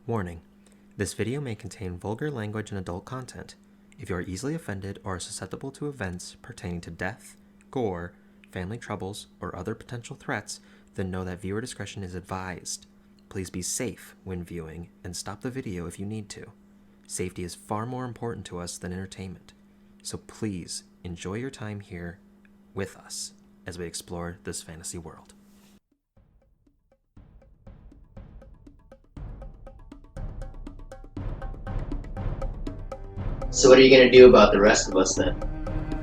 Warning: this video may contain vulgar language and adult content. If you are easily offended or are susceptible to events pertaining to death, gore, family troubles, or other potential threats, then know that viewer discretion is advised. Please be safe when viewing and stop the video if you need to. Safety is far more important to us than entertainment, so please enjoy your time here with us as we explore this fantasy world. So what are you gonna do about the rest of us then?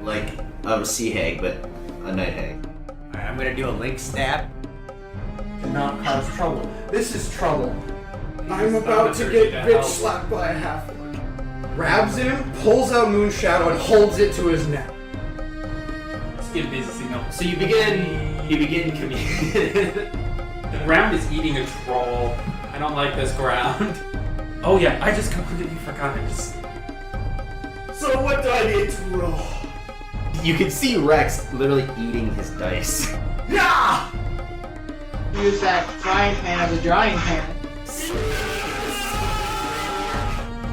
Like a sea hag, but a night hag. Alright, I'm gonna do a link stab. To not cause trouble. This is trouble. I'm about to get bitch slapped by a halfling. Grabs him, pulls out Moon Shadow, and holds it to his neck. Let's get a busy signal. So you begin communicating. The ground is eating a troll. I don't like this ground. Oh yeah, I just completely forgot it. So what do I need to roll? You can see Rex literally eating his dice. Yeah! Use that frying pan as a drying pan.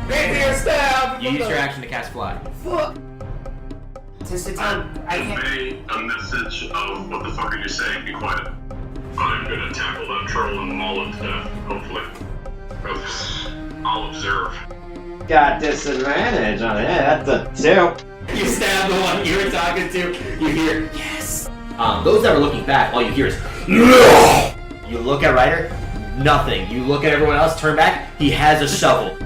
Rapier stab! You use your action to cast fly. Fuck! Convey a message of what the fuck are you saying? Be quiet. I'm gonna tackle that troll and maul it to death, hopefully. I'll observe. Got disadvantage on it. That's a 2. You stab the one you were talking to. You hear yes. Those that are looking back, all you hear is no. You look at Ryder, nothing. You look at everyone else, turn back. He has a shovel.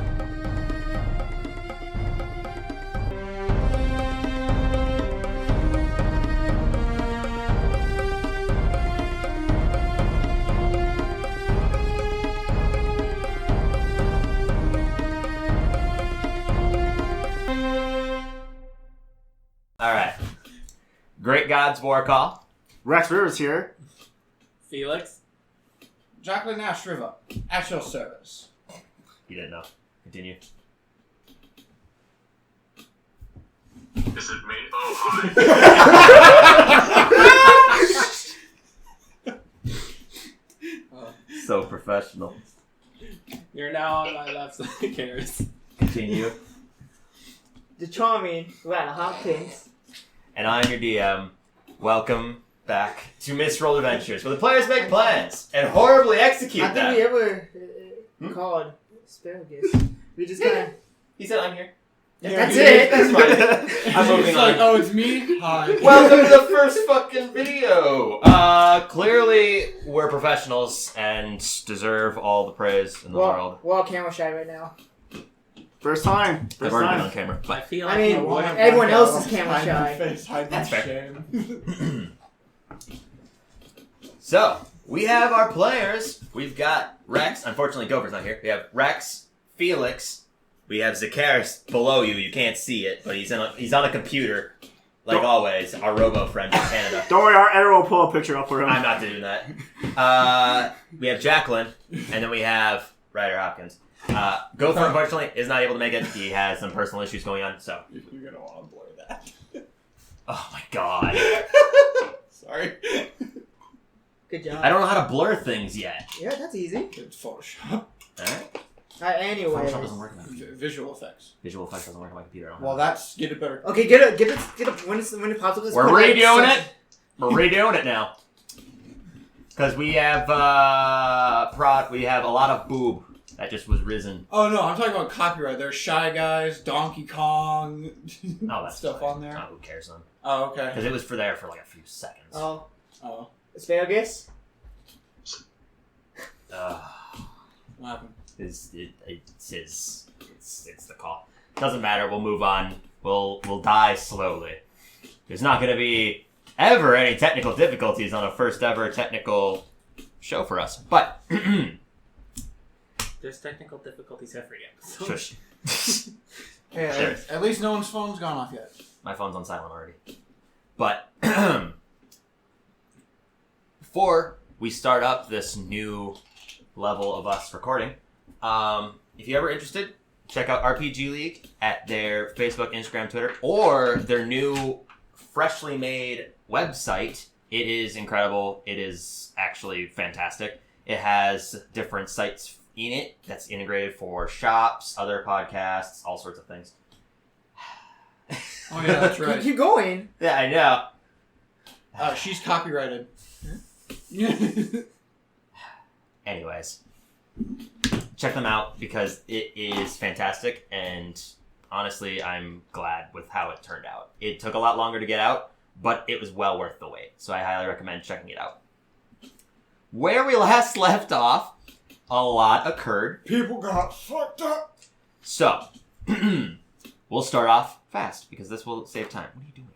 Alright. Great Gods War Call. Rex Rivers here. Felix? Jacqueline Nash River. At your service. You didn't know. Continue. Is it me? Oh, hi. So professional. You're now on my left side, Karis. Continue. The charming Rat Hopkins. And I'm your DM. Welcome back to Misrolled Adventures, where the players make plans and horribly execute I them. think we ever called asparagus. We just kind of. He said, I'm here. That's it. That's fine. I'm moving It's on. like, oh, it's me? Hi. Welcome to the first fucking video. Clearly we're professionals and deserve all the praise in the world. We're all camera shy right now. First time. I've already been on camera. I feel I like mean, I would have everyone else is camera shy. That's fair. So, we have our players. We've got Rex. Unfortunately, Gopher's not here. We have Rex, Felix. We have Zakaris below you. You can't see it, but he's on a computer, like always. Our robo friend in Canada. Don't worry, our editor will pull a picture up for him. I'm not doing that. We have Jacqueline, and then we have Ryder Hopkins. Gopher, unfortunately, is not able to make it. He has some personal issues going on, so. You're gonna want to blur that. Oh my god. Sorry. Good job. I don't know how to blur things yet. Yeah, that's easy. It's Photoshop. Alright. Anyway. Photoshop doesn't work now. Visual effects. Visual effects doesn't work on my computer. I don't know. Well, that's get it better. Okay, get it. When it pops up this. We're put, like, redoing such- it. We're redoing it now. Because we have we have a lot of boob that just was risen. Oh no, I'm talking about copyright. There's Shy Guys, Donkey Kong, Oh, that's stuff fine. on there. Oh, who cares then? Oh, okay. Because it was for there for like a few seconds. Oh, Oh, asparagus. what happened? It's the call. Doesn't matter. We'll move on. We'll die slowly. There's not going to be ever any technical difficulties on a first ever technical show for us. But There's technical difficulties every episode. shush. Hey, Sure. at least no one's phone's gone off yet. My phone's on silent already. But before we start up this new level of us recording, if you're ever interested, check out RPGLeague at their Facebook, Instagram, Twitter, or their new freshly made website. It is incredible. It is actually fantastic. It has different sites in it that's integrated for shops, other podcasts, all sorts of things. Oh yeah, that's right. Keep going. Yeah, I know. She's copyrighted. Anyways, check them out because it is fantastic, and honestly, I'm glad with how it turned out. It took a lot longer to get out, but it was well worth the wait, so I highly recommend checking it out. Where we last left off, a lot occurred. People got fucked up. So, we'll start off fast because this will save time. What are you doing?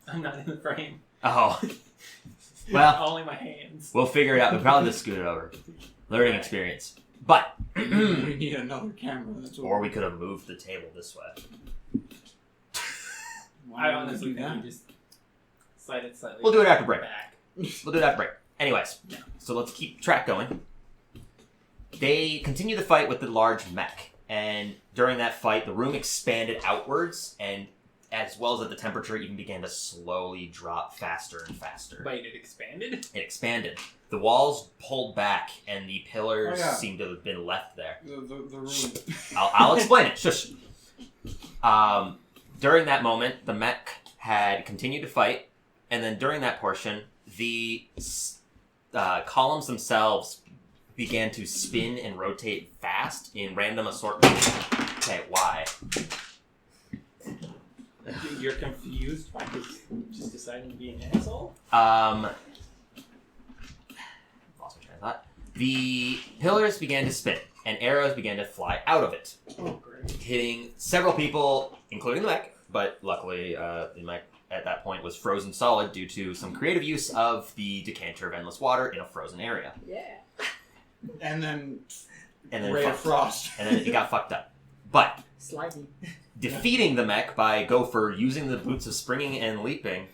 I'm not in the frame. Oh. Well, Only my hands. we'll figure it out. We'll probably just scoot it over. Learning experience. But, We need another camera. That's what or we could have moved the table this way. I honestly think we just slide it slightly. We'll do it after break. Back. We'll do it after break. Anyways, so let's keep track going. They continue the fight with the large mech, and during that fight, the room expanded outwards, and as well as that the temperature even began to slowly drop faster and faster. Wait, it expanded? It expanded. The walls pulled back, and the pillars Oh, yeah. seemed to have been left there. The room. I'll explain it. Shush. During that moment, the mech had continued to fight, and then during that portion, the columns themselves began to spin and rotate fast in random assortment. Okay, why? You're confused by his just deciding to be an asshole? Lost my train of thought. The pillars began to spin, and arrows began to fly out of it, Oh, great. hitting several people, including the mech. But luckily, the mech at that point was frozen solid due to some creative use of the decanter of endless water in a frozen area. Yeah. And then And Ray of then Frost. and then it got fucked up. But Sliding. defeating the mech by Gopher using the boots of springing and leaping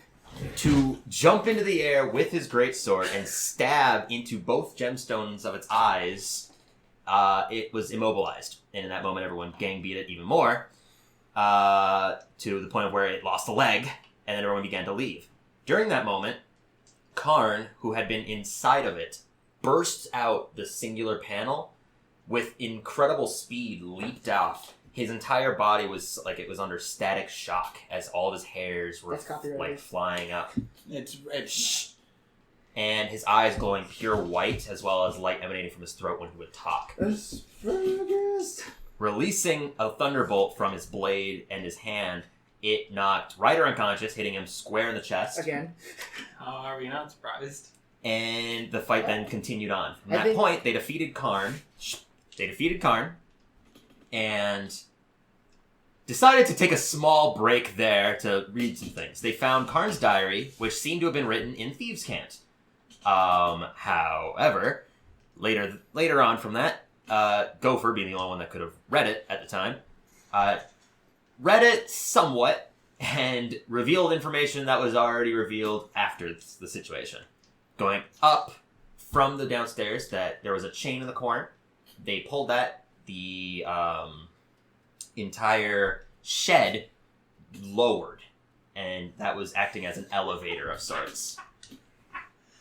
to jump into the air with his greatsword and stab into both gemstones of its eyes, it was immobilized. And in that moment, everyone gang beat it even more, to the point of where it lost a leg, and then everyone began to leave. During that moment, Karn, who had been inside of it, burst out the singular panel with incredible speed, leaped off. His entire body was like it was under static shock as all of his hairs were That's copyrighted. like flying up. It's And his eyes glowing pure white as well as light emanating from his throat when he would talk. asparagus. Releasing a thunderbolt from his blade and his hand, it knocked Ryder unconscious, hitting him square in the chest. Again. How are we not surprised? And the fight then continued on. From I that think- point, they defeated Karn. And decided to take a small break there to read some things. They found Karn's diary, which seemed to have been written in Thieves' Cant. However, later on from that, Gopher, being the only one that could have read it at the time, read it somewhat and revealed information that was already revealed after the situation. Going up from the downstairs, that there was a chain in the corner. They pulled that. The entire shed lowered, and that was acting as an elevator of sorts.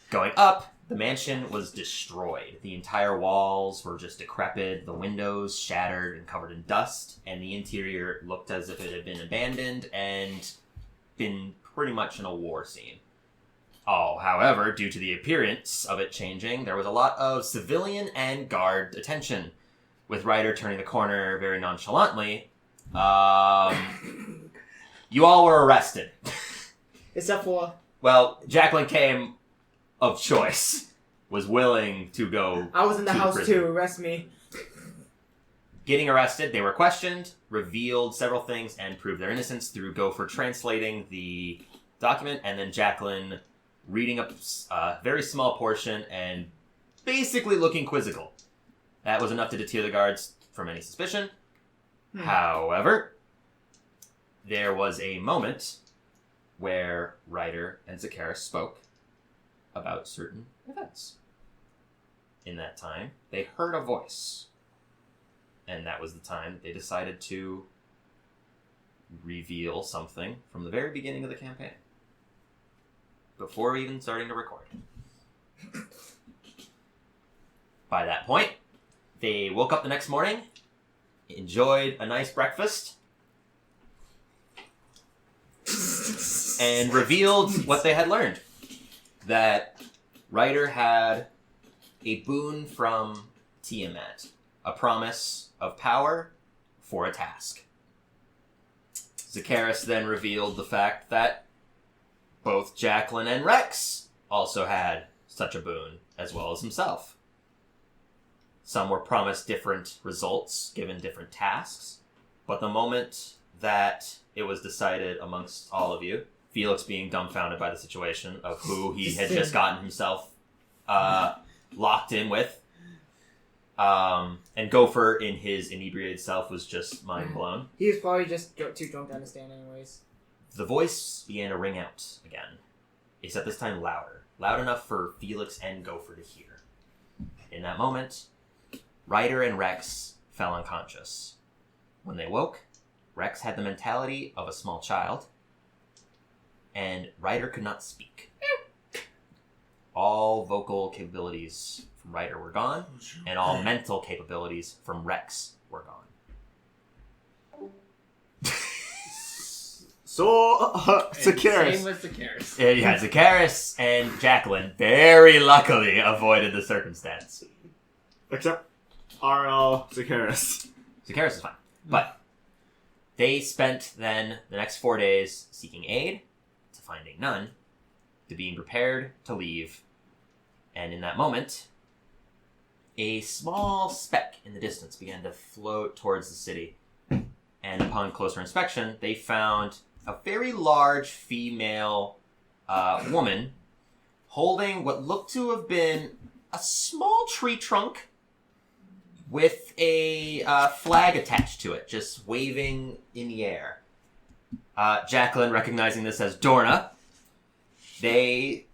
Going up, the mansion was destroyed. The entire walls were just decrepit, the windows shattered and covered in dust, and the interior looked as if it had been abandoned and been pretty much in a war scene. Oh, however, due to the appearance of it changing, there was a lot of civilian and guard attention, with Ryder turning the corner very nonchalantly. You all were arrested. Except for Well, Jacqueline came of choice, was willing to go I was in the to house prison. too. Arrest me. Getting arrested, they were questioned, revealed several things, and proved their innocence through Gopher translating the document, and then Jacqueline reading up a very small portion and basically looking quizzical. That was enough to deter the guards from any suspicion. However, there was a moment where Ryder and Zakaris spoke about certain events. In that time, they heard a voice. And that was the time they decided to reveal something from the very beginning of the campaign. Before even starting to record. By that point, They woke up the next morning, enjoyed a nice breakfast, and revealed what they had learned. That Ryder had a boon from Tiamat, a promise of power for a task. Zacharis then revealed the fact that both Jacqueline and Rex also had such a boon, as well as himself. Some were promised different results, given different tasks, but the moment that it was decided amongst all of you, Felix being dumbfounded by the situation of who he had just gotten himself locked in with, and Gopher in his inebriated self was just mind blown. He was probably just too drunk to understand anyways. The voice began to ring out again, except this time louder. Loud enough for Felix and Gopher to hear. In that moment, Ryder and Rex fell unconscious. When they woke, Rex had the mentality of a small child, and Ryder could not speak. All vocal capabilities from Ryder were gone, and all mental capabilities from Rex were gone. So, Zacharis. Same with Zacharis. Yeah, Zacharis and Jacqueline very luckily avoided the circumstance. Except RL Zacharis. Zacharis is fine. But they spent then the next 4 days seeking aid, to finding none, to being prepared to leave. And in that moment, a small speck in the distance began to float towards the city. And upon closer inspection, they found a very large female woman holding what looked to have been a small tree trunk with a flag attached to it, just waving in the air. Jacqueline, recognizing this as Dorna, they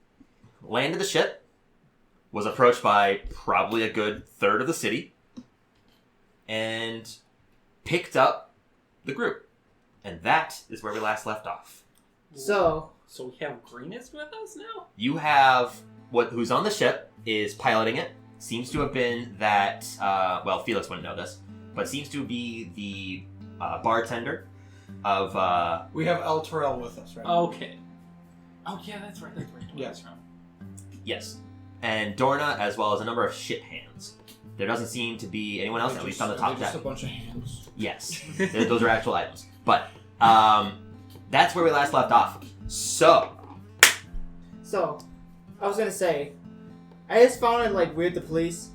landed the ship, was approached by probably a good third of the city, and picked up the group. And that is where we last left off. So we have Greenest with us now? You have who's on the ship is piloting it. Seems to have been that, Felix wouldn't know this, but seems to be the bartender of... We have El Terrell with us, right? Okay. Oh, yeah, that's right. Yes. Yes. And Dorna, as well as a number of ship hands. There doesn't seem to be anyone else, at least on the top deck. Just a bunch of hands. Yes. Those are actual items. But that's where we last left off. So, I was gonna say, I just found it weird. The police,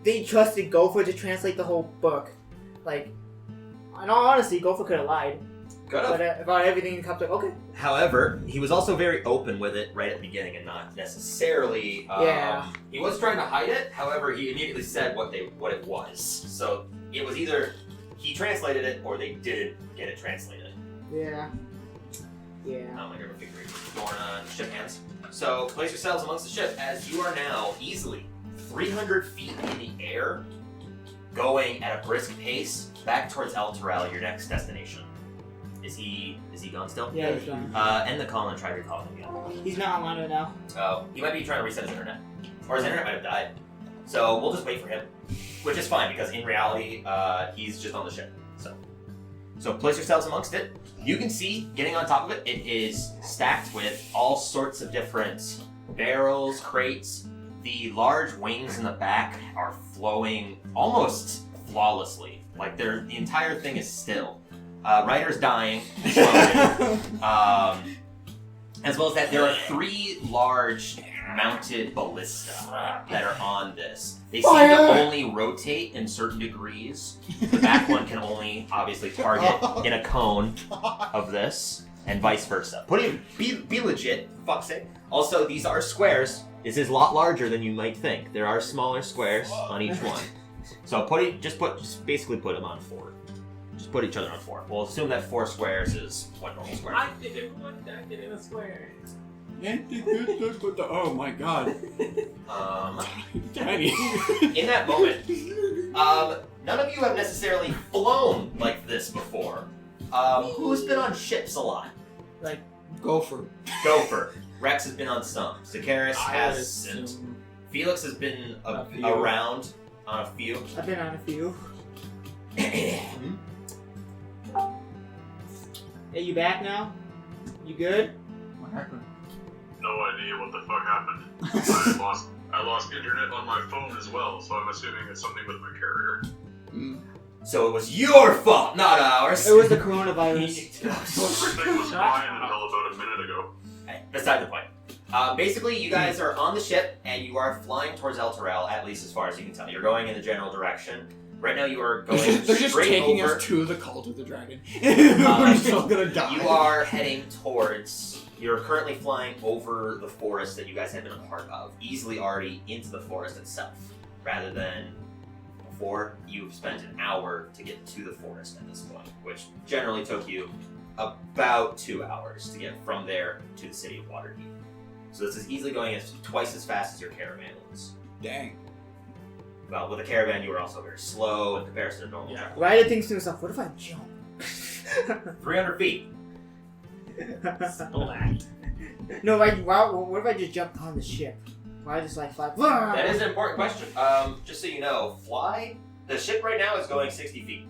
they trusted Gopher to translate the whole book. In all honesty, Gopher could have lied. But about everything, the cops okay. However, he was also very open with it right at the beginning and not necessarily... He was trying to hide it, however, he immediately said what it was. So, it was either he translated it or they didn't get it translated. Yeah. I'm going to figure Dorna ship hands. So, place yourselves amongst the ship as you are now easily 300 feet in the air, going at a brisk pace back towards El Terrell, your next destination. Is he gone still? Yeah, he's gone. End the call and try to recall him again. He's not online right now. Oh, he might be trying to reset his internet. Or his internet might have died. So we'll just wait for him. Which is fine, because in reality, he's just on the ship. So place yourselves amongst it. You can see, getting on top of it, it is stacked with all sorts of different barrels, crates. The large wings in the back are flowing almost flawlessly. The entire thing is still. Ryder's dying slowly. As well as that, there are 3 large mounted ballista that are on this. They seem to only rotate in certain degrees. The back one can only obviously target in a cone of this, and vice versa. Be legit, for fuck's sake. Also, these are squares. This is a lot larger than you might think. There are smaller squares on each one. So just basically put them on 4. Just put each other on 4. We'll assume that 4 squares is 1 normal square. I did it in a square. Oh my god. Tiny. In that moment, none of you have necessarily flown like this before. Who's been on ships a lot? Gopher. Gopher. Rex has been on some. Zacharis hasn't. Felix has been A few. around on a few. I've been on a few. Hey, you back now? You good? What happened? No idea what the fuck happened. I lost internet on my phone as well, so I'm assuming it's something with my carrier. So it was your fault, not ours. It was the coronavirus. Everything was fine until about a minute ago. Beside the point. Basically, you guys are on the ship, and you are flying towards El Terrell, at least as far as you can tell. You're going in the general direction. Right now, you are going They're just straight taking over. us to the Cult of the Dragon. We're still gonna die. You are heading towards... You're currently flying over the forest that you guys have been a part of, easily already into the forest itself, rather than before. You've spent an hour to get to the forest at this point, which generally took you about 2 hours to get from there to the city of Waterdeep. So this is easily going twice as fast as your caravan was. Dang. Well, with a caravan, you were also very slow in comparison to normal travel. Why did things to himself? What if I jump? 300 feet. Splat. No, what if I just jumped on the ship? Why just like fly? That is an important question. Just so you know, fly. The ship right now is going 60 feet.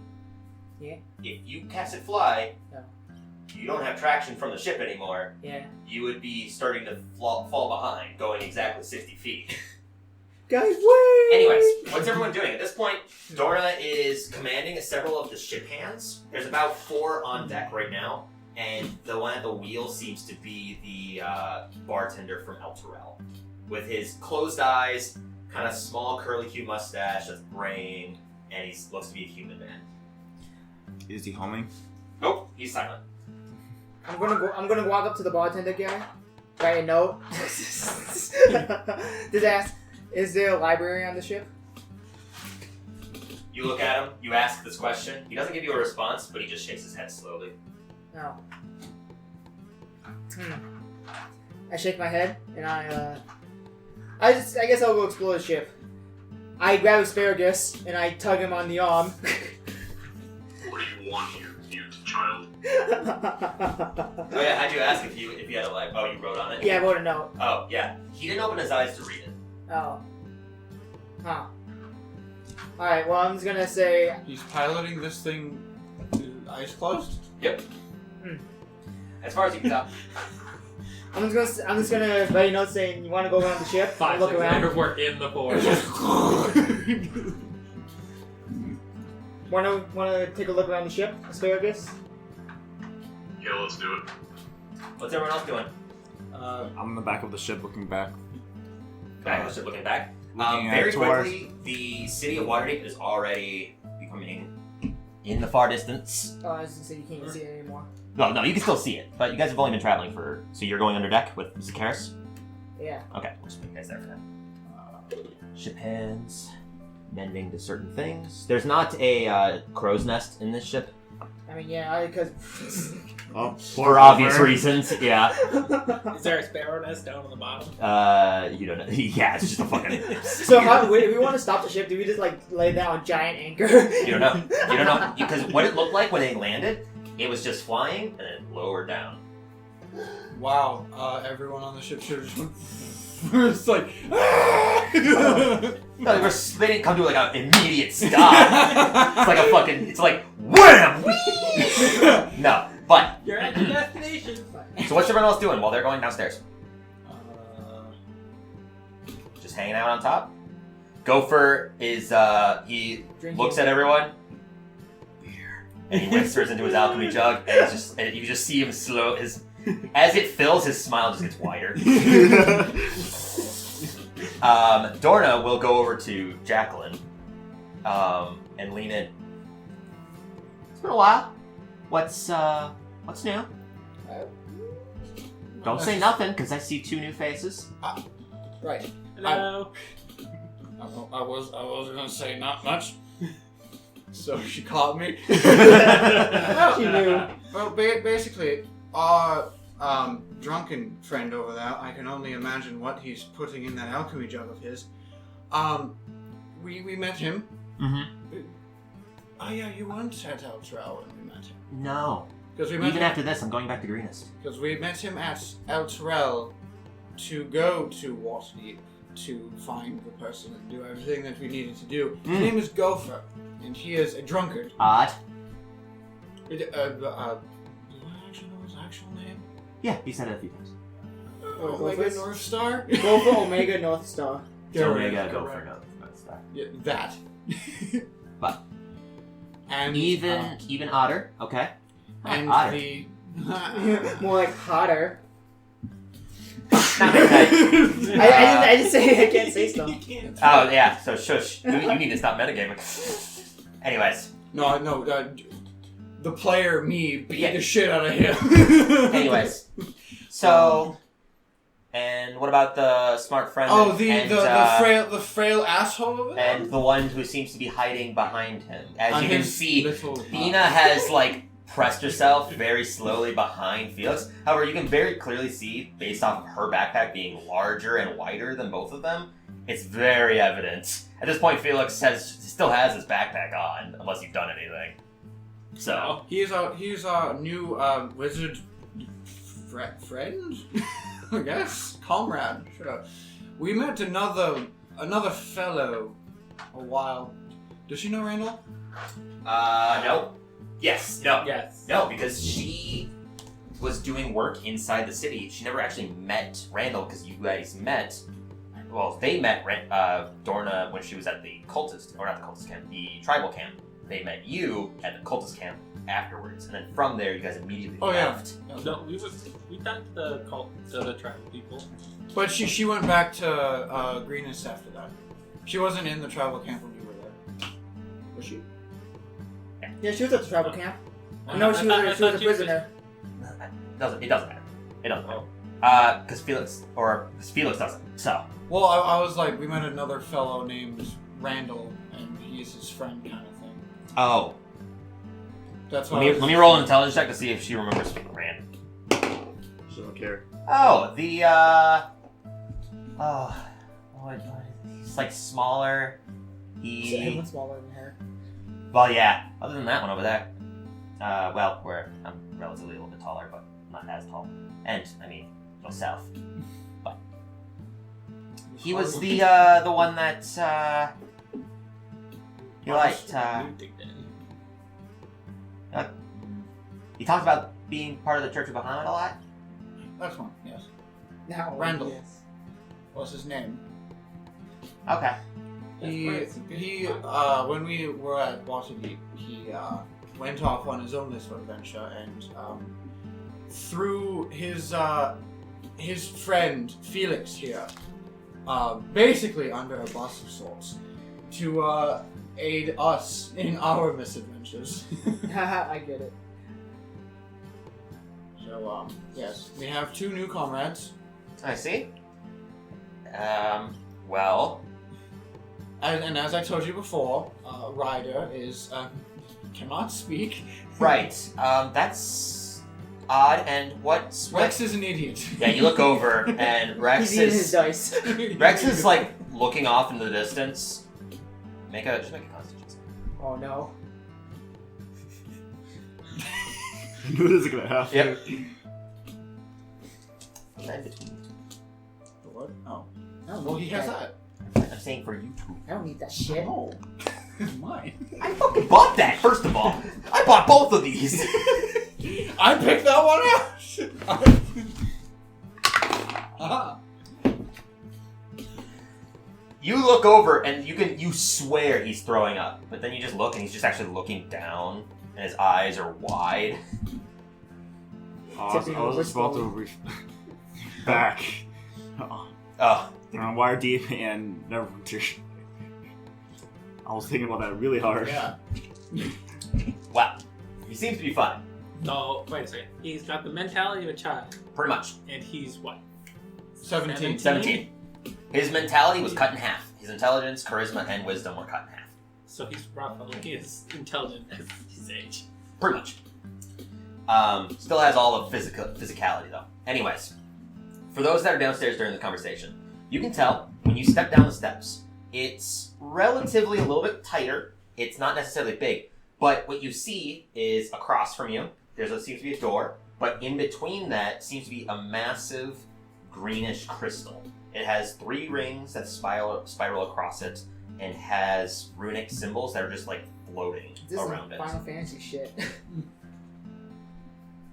Yeah. If you cast it fly, No. you don't have traction from the ship anymore. Yeah. You would be starting to fall behind, going exactly 60 feet. Guys, wait! Anyways, what's everyone doing? At this point, Dorna is commanding several of the ship hands. There's about 4 on deck right now, and the one at the wheel seems to be the bartender from El Terrell. With his closed eyes, kind of small curly Q mustache that's graying, and he looks to be a human man. Is he homing? Nope, he's silent. I'm gonna walk up to the bartender guy, write a note. Just ask, is there a library on the ship? You look at him, you ask this question. He doesn't give you a response, but he just shakes his head slowly. No. I shake my head and I guess I'll go explore the ship. I grab Asparagus and I tug him on the arm. What do you want, you child? Oh yeah, how'd you ask if you had a life? Oh, you wrote on it? Yeah, I wrote a note. Oh, yeah. He didn't open his eyes to read it. Oh. Huh. Alright, well I'm just gonna say... He's piloting this thing with eyes closed? Yep. As far as you can tell. I'm just gonna write a note saying, you wanna go around the ship? 5 look seconds around? later, we're in the forest. Wanna take a look around the ship, Asparagus? Yeah, let's do it. What's everyone else doing? I'm in the back of the ship looking back. Back of the ship looking back. Looking at Very towards- quickly, the city of Waterdeep is already becoming in the far distance. Oh, I was gonna say you can't even see it anymore. Well, no, you can still see it, but you guys have only been traveling for... So you're going under deck with Zakaris? Yeah. Okay, we'll just put you guys there for now. Ship hands, mending to certain things. There's not a crow's nest in this ship. I mean, yeah, because... For obvious reasons, yeah. Is there a sparrow nest down on the bottom? You don't know. Yeah, it's just a fucking... So if we want to stop the ship, do we just like lay down a giant anchor? You don't know. You don't know. Because what it looked like when they landed, it was just flying and then lowered down. Wow, everyone on the ship should have just it's like... No, they didn't come to like an immediate stop. It's like a fucking... It's like, wham! Whee! No, but... You're at the destination. So what's everyone else doing while they're going downstairs? Just hanging out on top? Gopher is, he Drinking. looks at everyone. Beer. And he whispers into his alchemy jug, and it's just, and you just see him slow, as it fills, his smile just gets wider. Dorna will go over to Jacqueline, and lean in. It's been a while. What's new? Don't say nothing, because I see 2 new faces. Right. Hello. I was gonna say not much. So she caught me. She knew. Well, basically, our drunken friend over there, I can only imagine what he's putting in that alchemy jug of his. We met him. Mm-hmm. Oh yeah, you weren't at El Terrell when we met him. No. Because we met Even him, after this, I'm going back to Greenest. Because we met him at El Terrell to go to Waterdeep to find the person and do everything that we needed to do. His name is Gopher, and he is a drunkard. Odd. Do I actually know his actual name? Yeah, you said it a few times. Omega North Star? Go for Omega North Star. Omega, go for North Star. Yeah, that. But and even odder. Okay. and Otter. the More like hotter. Not okay. I just say I can't say stuff. Oh yeah. So shush. You need to stop metagaming. Anyways. No. The player, me, beat Yeah. the shit out of him. Anyways. So. And what about the smart friend? Oh, and, the frail asshole over there. and the one who seems to be hiding behind him. As you can his see, little- Dina has pressed herself very slowly behind Felix. However, you can very clearly see, based off of her backpack being larger and wider than both of them, it's very evident. At this point, Felix still has his backpack on, unless you've done anything. So He's our new wizard friend, I guess, comrade. Sure. We met another fellow a while. Does she know Randall? no. Yes, no. Yes. No, because she was doing work inside the city. She never actually met Randall because you guys met. Well, they met Dorna when she was at the cultist, or not the cultist camp, the tribal camp. They met you at the cultist camp afterwards, and then from there, you guys immediately left. No, we done the cult to the tribal people. But she went back to Greenest after that. She wasn't in the tribal camp when you were there. Was she? Yeah, she was at the tribal camp. I No, she thought- was I a thought you prisoner. It doesn't matter. It doesn't matter. Oh. Because Felix doesn't. So Well, I was like, we met another fellow named Randall, and he's his friend, kind of thing. oh, That's why. let me roll an intelligence check to see if she remembers Rand. She don't care. Oh, he's smaller. Everyone's smaller than her. Well, yeah. Other than that one over there. I'm relatively a little bit taller, but not as tall. And I mean, go south. But he was the one that you liked. He talked about being part of the Church of Bahamut a lot. That's one. Yes. Now, Randall. yes. What's his name? Okay. He when we were at Waterdeep, he went off on his own little adventure, and through his friend Felix here, basically under a bus of sorts, to aid us in our misadventures. Haha, I get it. So yes, we have two new comrades. I see. Well. And as I told you before, Ryder is cannot speak. Right. That's odd. And what's Rex is an idiot. Yeah, you look over and Rex He's eating his is dice. Rex is looking off into the distance. Just make a constitution save. Oh no. I knew this was gonna happen. Yep. In between. What? Oh. I don't Well, need he has that. I'm saying for you two. I don't need that shit. Oh. Mine. I fucking bought that. First of all, I bought both of these. I picked that one out. Ah. You look over and you swear he's throwing up, but then you just look and he's just actually looking down, and his eyes are wide. I was just about to reach back. Oh. On Wire Deep and Neverwinter. I was thinking about that really hard. Yeah. Wow. He seems to be fine. No, wait a second. He's got the mentality of a child, Pretty much. and he's what? 17. 17. His mentality was cut in half. His intelligence, charisma, and wisdom were cut in half. So he's roughly as intelligent as his age. Pretty much. Still has all the physicality, though. Anyways, for those that are downstairs during the conversation, you can tell when you step down the steps, it's relatively a little bit tighter. It's not necessarily big, but what you see is across from you, seems to be a door, but in between that seems to be a massive greenish crystal. It has 3 rings that spiral across it, and has runic symbols that are just like floating This is around it. Final Fantasy shit.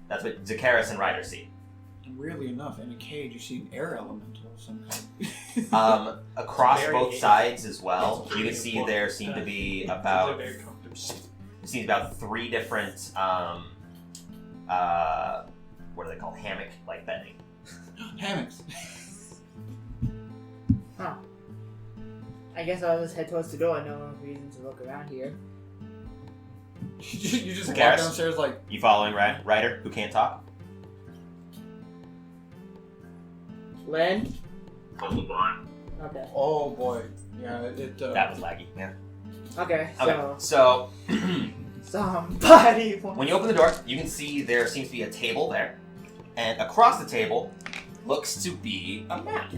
That's what Zakaris and Ryder see. And weirdly enough, in a cage, you see an air elemental of some kind. Across Very both neat. sides as well, That's a you can very see good there book. seem to be It's about very comfortable. about 3 different what are they called? Hammock like bedding. Hammocks. Huh. I guess I'll just head towards the door. No reason to look around here. You just walk Garrus? downstairs like, You following Ryder, who can't talk? Len? Follow behind. Okay. oh boy. Yeah, it. That was laggy. Yeah. Okay, Okay. so So somebody. when you open the door, you can see there seems to be a table there, and across the table looks to be a map.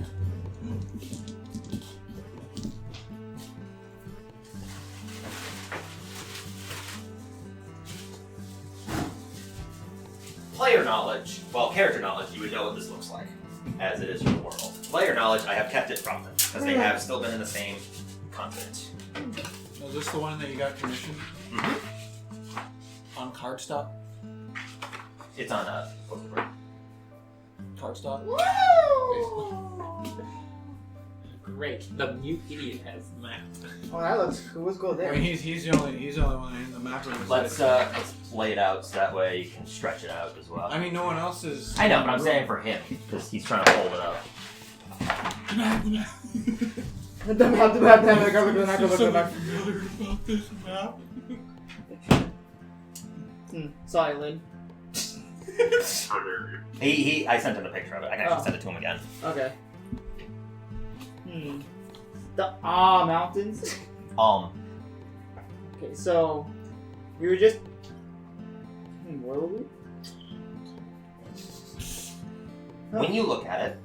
Player knowledge, well, character knowledge, you would know what this looks like, as it is your world. Player knowledge, I have kept it from them, because they have still been in the same continent. Is this the one that you got commissioned on cardstock? It's on Cardstock. Great. The mute idiot has the map. Oh, that looks cool. Let's go I there. mean, he's the only one in the map. let's lay it out so that way you can stretch it out as well. I mean, no one else is. I know, but I'm saying for him, because he's trying to hold it up. Sorry, Lynn. How dare you? I sent him the picture of it. I can actually Oh. send it to him again. Okay. The Mountains. Okay, so we were just. Where were we? When you look at it,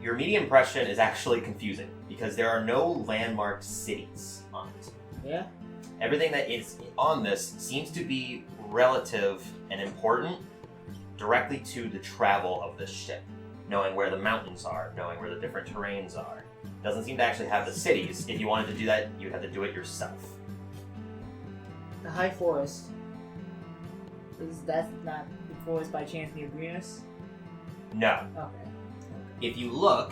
your immediate impression is actually confusing because there are no landmarked cities on it. Yeah. Everything that is on this seems to be relative and important directly to the travel of this ship. Knowing where the mountains are, knowing where the different terrains are. Doesn't seem to actually have the cities. If you wanted to do that, you would have to do it yourself. The High Forest. Is that not the forest by chance near Greenus? No. Okay. If you look,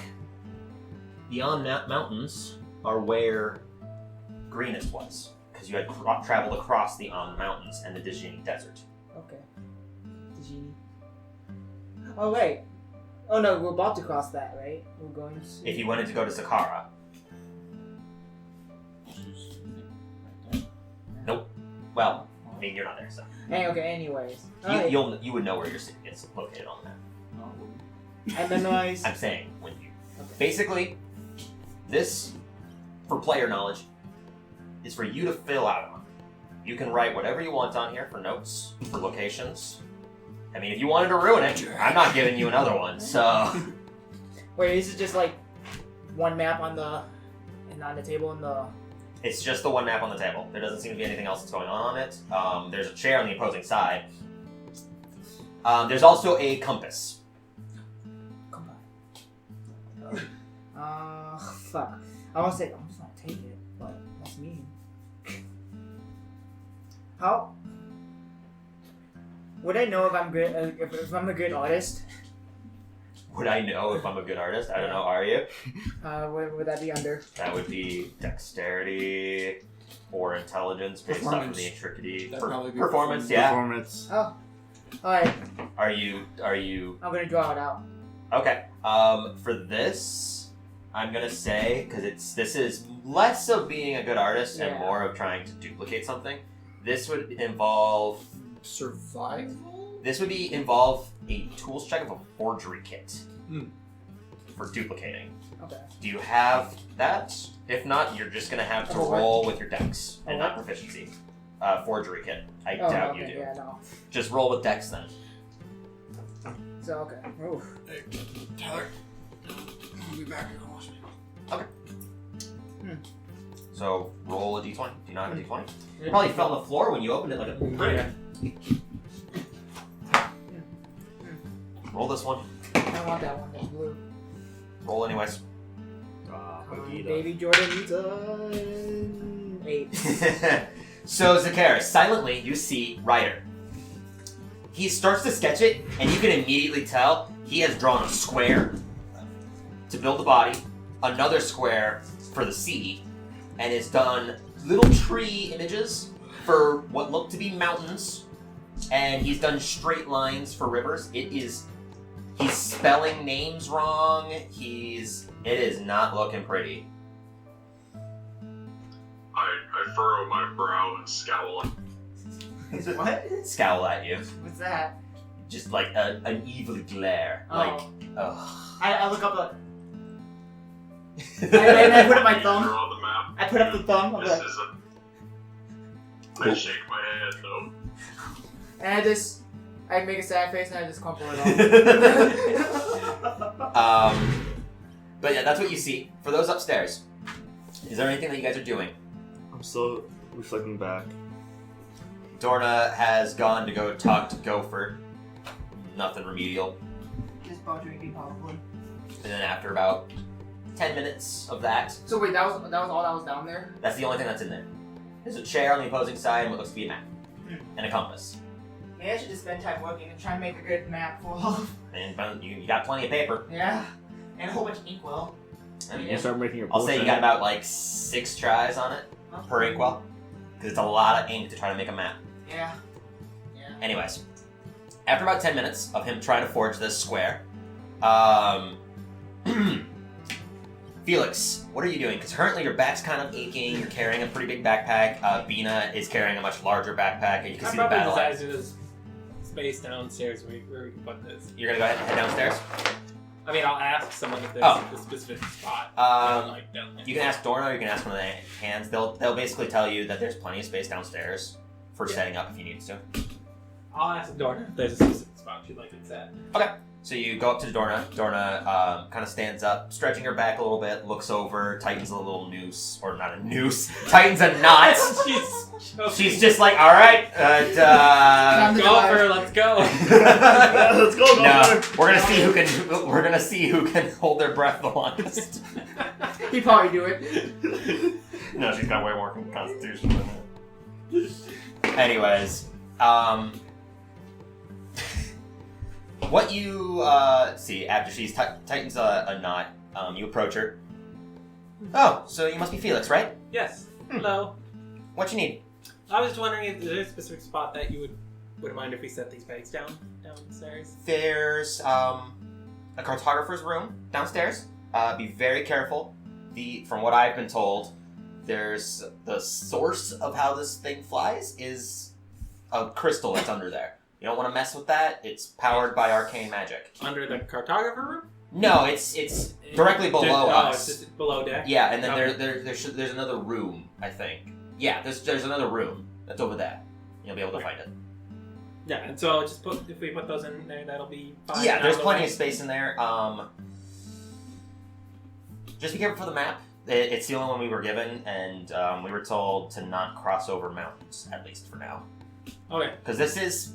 beyond mountains are where Greenus was, because you had traveled across the mountains and the Dijini Desert. Okay. Dijini. Oh wait. Oh no, we're about to cross that, right? We're going to. If you wanted to go to Saqqara, nope. Well, I mean, you're not there, so Hey, okay. Anyways. you would know where your city is located on that. I memorized. I'm saying when you Okay. basically this for player knowledge is for you to fill out on. You can write whatever you want on here for notes, for locations. I mean, if you wanted to ruin it, I'm not giving you another one. So Wait, is it just like one map on the table and the? it's just the one map on the table. There doesn't seem to be anything else that's going on it. There's a chair on the opposing side. There's also a compass. Come on. Fuck. I want to say I'm just gonna take it, but that's mean. How? Would I know if I'm good? If I'm a good artist? Would I know if I'm a good artist? I don't know. Are you? What would that be under? That would be dexterity or intelligence based off of Performance. the intricity. That'd probably be Performance, yeah. Performance. Oh. Alright, Are you? I'm gonna draw it out. Okay. For this, I'm gonna say because this is less of being a good artist and Yeah. more of trying to duplicate something. This would involve. Survival? This would involve a tools check of a forgery kit for duplicating. Okay. Do you have that? If not, you're just gonna have to Oh, what? roll with your dex and Oh, not what? proficiency. Forgery kit. I Oh, doubt okay, you do. Yeah, no. Just roll with dex then. So okay. Oof. Hey, Tyler. I'll be back. Watch me. So roll a d20. Do you not have a d20? You probably fell on the floor when you opened it like a brick. Roll this one. I don't want that one. That's blue. Roll anyways. Come on, Vegeta. baby Jordan needs an 8. So, Zakaris, silently, you see Ryder. He starts to sketch it, and you can immediately tell he has drawn a square to build the body, another square for the sea, and has done little tree images for what look to be mountains, and he's done straight lines for rivers. He's spelling names wrong. It is not looking pretty. I furrow my brow and scowl. What? Scowl at you. What's that? Just like an evil glare. Like, ugh. I look up like... and I put up my You thumb. draw the map. I put up the thumb. I'm This like, is I shake my head though. and I make a sad face and I just crumple it off. But yeah, that's what you see. For those upstairs, is there anything that you guys are doing? I'm still reflecting back. Dorna has gone to go talk to Gopher. Nothing remedial. Just ball drinking probably. And then after about 10 minutes of that, So wait, that was all that was down there? that's the only thing that's in there. There's a chair on the opposing side and what looks to be a map. And a compass. Maybe I should just spend time working and try and make a good map for And you got plenty of paper. Yeah. And a whole bunch of inkwell. I mean, You start making your I'll say you potion. got about like 6 tries on it per inkwell. Because it's a lot of ink to try to make a map. Yeah. Anyways, after about 10 minutes of him trying to forge this square, Felix, what are you doing? Because currently your back's kind of aching, you're carrying a pretty big backpack, Bina is carrying a much larger backpack, and you can I see the probably battle decided axe. to this space downstairs where we can put this. You're gonna go ahead and head downstairs? I mean, I'll ask someone if there's a specific spot. Like down there. You can ask Dorna or you can ask one of the hands. They'll basically tell you that there's plenty of space downstairs for setting up if you need to. I'll ask Dorna if there's a specific spot she'd like it set. Okay. So you go up to Dorna. Dorna kind of stands up, stretching her back a little bit, looks over, tightens a little noose, or not a noose, tightens a knot. She's just like, all right, Gopher, let's go. Let's go, No, we're gonna see who can hold their breath the longest. He'd probably do it. No, she's got way more constitution than that. Anyways, what you see after she tightens a knot, you approach her. Oh, so you must be Felix, right? Yes. Hello. What you need? I was just wondering if there's a specific spot that you wouldn't mind if we set these bags downstairs. There's a cartographer's room downstairs. Be very careful. From what I've been told, there's the source of how this thing flies is a crystal that's under there. You don't want to mess with that. It's powered by arcane magic. Under the cartographer room? No, it's directly below us. It's just below deck? Yeah, and then Okay. there's another room, I think. Yeah, there's another room that's over there. You'll be able to find it. Yeah, and so if we put those in there, that'll be fine. Yeah, there's Out plenty the of way. space in there. Just be careful for the map. It's the only one we were given, and we were told to not cross over mountains, at least for now. Okay. Because this is,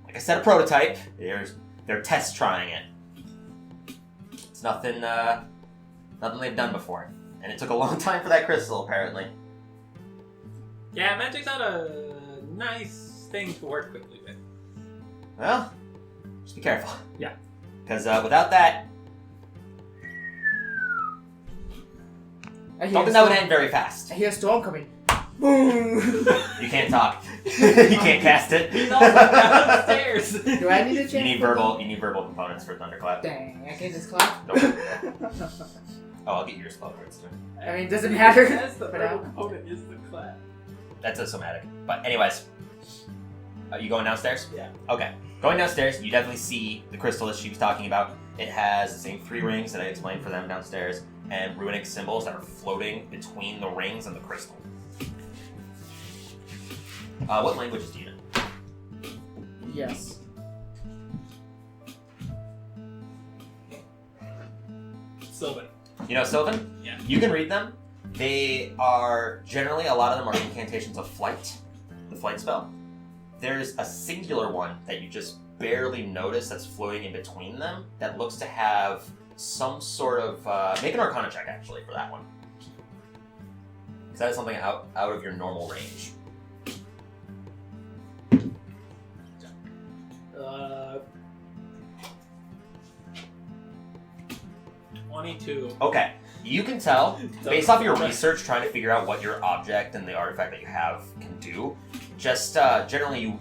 like I said, a prototype. They're test trying it. It's nothing they've done before, and it took a long time for that crystal, apparently. Yeah, magic's not a nice thing to work quickly with. Well, just be careful. Yeah. Because without that, I don't think that would end very fast. I hear a storm coming. Boom! You can't talk. You can't cast it. He's also downstairs. Do I need to change? You need verbal components for Thunderclap. Dang, I can't just clap. Oh, I'll get your spell cards too. I mean, does it matter? That's the For now. component is the clap. That's a somatic. But anyways, are you going downstairs? Yeah. Okay. Going downstairs, you definitely see the crystal that she was talking about. It has the same 3 rings that I explained for them downstairs, and runic symbols that are floating between the rings and the crystal. What languages do you know? Yes. Sylvan. You know Sylvan? Yeah. You can read them. They are generally, a lot of them are incantations of flight, the flight spell. There's a singular one that you just barely notice that's floating in between them that looks to have some sort of make an Arcana check actually for that one. Because that is something out of your normal range. 22. Okay, you can tell based off your research, trying to figure out what your object and the artifact that you have can do. Just generally,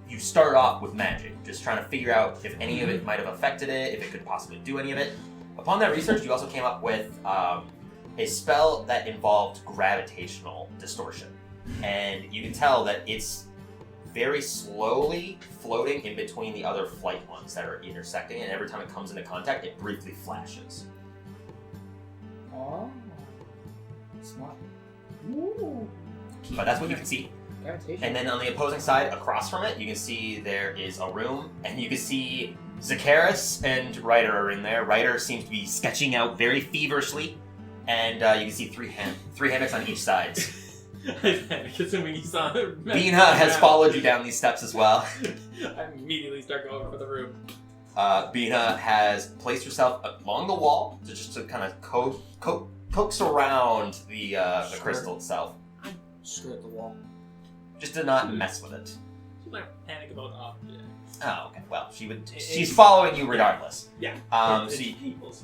you start off with magic, just trying to figure out if any of it might have affected it, if it could possibly do any of it. Upon that research, you also came up with a spell that involved gravitational distortion, and you can tell that it's very slowly floating in between the other flight ones that are intersecting, and every time it comes into contact, it briefly flashes. Oh. Smart. Ooh. But that's what you can see. Gravitation. And then on the opposing side, across from it, you can see there is a room, and you can see Zakaris and Ryder are in there. Ryder seems to be sketching out very feverishly, and you can see three hammocks on each side. Assuming you saw it. Bina has followed you down these steps as well. I immediately start going for the room. Bina has placed herself along the wall to kind of coax around the crystal itself. Straight at the wall. Just to not mess with it. She's like panic about objects. Oh, okay. Well, she's following you regardless. Yeah. So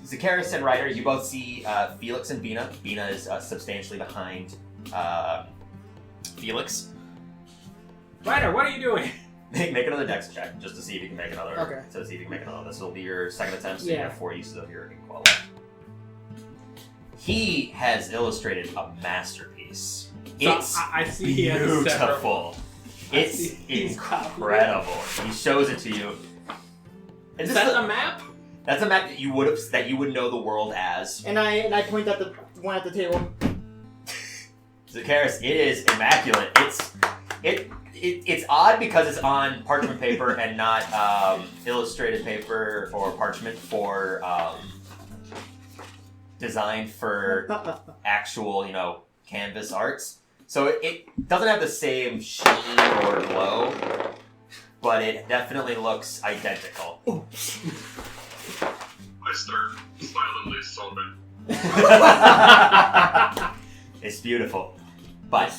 Zakaris and Ryder, you both see Felix and Bina. Bina is substantially behind Felix. Ryder, what are you doing? Make another dex check just to see if you can make another. Okay. To see if you can make another. This will be your second attempt. So Yeah. you have 4 uses of your inkwell left. He has illustrated a masterpiece. So It's I see he has a separate- beautiful. It's he's incredible. He shows it to you. Is that a map? That's a map that you would know the world as. And I point at the one at the table. Zakaris, it is immaculate. It's odd because it's on parchment paper and not illustrated paper or parchment for designed for actual, canvas arts. So it doesn't have the same sheen or glow, but it definitely looks identical. I start silently sobbing. It's beautiful. But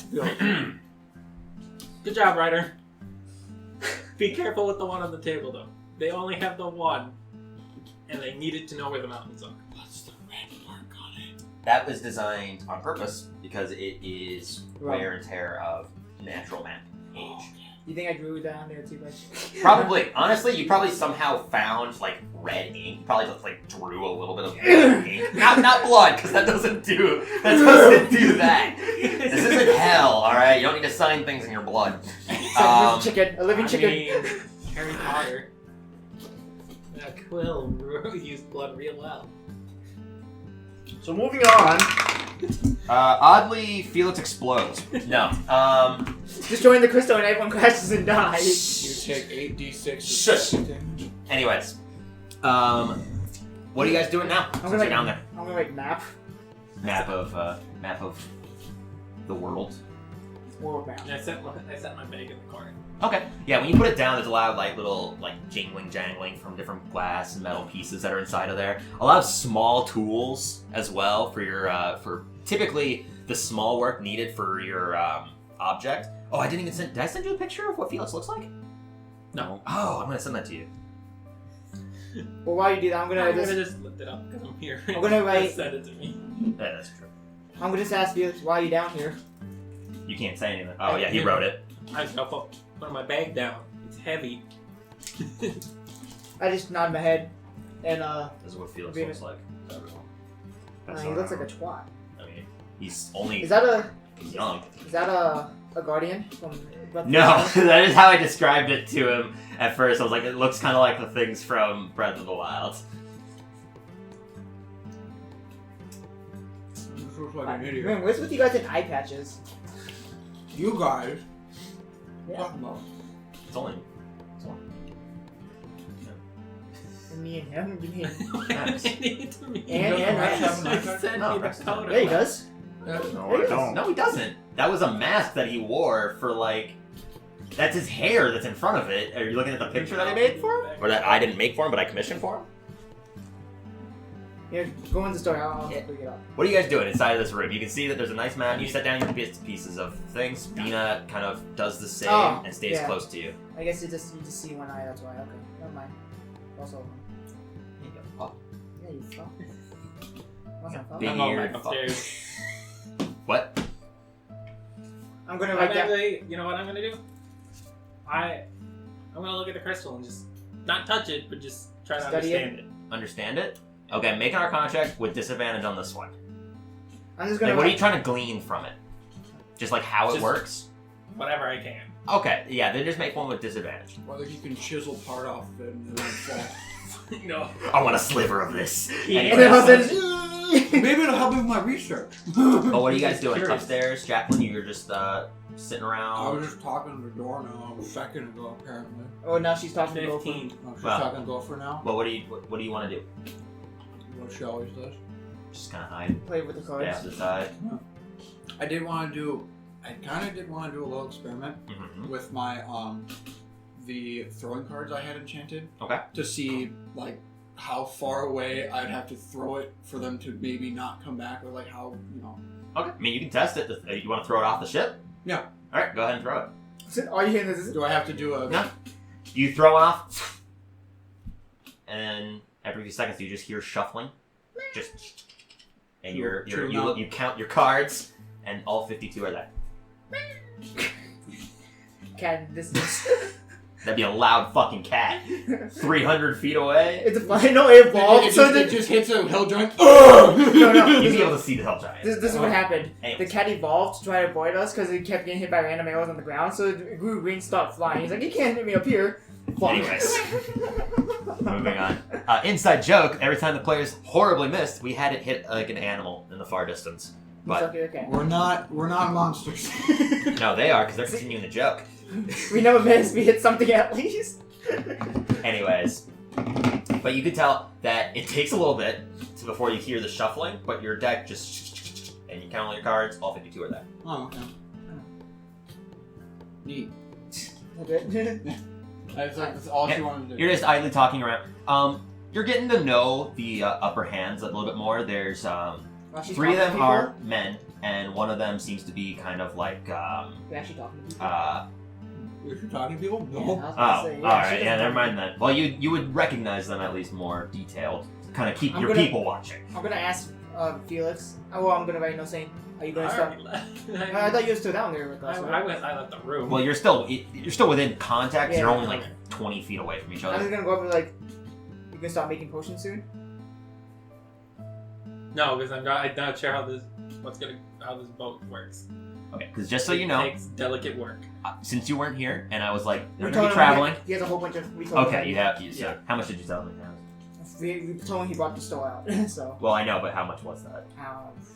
Good job, Ryder. Be careful with the one on the table, though. They only have the one, and they needed to know where the mountains are. What's the red mark on it? that was designed on purpose because it is wear and tear of natural map age. You think I drew down there too much? Probably. Honestly, you probably somehow found like red ink. You probably just like drew a little bit of red ink. Not blood, because that doesn't do that. This isn't hell, all right. You don't need to sign things in your blood. Chicken, a living chicken. I mean, Harry Potter. That quill used blood real well. So moving on. Oddly, Felix explodes. No. Destroying the crystal and everyone crashes and dies. You take 8d6 Shush. of damage. Anyways, what are you guys doing now? I'm Since gonna you're down there. I'm gonna write map. Map of the world. World map. I set my bag in the corner. Okay. Yeah, when you put it down, there's a lot of like little like jangling from different glass and metal pieces that are inside of there. A lot of small tools as well for your for typically the small work needed for your object. Oh, I didn't even send. Did I send you a picture of what Felix looks like? No. Oh, I'm gonna send that to you. Well, while you do that, I'm gonna just lift it up because I'm here. I'm gonna write- Send it to me. Yeah, that's true. I'm gonna just ask you why are you down here? You can't say anything. Oh yeah, he wrote it. I just gotta put my bag down. It's heavy. I just nod my head, and This is what Felix Being- looks like to everyone. he looks like a twat. I mean, he's only Is that a young. guardian from? Breath of the No, Wild? that is how I described it to him at first. I was like, it looks kind of like the things from Breath of the Wild. You look like an Man, idiot. what's with you guys in eye patches? You guys. Yeah. Talking about. It's only. Me and him. You mean? Max. And Max Rex. have an eye patch? Send No, me the Rex photo. Yeah, he does. No, There I you don't. No, he doesn't. That was a mask that he wore for like. That's his hair that's in front of it. Are you looking at the picture that I made for him? Or that I didn't make for him, but I commissioned for him? Yeah, go in the store. I'll pick it up. What are you guys doing inside of this room? You can see that there's a nice map. You set down your bits and pieces of things. Bina kind of does the same and stays close to you. I guess you just see one eye. That's why. Okay, never mind. Also, yeah, you fuck. What's that? Big I'm going eared back upstairs. What? I'm gonna write down. Actually, you know what I'm gonna do? I'm gonna look at the crystal and just not touch it, but just try to Study understand it. Understand it? Okay, make an Arcana check with disadvantage on this one. I'm just gonna. Like, what are you trying to glean from it? Just like how it Just- works? Whatever I can. Okay, yeah, then just make one with disadvantage. Whether you can chisel part off of it and then fall. No. I want a sliver of this. And Anyway. then all of a sudden, Maybe it'll help me with my research. Oh, what are you guys doing? Curious. Upstairs, Jacqueline, you're just sitting I around. was just talking to the door now. A second ago, apparently. oh, now she's talking to 15. Oh, she's Wow. talking to Gopher now. Well, what do you want to do? What she always does. Just kind of hide, Play with the stay cards. off to the side. I kind of did want to do a little experiment Mm-hmm. with my the throwing cards I had enchanted. Okay. To see like how far away I'd have to throw it for them to maybe not come back, or like how Okay. I mean, you can test it. You want to throw it off the ship? Yeah. All right, go ahead and throw it. So, all you hear is Do I have to do a? No. You throw it off, and every few seconds you just hear shuffling, and you count your cards, and all 52 are there. cat distance. That'd be a loud fucking cat. 300 feet away. It's a fine. No, it evolved. It just hits a hill joint. no. You'd be able to see the hell giant. This is what happened. Anyways. The cat evolved to try to avoid us because it kept getting hit by random arrows on the ground. So it grew green, stopped flying. He's like, you can't hit me up here. Fuck. Anyways, moving on. Inside joke: every time the players horribly missed, we had it hit like an animal in the far distance. But Okay. We're not monsters. no, they are because they're continuing the joke. We never missed. We hit something at least. Anyways, but you could tell that it takes a little bit before you hear the shuffling, but your deck just and you count all your cards. All 52 are there. Oh, okay. Neat. Okay. That's all she wanted to do. You're just idly talking around. You're getting to know the upper hands a little bit more. There's She's 3 of talking them to people? are men, and one of them seems to be kind of like We're actually talking to people. Is she talking to people? Yeah, No. I was Oh, gonna say, alright, she yeah, doesn't never talk mind then. Well, you would recognize them at least more detailed. Kind of keep I'm your gonna- people watching. I'm gonna ask Felix. Oh, well, I'm gonna write a note saying, are you gonna I stop? already left. I thought you were still down there with us. I left the room. Well, you're still within contact. 'Cause you're Yeah. only like 20 feet away from each I'm other. just gonna go up and like, you gonna stop making potions soon? No, because I'm not sure how this boat works. Okay, because just so you It know, takes delicate work. since you weren't here, and I was like, they're We gonna be told him traveling. He has a whole bunch of. We told Okay, him you have. So Yeah. how much did you tell me? We told him he brought the store out. So. Well, I know, but how much was that?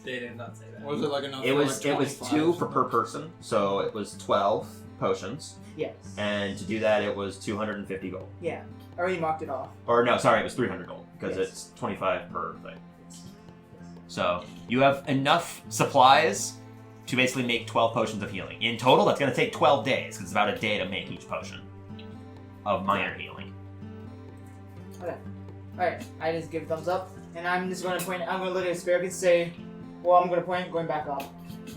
They did not say that. Was it like enough? It for was like 2 25? for per person, so it was 12 potions, Yes. and to do that, it was 250 gold. Yeah. I already marked it off. Or no, sorry, it was 300 gold because Yes. it's 25 per thing. So you have enough supplies to basically make 12 potions of healing. In total, that's going to take 12 days because it's about a day to make each potion of minor healing. Alright, I just give a thumbs up, and I'm just gonna point. I'm gonna look at Asparagus and say, well, I'm gonna point going back up.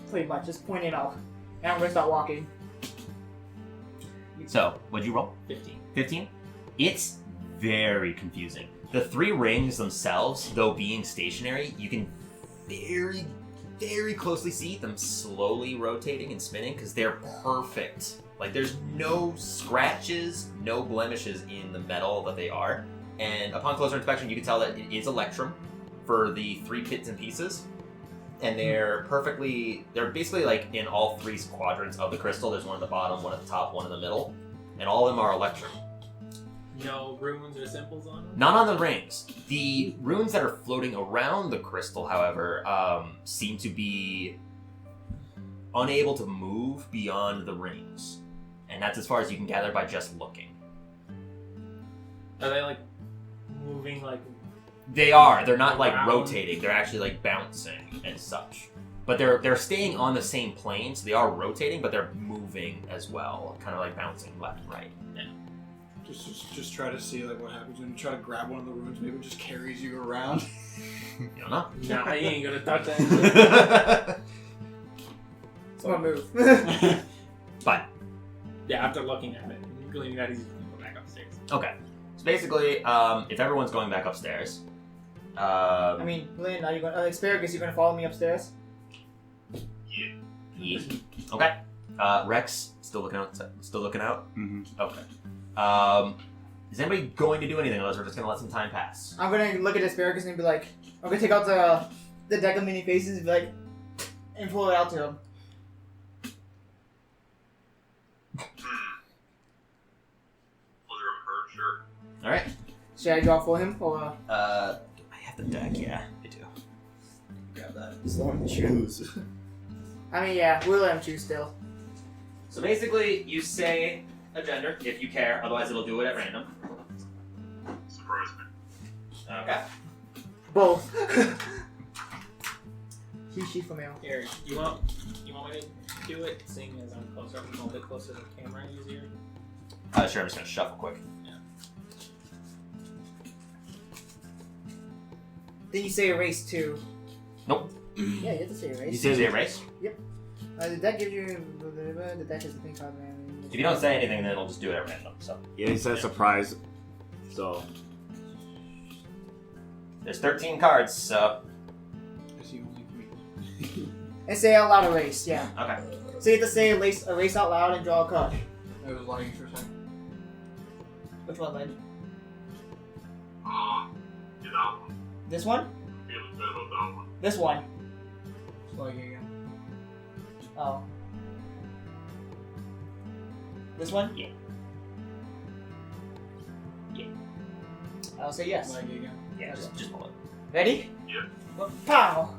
Pretty much, just pointing up. And I'm gonna start walking. So, what'd you roll? 15. 15? It's very confusing. The 3 rings themselves, though being stationary, you can very, very closely see them slowly rotating and spinning because they're perfect. Like, there's no scratches, no blemishes in the metal that they are. And upon closer inspection, you can tell that it is electrum for the 3 bits and pieces. And they're basically like in all 3 quadrants of the crystal. There's one at the bottom, one at the top, one in the middle. And all of them are electrum. No runes or symbols on them? Not on the rings. The runes that are floating around the crystal, however, seem to be unable to move beyond the rings. And that's as far as you can gather by just looking. Are they like moving like... They are. They're not like Around. rotating. They're actually like bouncing and such. But they're staying on the same plane, so they are rotating, but they're moving as well, kind of like bouncing left and right. Just try to see like what happens when you try to grab one of the runes. Maybe it just carries you around. You don't know. Nah, you ain't gonna touch that. It's my move. Fine. Yeah, after looking at it, gleaning that he's gonna go back upstairs. Okay. So basically, if everyone's going back upstairs, I mean, Lynn, are you going? Asparagus, you gonna follow me upstairs? yeah. Okay. Rex still looking out. Still looking out. Mm-hmm. Okay. Is anybody going to do anything, or we're just gonna let some time pass? I'm gonna look at asparagus and be like, I'm gonna take out the deck of mini faces and be like, and pull it out to him. Whether I'm hurt, sure. All right. Should I draw for him or? I have the deck. Yeah, I do. Grab that. As long as choose. I mean, yeah, we'll let him choose still. So basically, you say a gender if you care. Otherwise, it'll do it at random. Surprise me. Okay. Both. She for male. Here, you want me to do it, seeing as I'm closer, I'm a little bit closer to the camera easier? Sure, I'm just gonna shuffle quick. Then you say erase too. Nope. Yeah, you have to say erase. You say the erase? The deck gives you the deck is the pink card, man. If you don't say anything, then it'll just do it at random. So Yeah, he said surprise. So there's 13 cards. So Is he only green? And say out loud erase, yeah. okay. So you have to say erase out loud and draw a card. I was lying for a second. Which one, Lynn? Get that one. This one? I'm feeling good about that one. This one. It's lying again. Oh. This one? Yeah. Yeah. I'll say yes. Lying again. Yeah, just pull it. Ready? Yeah. Pow!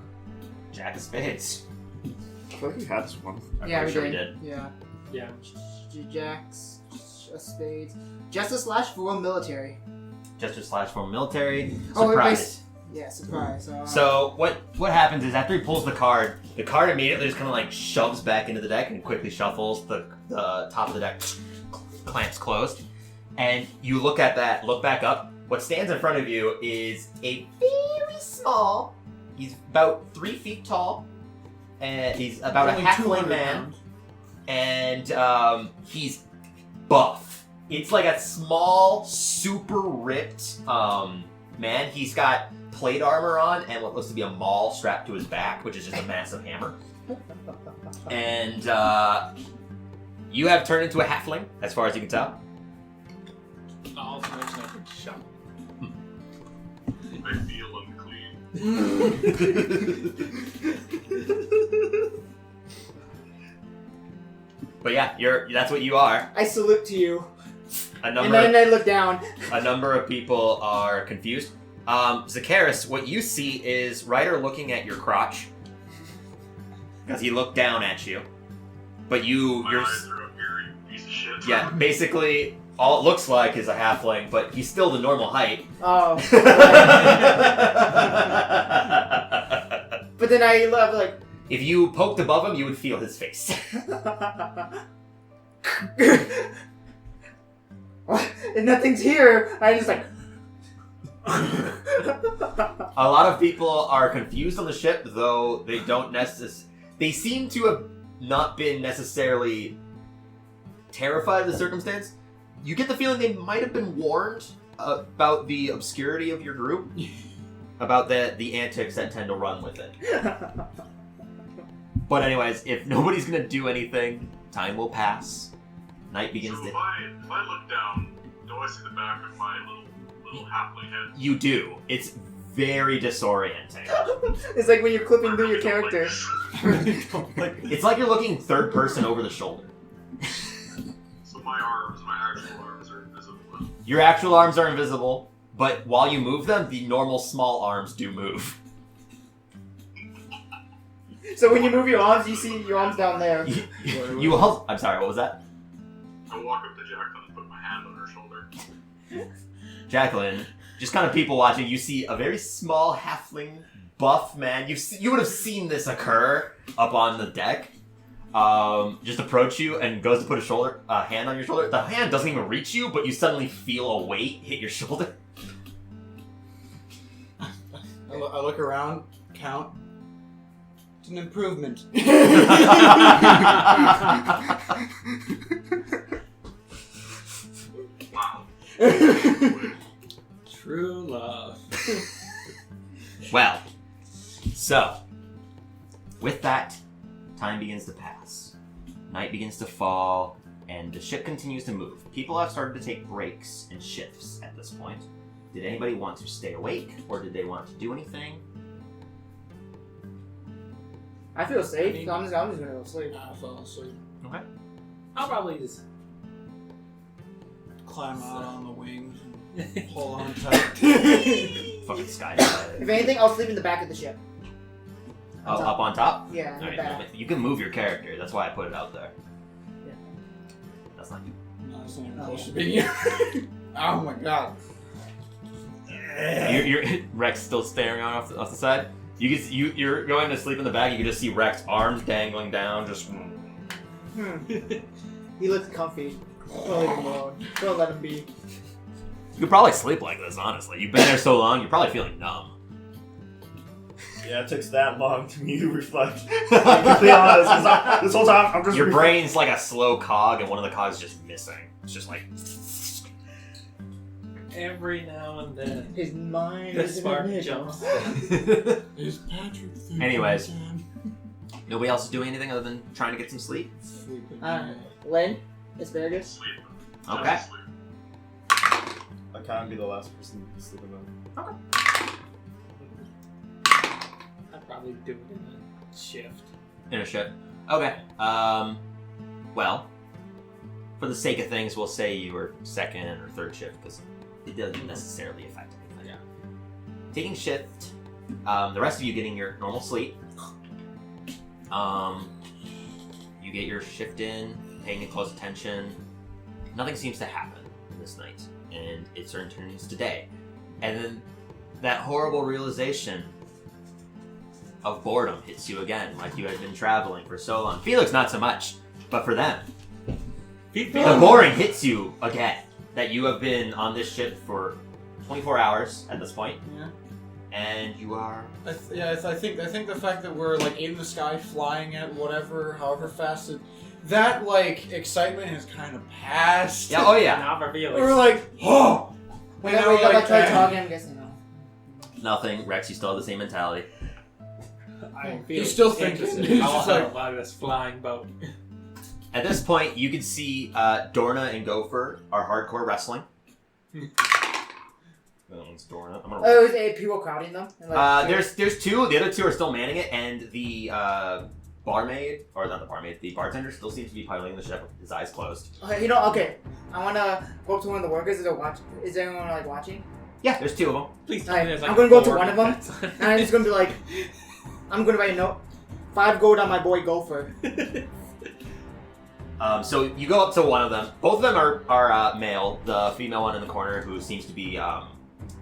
Jack of spades. I feel like we had this one. I'm Yeah, pretty we sure we did. did. Yeah. Yeah. Jacks, spades. Justice / for military. Jester / former military. Oh, Surprise. Yeah, surprise. So what happens is after he pulls the card immediately just kind of like shoves back into the deck and quickly shuffles the top of the deck, clamps closed, and you look back up. What stands in front of you is a very small. He's about 3 feet tall, and he's about Only a halfling 200 man, pounds. and he's buff. It's like a small, super ripped man. He's got plate armor on and what looks to be a maul strapped to his back, which is just a massive hammer. And you have turned into a halfling, as far as you can tell. All to mention I can shove. I feel unclean. But yeah, that's what you are. I salute to you. A And number then I look down. a number of people are confused. Zakaris, what you see is Ryder looking at your crotch. Because he looked down at you. But My you're eyes are up here, you piece of shit. yeah, basically all it looks like is a halfling, but he's still the normal height. Oh. But then I love like. If you poked above him, you would feel his face. What? And nothing's here. I just like. A lot of people are confused on the ship, though they don't they seem to have not been necessarily terrified of the circumstance. You get the feeling they might have been warned about the obscurity of your group, about the antics that tend to run with it. But anyways, if nobody's gonna do anything, time will pass. Night begins So to... if I look down, do I see the back of my little halfling head? You do. It's very disorienting. It's like when you're clipping through your character. It's like you're looking third person over the shoulder. So my actual arms are invisible. Your actual arms are invisible, but while you move them, the normal small arms do move. So when you move your arms, you see your arms down there. I'm sorry, what was that? I walk up to Jacqueline and put my hand on her shoulder. Jacqueline, just kind of people watching, you see a very small halfling buff man. You would have seen this occur up on the deck. just approach you and goes to put a hand on your shoulder. The hand doesn't even reach you, but you suddenly feel a weight hit your shoulder. I look around, count. It's an improvement. True love. Well, so, with that, time begins to pass. Night begins to fall, and the ship continues to move. People have started to take breaks and shifts at this point. Did anybody want to stay awake, or did they want to do anything? I feel safe, so I'm just gonna go sleep. I fell asleep. Okay. I'll probably just Climb out on the wings and hold on tight. Fucking sky. If anything, I'll sleep in the back of the ship. Up on top? Yeah, in the Alright, back. you can move your character. That's why I put it out there. Yeah. That's not you. No, it's not even Oh, close yeah. to being you. Oh my god. You're Rex still staring off the side. You're going to sleep in the back. You can just see Rex arms dangling down. Just. He looks comfy. Don't leave him alone. Don't let him be. You could probably sleep like this. Honestly, you've been there so long. You're probably feeling numb. Yeah, it takes that long to me to reflect. To be honest, 'cause this whole time I'm just. Your brain's like a slow cog, and one of the cogs is just missing. It's just like. every now and then. His mind The is spark in a jumps. Is Patrick thinking Anyways. again? Nobody else is doing anything other than trying to get some sleep. Sleeping. Lynn? Asparagus? Okay. I can't be the last person to sleep in them. I'd probably do it in a shift. In a ship. Okay. Well, for the sake of things, we'll say you were second or third shift because it doesn't necessarily affect anything. Yeah. Taking shift. The rest of you getting your normal sleep. You get your shift in, paying close attention. Nothing seems to happen this night, and it turns to day. And then that horrible realization of boredom hits you again, like you had been traveling for so long. Felix, not so much, but for them, the boring hits you again. That you have been on this ship for 24 hours at this point, Yeah. and you are. I think the fact that we're like in the sky, flying at however fast that like excitement has kind of passed. Yeah. Oh yeah. Not for Felix. We're like, oh. When I wake up, I try talking, I'm guessing no. Nothing. Rex, you still have the same mentality. I'm He's still thinking. interested He's how just I like- about this flying boat. At this point, you can see Dorna and Gopher are hardcore wrestling. That one's Dorna. I'm gonna. Oh, is people crowding them? And, like, There's two. The other two are still manning it, and the barmaid, or not the barmaid, the bartender still seems to be piloting the ship with his eyes closed. Okay, okay. I want to go up to one of the workers. Is anyone like watching? Yeah, there's two of them. Please tell me there's like I'm gonna go to four one of them, that's- and I'm just gonna be like, I'm gonna write a note. 5 gold on my boy Gopher. So you go up to one of them. Both of them are male. The female one in the corner, who seems to be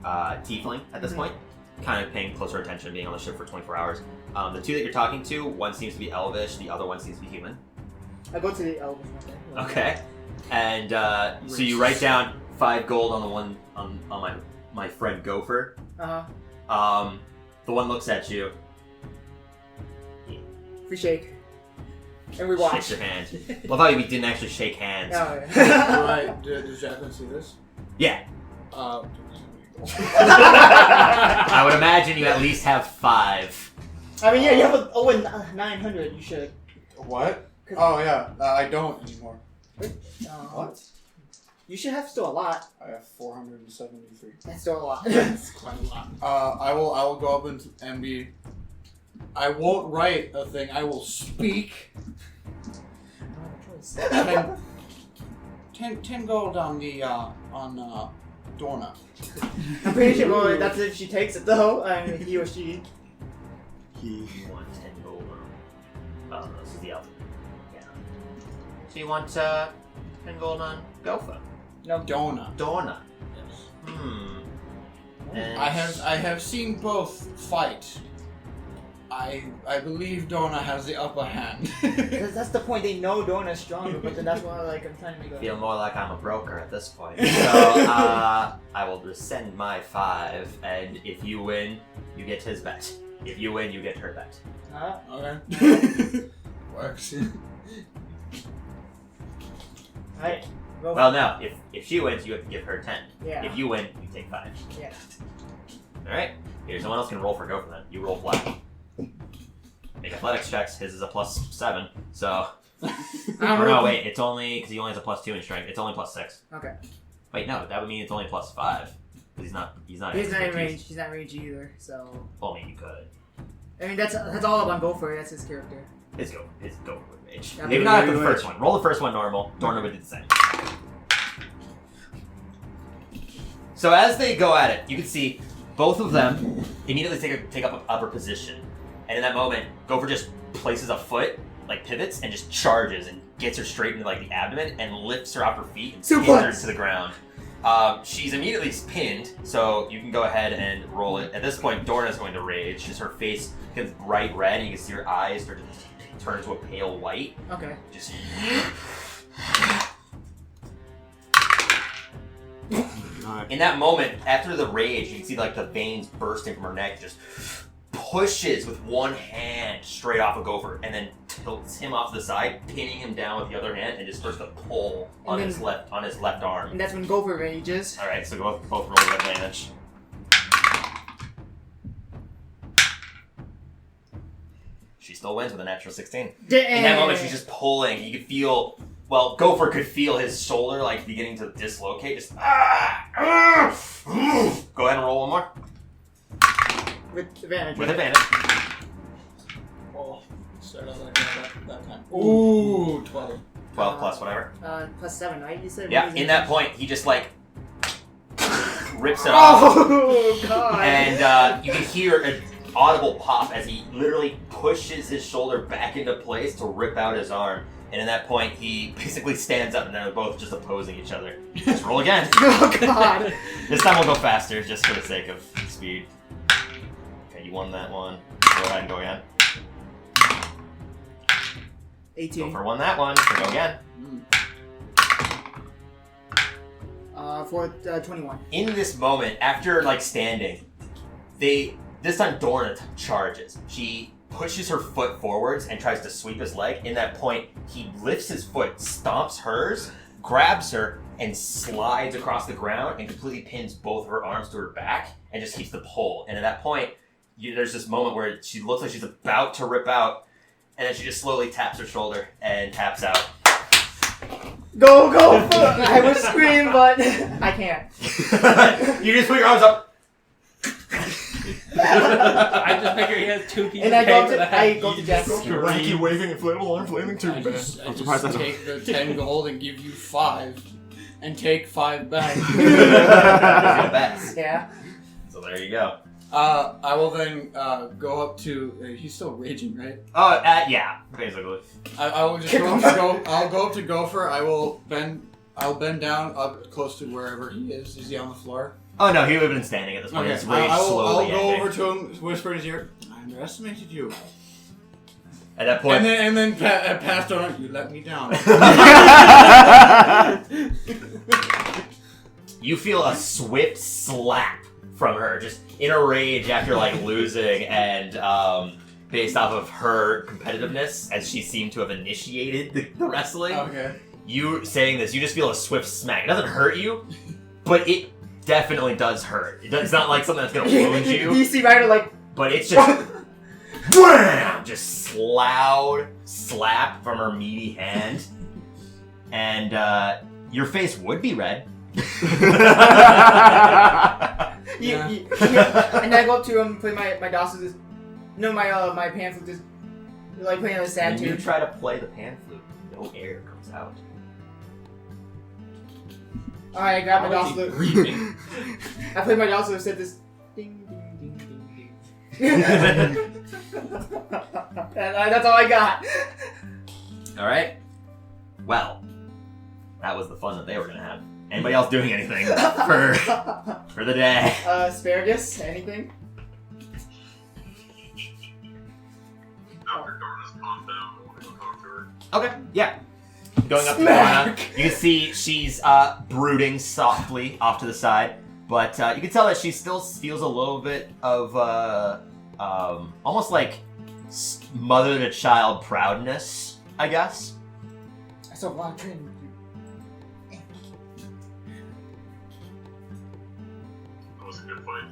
tiefling at this point, kind of paying closer attention, being on the ship for 24 hours. The two that you're talking to, one seems to be elvish, the other one seems to be human. I go to the elven one. Okay. And so you write down 5 gold on the one on my friend Gopher. The one looks at you, We shake. And we watch. shakes your hand. Love how we didn't actually shake hands. Oh, yeah. Right. Does Jacqueline see this? Yeah. I I would imagine you at least have 5. I mean, yeah, you have a 900. You should. What? Oh yeah, I don't anymore. What? You should have still a lot. I have 473. That's still a lot. That's quite a lot. I will go up and be. I won't write a thing. I will speak. 10 gold on the on Dorna. I'm pretty sure well, that's if she takes it though. I mean, he or she. You want 10 gold on... Oh, this is the elf. Yeah. So you want 10 gold on Gopher? No. Dorna. Dorna. Yes. And I have seen both fight. I believe Donna has the upper hand. That's the point. They know Dorna's stronger, but then that's why I'm trying to make I a... feel more like I'm a broker at this point. So I will rescind my 5, and if you win, you get his bet. If you win, you get her bet. Okay. Works. Alright. Well, no. If she wins, you have to give her 10. Yeah. If you win, you take 5. Yeah. All right. Here, someone else can roll for Gopher then. You roll flat. Make athletics checks. His is a +7, so. No, wait. It's only because he only has a +2 in strength. It's only +6. Okay. Wait, no. That would mean it's only +5 because he's not. He's not in range. He's not in range either. So. Well, I mean, you could. I mean, that's all up on Gopher. That's his character. It's Gopher with mage. Yeah, Maybe not after the first one. Roll the first one normal. Dorna would do the same. So as they go at it, you can see both of them immediately take up an upper position. And in that moment, Gopher just places a foot, like pivots, and just charges and gets her straight into like the abdomen and lifts her off her feet and pins her to the ground. She's immediately pinned, so you can go ahead and roll it. At this point, Dorna's going to rage. Just her face gets bright red, and you can see her eyes start to turn to a pale white. Okay. Just. In that moment, after the rage, you can see like the veins bursting from her neck. Just pushes with one hand straight off of Gopher, and then tilts him off to the side, pinning him down with the other hand, and just starts to pull on his left arm. And that's when Gopher rages. All right, so both roll with advantage. She still wins with a natural 16. Dang. In that moment, she's just pulling. You could feel. Well, Gopher could feel his shoulder like beginning to dislocate. Just Go ahead and roll one more. With advantage. With advantage. Oh, start out like that time. Ooh, 12. 12 plus whatever. +7, right? You said. Yeah. In that point, he just like rips it off. Oh God! And you can hear an audible pop as he literally pushes his shoulder back into place to rip out his arm. And in that point, he basically stands up, and they're both just opposing each other. Just roll again. Oh God! This time we'll go faster, just for the sake of speed. Okay, you won that one. Go ahead and go again. 18. Gopher won that one, so go again. For 21. In this moment, after like standing, this time Dorna charges. She pushes her foot forwards and tries to sweep his leg. In that point, he lifts his foot, stomps hers, grabs her, and slides across the ground and completely pins both of her arms to her back and just keeps the pull. And at that point, there's this moment where she looks like she's about to rip out, and then she just slowly taps her shoulder and taps out. Go! I would scream, but I can't. You just put your arms up. I just figure he has 2 pieces And I go to Jack. Wacky waving inflatable arm flaming tube, I man. just I'm surprised I don't. take the 10 gold and give you 5, and take 5 back. Yeah. So there you go. I will then go up to. He's still raging, right? Oh, yeah, basically. I will just I'll go up to Gopher. I'll bend down up close to wherever he is. Is he on the floor? Oh no, he would have been standing at this point. Okay, His rage I'll slowly go ending. over to him, whisper in his ear. I underestimated you. At that point, And then passed on. You let me down. you feel a swift slap from her, just in a rage after like losing, and based off of her competitiveness, as she seemed to have initiated the wrestling. Okay. You saying this, you just feel a swift smack. It doesn't hurt you, but it definitely does hurt. It's not like something that's gonna wound you. You see Ryder like. But it's just wham! Just loud slap from her meaty hand. And your face would be red. And I go up to him, play my DOS is my pan flute is like playing on a sad When you tune. try to play the pan flute, no air comes out. Alright, I grab my DOS How is he flute. breathing? I play my DOS flute and said this ding ding ding ding ding. That's all I got. Alright. Well, that was the fun that they were gonna have. Anybody else doing anything for the day? Asparagus, anything? After Dorna's calmed down, I want to go talk to her. Okay, yeah. Going up to Smack! Dorna, you can see she's brooding softly off to the side, but you can tell that she still feels a little bit of almost like mother to child proudness, I guess. I saw a lot of training. That was a good fight.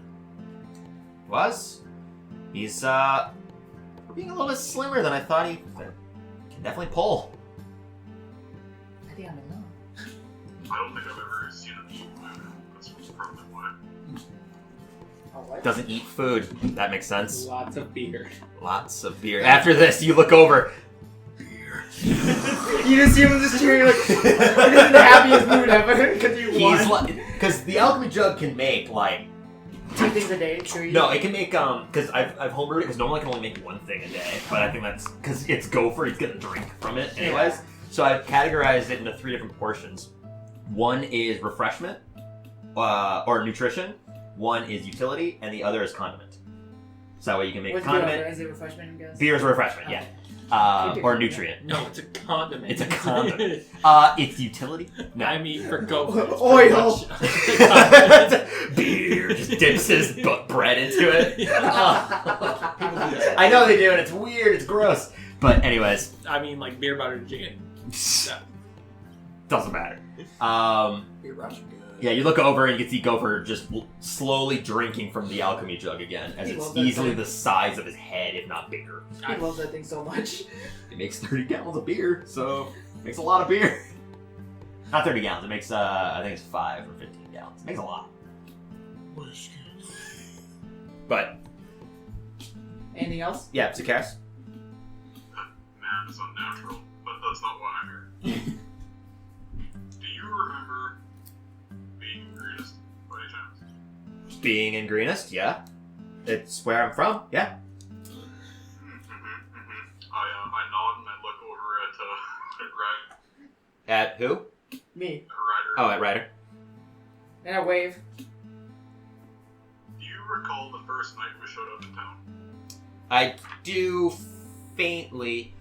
Was? He's being a little bit slimmer than I thought he can definitely pull. I think I'm in love. I don't think I've ever seen him eat food. That's probably why. Oh, what? Doesn't eat food. That makes sense. Lots of beer. Lots of beer. After this, you look over. You just see him just cheering like, he's in the happiest mood ever because you won. He's like, because the alchemy jug can make like 2 things a day, sure you. no, it can make because I've homebrewed it because normally I can only make 1 thing a day, but I think that's because it's gopher. He's gonna drink from it anyways. Yeah. So I've categorized it into 3 different portions. 1 is refreshment or nutrition. 1 is utility, and the other is condiment. So that way you can make What's condiment. beer? Is it refreshment, I guess? Beer is a refreshment, yeah. Or nutrient. No, it's a condiment. It's a condiment. It's utility. No. I mean, for gopher. Oil. Beer just dips his bread into it. People do that. I know they do, and it's weird. It's gross. But anyways, I mean, like beer, butter, and chicken. doesn't matter. You're rushing good. Yeah, you look over and you can see Gopher just slowly drinking from the alchemy jug again, as He it's loves that easily thing. the size of his head, if not bigger. I love that thing so much. It makes 30 gallons of beer, so it makes a lot of beer. Not 30 gallons. It makes I think it's 5 or 15 gallons. It makes a lot. But Anything else? yeah, Zakaris. Man is unnatural, but that's not why I'm here. Do you remember being greenest by any chance? Being in Greenest, yeah. It's where I'm from, yeah. I nod and I look over at At who? Me. Ryder. Oh, at Ryder. And I wave. Do you recall the first night we showed up in town? I do faintly.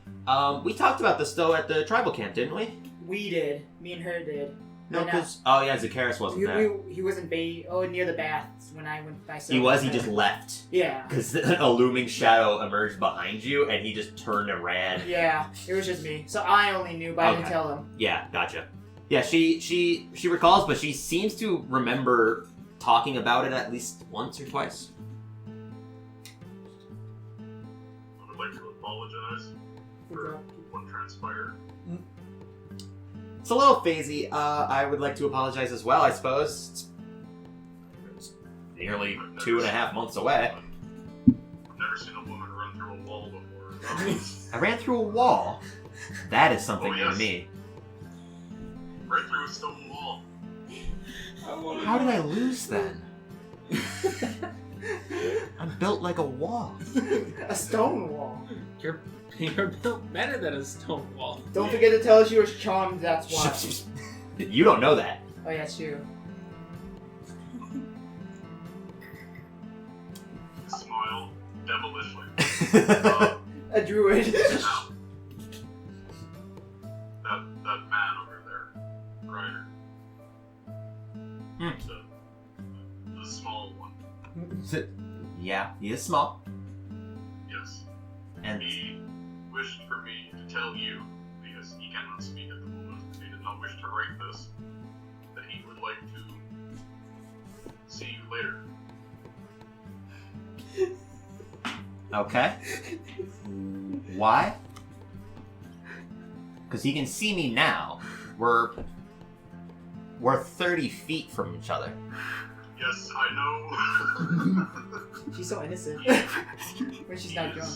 We talked about this though at the tribal camp, didn't we? We did. Me and her did. No, And, because oh yeah, Zakaris wasn't there. He wasn't near the baths when I went by. He was. He just left Yeah. because a looming shadow emerged behind you, and he just turned and ran. Yeah. It was just me. So I only knew, but I didn't Okay. tell him. Yeah, gotcha. Yeah, she recalls, but she seems to remember talking about it at least once or twice. I would like to apologize for what transpired. It's a little phasey. I would like to apologize as well, I suppose. It's nearly 2.5 months away. I've never seen a woman run through a wall before. I ran through a wall. That is something Oh, new yes. to me. Right through a stone wall. How did I lose then? I'm built like a wall. A stone wall. You're built better than a stone wall. Don't forget to tell us you were charmed, that's why. You don't know that. Oh, yeah, it's true. Smile devilishly. A druid. Now, that man over there, Ryder. The small one. Yeah, he is small. Yes. And He wished for me to tell you, because he cannot speak at the moment, he did not wish to write this, that he would like to see you later. okay. Why? Because he can see me now. We're 30 feet from each other. Yes, I know. She's so innocent. When she's not drunk.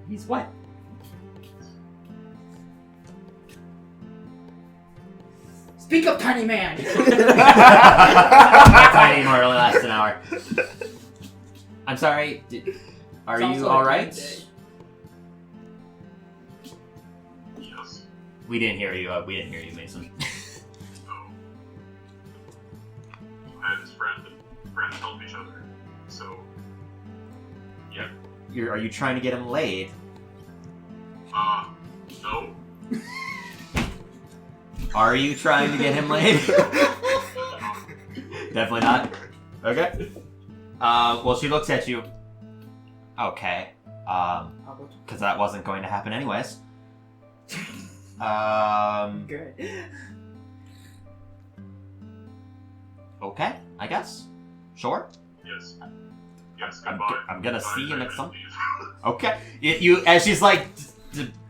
He's what? Speak up, tiny man! Tiny more or less an hour. I'm sorry. Are It's also you a all good right? day. Yes. We didn't hear you. We didn't hear you, Mason. Oh. I and his friend help each other. So Are you trying to get him laid? No. Are you trying to get him laid? Definitely not. Okay. Well, she looks at you. Okay. Because that wasn't going to happen anyways. Good. Okay, I guess. Sure. Yes. Yes, I'm goodbye. gonna see him at some... Leave. Okay. You as she's like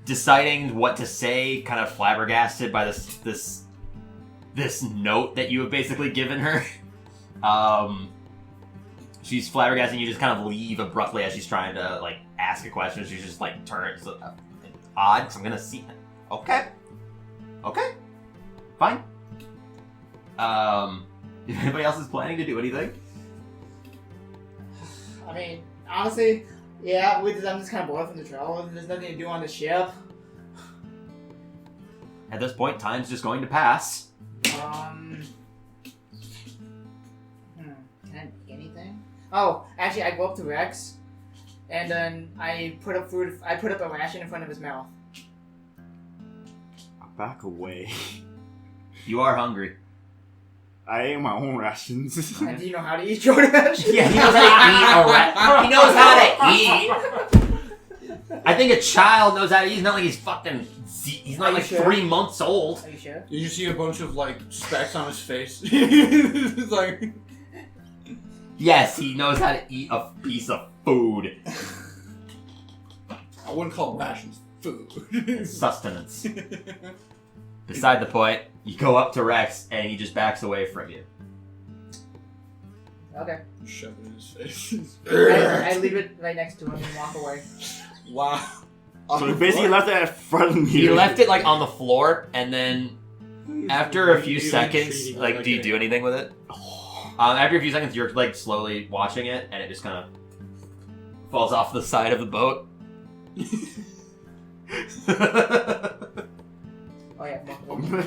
deciding what to say, kind of flabbergasted by this note that you have basically given her. She's flabbergasted. You just kind of leave abruptly as she's trying to like ask a question. She just like turns odd. Because I'm gonna see him. Okay. Fine. If anybody else is planning to do anything. I mean, honestly, yeah, I'm just kind of bored from the travel. There's nothing to do on the ship. At this point, time's just going to pass. Can I make anything? Oh, actually, I go up to Rex, and then I put up food. I put up a ration in front of his mouth. Back away. You are hungry. I ate my own rations. And do you know how to eat your ration? Yeah, he knows how to eat. He knows how to eat. I think a child knows how to eat. He's not like he's fucking. He's not Are you like sure? 3 months old. Are you sure? Did you see a bunch of like specks on his face? It's like. Yes, he knows how to eat a piece of food. I wouldn't call rations food. It's sustenance. Beside the point, you go up to Rex and he just backs away from you. Okay. Shove it in his face. I leave it right next to him and walk away. Wow. So he basically left it in front of me. He left it like on the floor, and then after a few Really seconds, treating like, it do you like do anything with it? After a few seconds, you're like slowly watching it, and it just kind of falls off the side of the boat. Oh yeah, walk I'm away.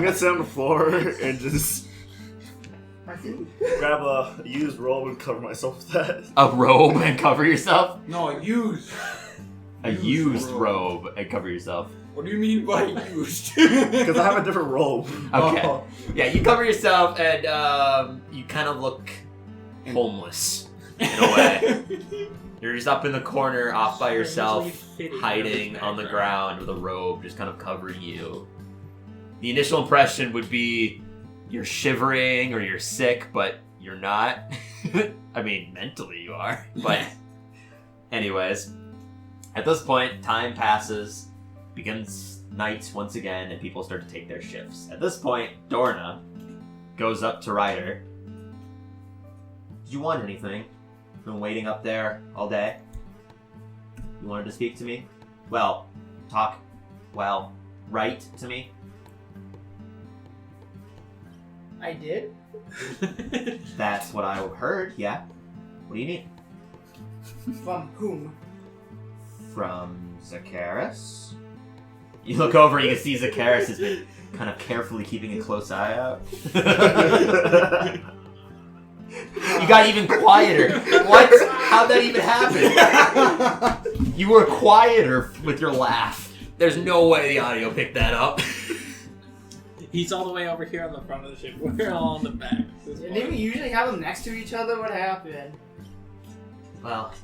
gonna sit on the floor and just My food. grab a used robe and cover myself with that. A robe and cover yourself? No, used. A used robe and cover yourself. What do you mean by used? Because I have a different robe. Okay. Oh. Yeah, you cover yourself, and you kind of look homeless in a way. You're just up in the corner, off by yourself, hiding on the ground with a robe just kind of covering you. The initial impression would be you're shivering or you're sick, but you're not. I mean, mentally you are. But anyways, at this point, time passes, begins night once again, and people start to take their shifts. At this point, Dorna goes up to Ryder. Did you want anything? Been waiting up there all day. You wanted to speak to me? Well, write to me. I did? That's what I heard, yeah. What do you need? From whom? From Zakaris? You look over and you can see Zakaris has been kind of carefully keeping a close eye out. You got even quieter. What? How'd that even happen? You were quieter with your laugh. There's no way the audio picked that up. He's all the way over here on the front of the ship. We're all on the back. Didn't we usually have them next to each other? What happened? Well,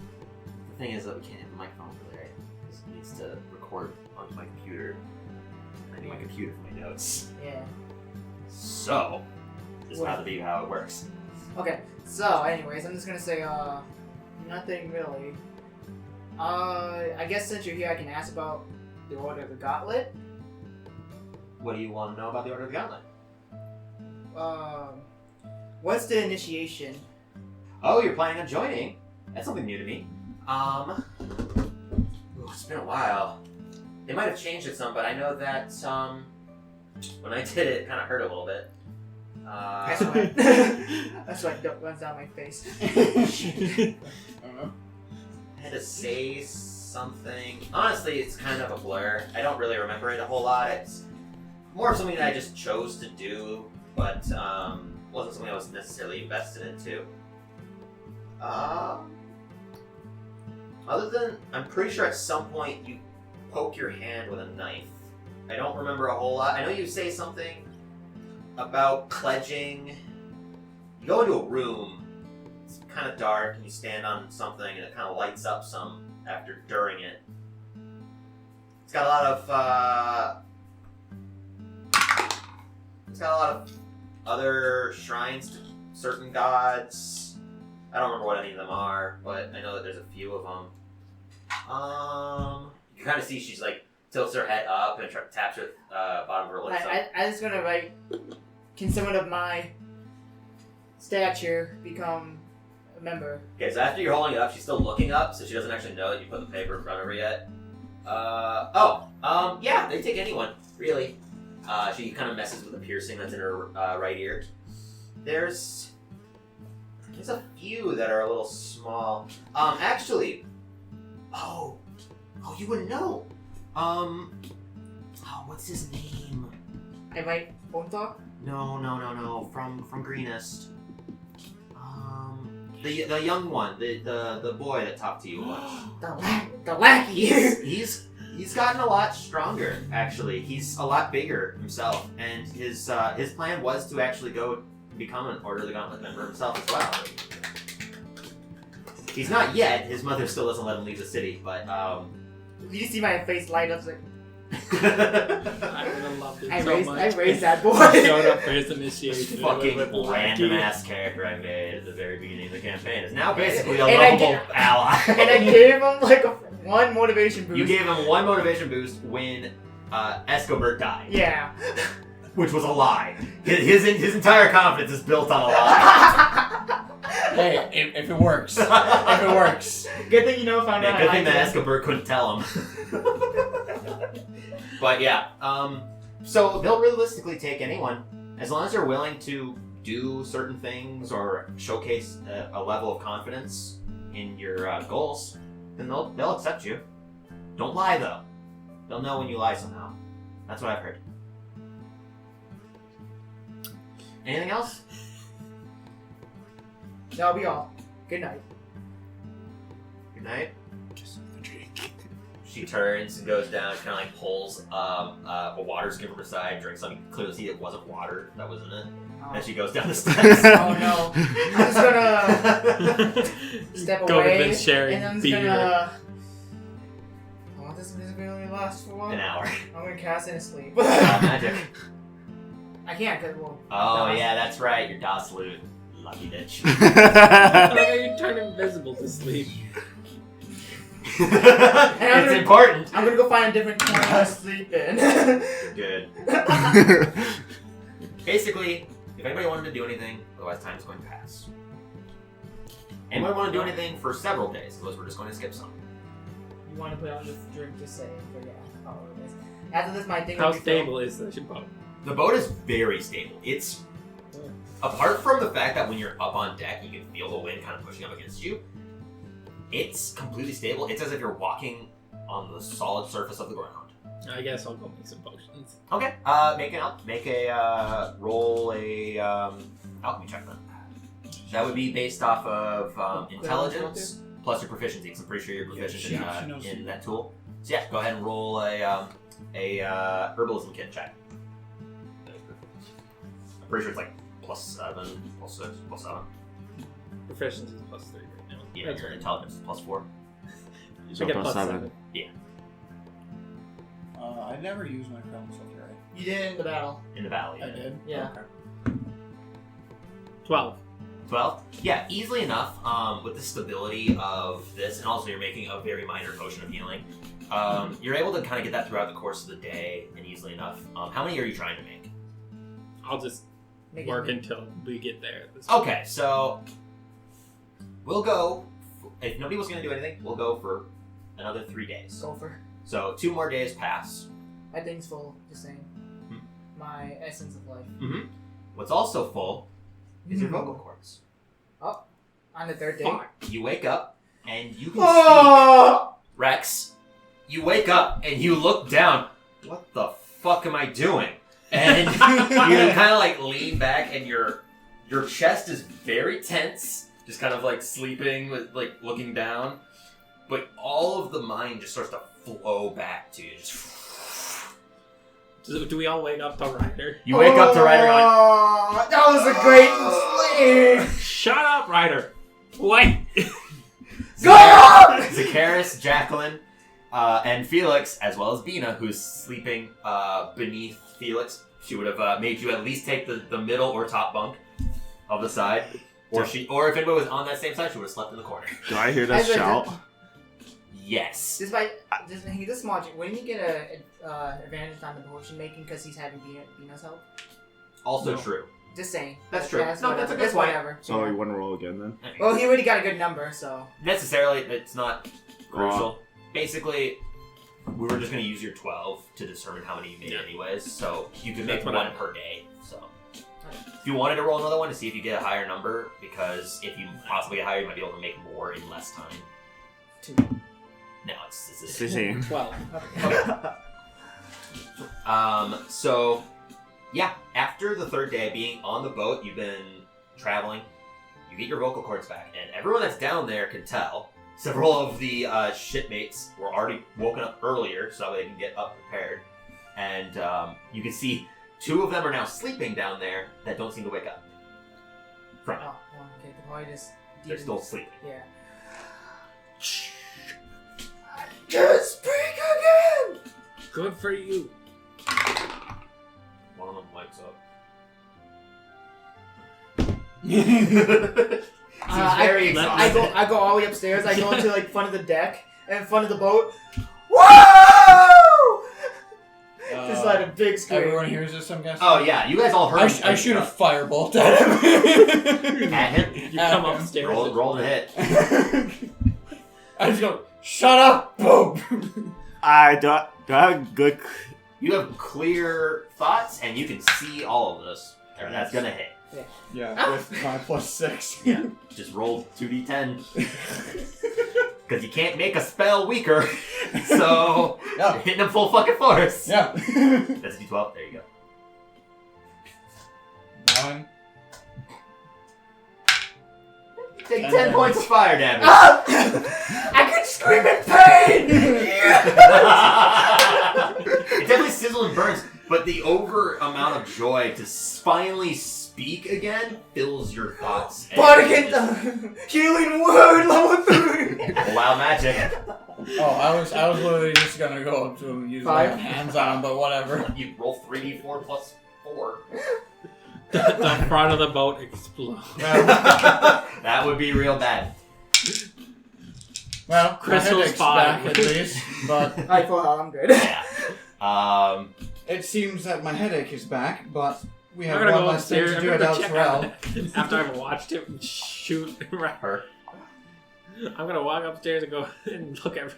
the thing is that we can't have a microphone over there because it needs to record onto my computer. I need my computer for my notes. Yeah. So, this is how it works. Okay, so anyways, I'm just gonna say, nothing really. I guess since you're here, I can ask about the Order of the Gauntlet. What do you want to know about the Order of the Gauntlet? What's the initiation? Oh, you're planning on joining? That's something new to me. It's been a while. They might have changed it some, but I know that, when I did it, it kind of hurt a little bit. That's why. That's why it runs down my face. I had to say something. Honestly, it's kind of a blur. I don't really remember it a whole lot. It's more of something that I just chose to do, but wasn't something I was necessarily invested into. Other than, I'm pretty sure at some point you poke your hand with a knife. I don't remember a whole lot. I know you say something about pledging. You go into a room, it's kind of dark, and you stand on something, and it kind of lights up some during it. It's got a lot of other shrines to certain gods. I don't remember what any of them are, but I know that there's a few of them. You kind of see she's like tilts her head up and taps her bottom of her lips. I just gonna write, can someone of my stature become a member? Okay, so after you're holding it up, she's still looking up, so she doesn't actually know that you put the paper in front of her yet. Yeah, they take anyone, really. She kind of messes with the piercing that's in her right ear. There's a few that are a little small. Actually, you wouldn't know. What's his name? I write Bonthok? No, from Greenest. The young one, the boy that talked to you once. The lackey. He's gotten a lot stronger, actually. He's a lot bigger himself, and his plan was to actually go become an Order of the Gauntlet member himself as well. He's not yet. His mother still doesn't let him leave the city, but You see my face light up, like I would have loved it so much. I raised that boy. I showed up for his initiation. fucking with random ass character I made at the very beginning of the campaign is now basically a And I lovable ally. And I gave him like one motivation boost. You gave him one motivation boost when Escobert died. Yeah. Which was a lie. His entire confidence is built on a lie. Hey, if it works. If it works. Good thing found out. Good thing that Escobert couldn't tell him. But yeah, so they'll realistically take anyone as long as you're willing to do certain things or showcase a level of confidence in your goals. Then they'll accept you. Don't lie though. They'll know when you lie somehow. That's what I've heard. Anything else? That'll be all. Good night. Good night. She turns and goes down, kind of like pulls a water skin from her side, drinks some. You can clearly see it wasn't water that was in it. And she goes down the steps. Oh no. I'm just gonna step Go away. with sharing And I'm just beer. gonna. I want this invisibility to last for what? An hour. I'm gonna cast it in sleep. Magic. I can't, because Oh, yeah, that's right. Your DOS loot. Lucky bitch. You turn invisible to sleep. It's important. I'm gonna go find a different corner to sleep in. Good. Basically, if anybody wanted to do anything, otherwise time's going to pass. Anybody want to do anything for several days? Otherwise, we're just going to skip some. You want to put on this drink to say, but yeah, how it is. After this, my thing How will be stable is the boat? The boat is very stable. It's apart from the fact that when you're up on deck, you can feel the wind kind of pushing up against you. It's completely stable. It's as if you're walking on the solid surface of the ground. I guess I'll go make some potions. Okay. Roll a alchemy check then. That would be based off of intelligence plus your proficiency, because I'm pretty sure you're proficient in that tool. So yeah, go ahead and roll a herbalism kit check. I'm pretty sure it's like +7, +6, +7. Proficiency is +3 right now. Yeah, That's your right. intelligence is +4. You should get +7. Yeah. I never used my crown filter, right? You did in the battle. In the battle, yeah. I did? Yeah. Okay. 12. 12? Yeah, easily enough. With the stability of this, and also you're making a very minor potion of healing. You're able to kind of get that throughout the course of the day, and easily enough. How many are you trying to make? I'll just work until we get there. Okay, so we'll go. If nobody was going to do anything, we'll go for another 3 days. Go for. So 2 more days pass. My thing's full, just saying. My essence of life. Mm-hmm. What's also full is your vocal cords. Oh, on the 3rd day. Fuck. You wake up and you can Oh! speak. Rex, you wake up and you look down. What the fuck am I doing? And you kind of like lean back and your chest is very tense. Just kind of like sleeping with like looking down. but all of the mind just starts to flow back to you. Just Do we all wake up to Ryder? you wake up to Ryder going, Oh, that was a great sleep. Shut up, Ryder! Wait! Go up! Zacharias, Jacqueline, and Felix, as well as Bina, who's sleeping beneath Felix. She would have made you at least take the middle or top bunk of the side. Or if anybody was on that same side, she would have slept in the corner. Do I hear that shout? Yes. This logic, wouldn't he get a advantage on the potion making because he's having Bina's help? Also true. Just saying. That's true. That's No, that's a good That's point. whatever. So you want to roll again then? Well, he already got a good number, so. Necessarily, it's not crucial. Basically, we were just going to use your 12 to determine how many you made anyways, so you could make one per day. So if you wanted to roll another one to see if you get a higher number, because if you possibly get higher, you might be able to make more in less time. 2. No, it's 16. 12. So, yeah, after the third day being on the boat, you've been traveling, you get your vocal cords back, and everyone that's down there can tell. Several of the shipmates were already woken up earlier, so that way they can get up prepared. And you can see 2 of them are now sleeping down there that don't seem to wake up from it. Oh, well, okay, the point is. They're still sleeping. Yeah. I can speak again! Good for you. One of them wakes up. Seems very exhausted. I go all the way upstairs. I go into like front of the deck and front of the boat. Whoa! Just like a big scream. Everyone hears this, I'm guessing? Oh yeah, you guys all heard. I shoot a firebolt at him. At him. You come upstairs. Roll to hit. I just go, shut up! Boom! I have good. You have clear thoughts, and you can see all of this. And that's gonna hit. Yeah, with my +6. Yeah, just roll 2d10. Because you can't make a spell weaker, so Yeah. you're hitting them full fucking force. Yeah. That's a d12. There you go. 1. Take 10 points of fire damage. I could scream in pain! It definitely sizzles and burns, but the over amount of joy to finally speak again fills your thoughts. But again, the healing word level 3! Wild magic. Oh, I was literally just gonna go up to him and use my 5. hands on him, but whatever. You roll 3d4 plus 4. The front of the boat explodes. That would be real bad. Well, Crystal's my headache's fine. back at least, but Alright, full health, I'm good. Yeah. it seems that my headache is back, but we I'm have gonna one go less thing upstairs. to I'm do at gonna check Elturel. on after I've watched him shoot Her. I'm gonna walk upstairs and go and look at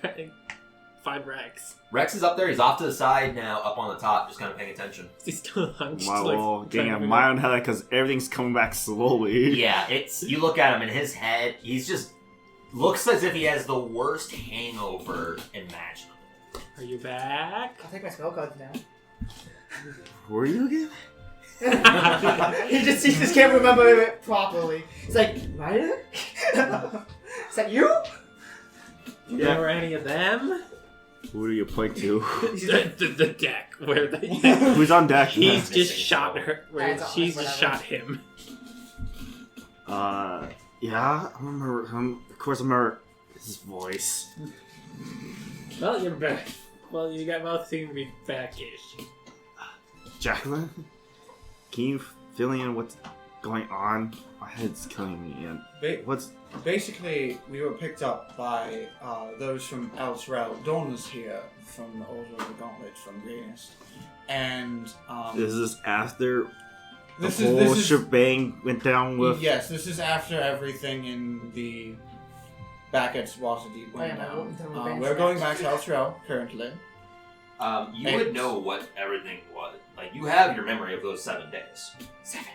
find Rex. Rex is up there. He's off to the side now, up on the top, just kind of paying attention. He's still hunched. Well, getting trying a to my own headache because everything's coming back slowly. Yeah, it's you look at him in his head. He's just looks as if he has the worst hangover imaginable. Are you back? I'll take my spell cards down. Were you again? He just can't remember it properly. It's like, Ryder? Is that you? You remember any of them? Who do you point to? the deck where they. Who's on deck? He's just shot her. Where That's she's all, just whatever. shot him. Yeah, I remember. Of course, I remember his voice. Well, you're back. Well, you got both seem to be back-ish. Jacqueline, can you fill in what's going on? My head's killing me. And what's Basically, we were picked up by those from Elturel. Dawn was here from the Order of the Gauntlet from Greenest. And is this after the this whole is shebang went down with? yes, this is after everything in the back at Waterdeep went yeah, down. We're going back to Elturel currently. You would know what everything was. Like you have your memory of those 7 days. 7.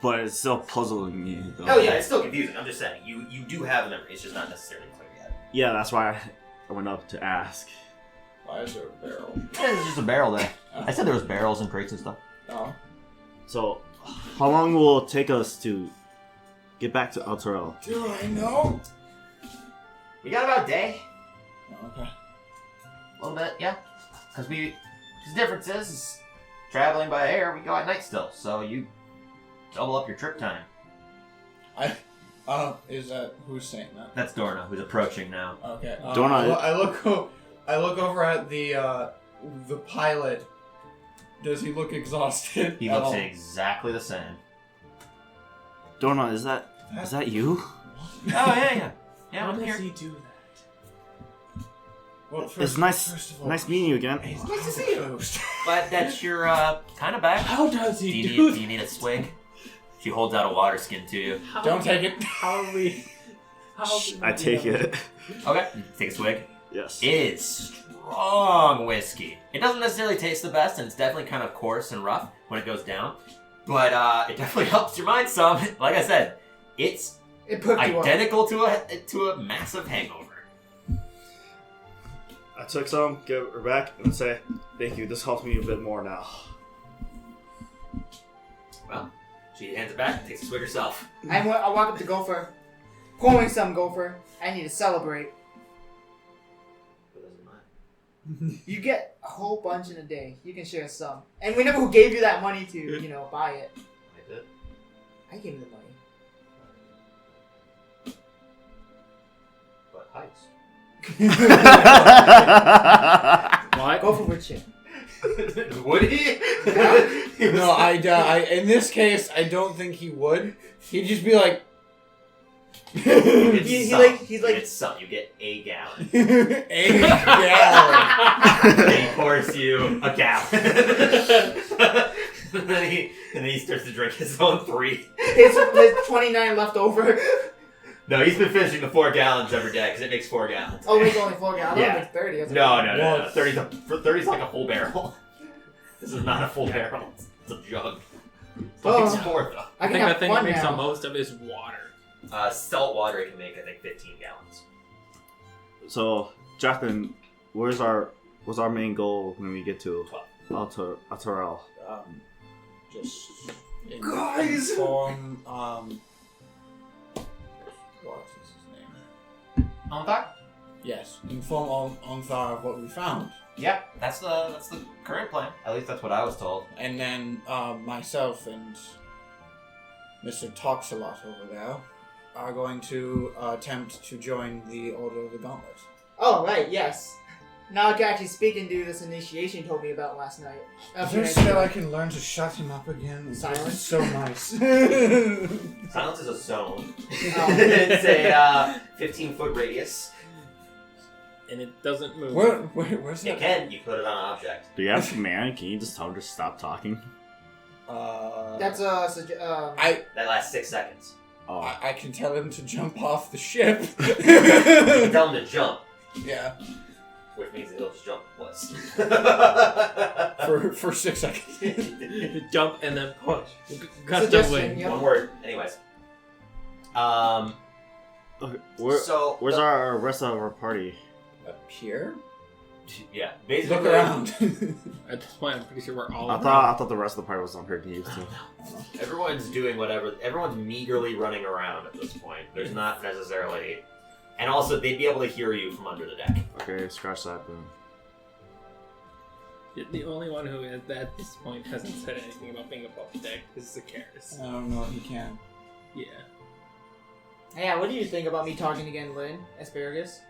But it's still puzzling me. Though. Oh yeah, it's still confusing. I'm just saying you do have a memory. It's just not necessarily clear yet. Yeah, that's why I went up to ask. Why is there a barrel? Yeah, there's just a barrel there. I said there was barrels and crates and stuff. Oh. So, how long will it take us to get back to Elturel? Do I know? We got about a day. Okay. A little bit, yeah. Because the difference is traveling by air, we go at night still, so you double up your trip time. Is that who's saying that? That's Dorna, who's approaching now. Okay. Dorna- I look over at the pilot. Does he look exhausted? He looks exactly the same. Dorna, is that you? Oh, yeah. Yeah, How I'm does here. he do that? Well, It's nice meeting you again. It's nice to see you. But that's your, kind of bag. How does Do he you need a swig? She holds out a water skin to you. Don't take it. How are we? I take it. Okay, take a swig. Yes. It is strong whiskey. It doesn't necessarily taste the best, and it's definitely kind of coarse and rough when it goes down. But it definitely helps your mind some. Like I said, it's It put you up. identical to a massive hangover. I took some, give her back, and say, thank you, this helps me a bit more now. Well, she hands it back and takes a swig herself. I walk up to Gopher. Pour me some, Gopher. I need to celebrate. You get a whole bunch in a day. You can share some. And we know who gave you that money to, buy it. I did. I gave you the money. But heights. What? Gopher would shit. Would he? No, I in this case, I don't think he would. He'd just be like, He's It's like, some. You get a gallon. a gallon. And he pours you a gallon. and then he starts to drink his own 3. his 29 left over. No, he's been finishing the 4 gallons every day because it makes 4 gallons. Oh, it's only 4 gallons. I Yeah. thought it was 30. I was like, No. 30's like a full barrel. This is not a full barrel. It's a jug. It's like Oh. 4 though. I I can think have the thing fun he makes now. the most of is water. Salt water it can make, I think, 15 gallons. So, Jacqueline, what's our main goal when we get to Altorel? Just Guys! inform, what is his name? Onthar? Yes, inform Onthar of what we found. Yeah, that's the current plan. At least that's what I was told. And then myself and Mr. Talks-a-Lot over there are going to attempt to join the Order of the Gauntlet. Oh, right, yes. Now I can actually speak and do this initiation you told me about last night. Is there a spell I can learn to shut him up again? Silence? This is so nice. Silence is a zone. Oh. It's a 15-foot radius. And it doesn't move. Where's You that? can. You put it on an object. Do you have command? Can you just tell her to stop talking? That's a That lasts 6 seconds. Oh. I can tell him to jump off the ship. You can tell him to jump, Yeah, which means that he'll just jump once. for 6 seconds. Jump and then push. Gust of suggestion, wind. yeah. One word. Anyways. Okay, So where's our rest of our party? Up here? Yeah, basically. Look around. At this point, I'm pretty sure we're all I around. thought the rest of the party was on here to use too. Everyone's doing whatever. Everyone's meagerly running around at this point. There's not necessarily, and also they'd be able to hear you from under the deck. Okay, scratch that then. The only one who at this point hasn't said anything about being above the deck is Zacchaeus. I don't know if he can. Yeah. Yeah, what do you think about me talking again, Lynn? Asparagus?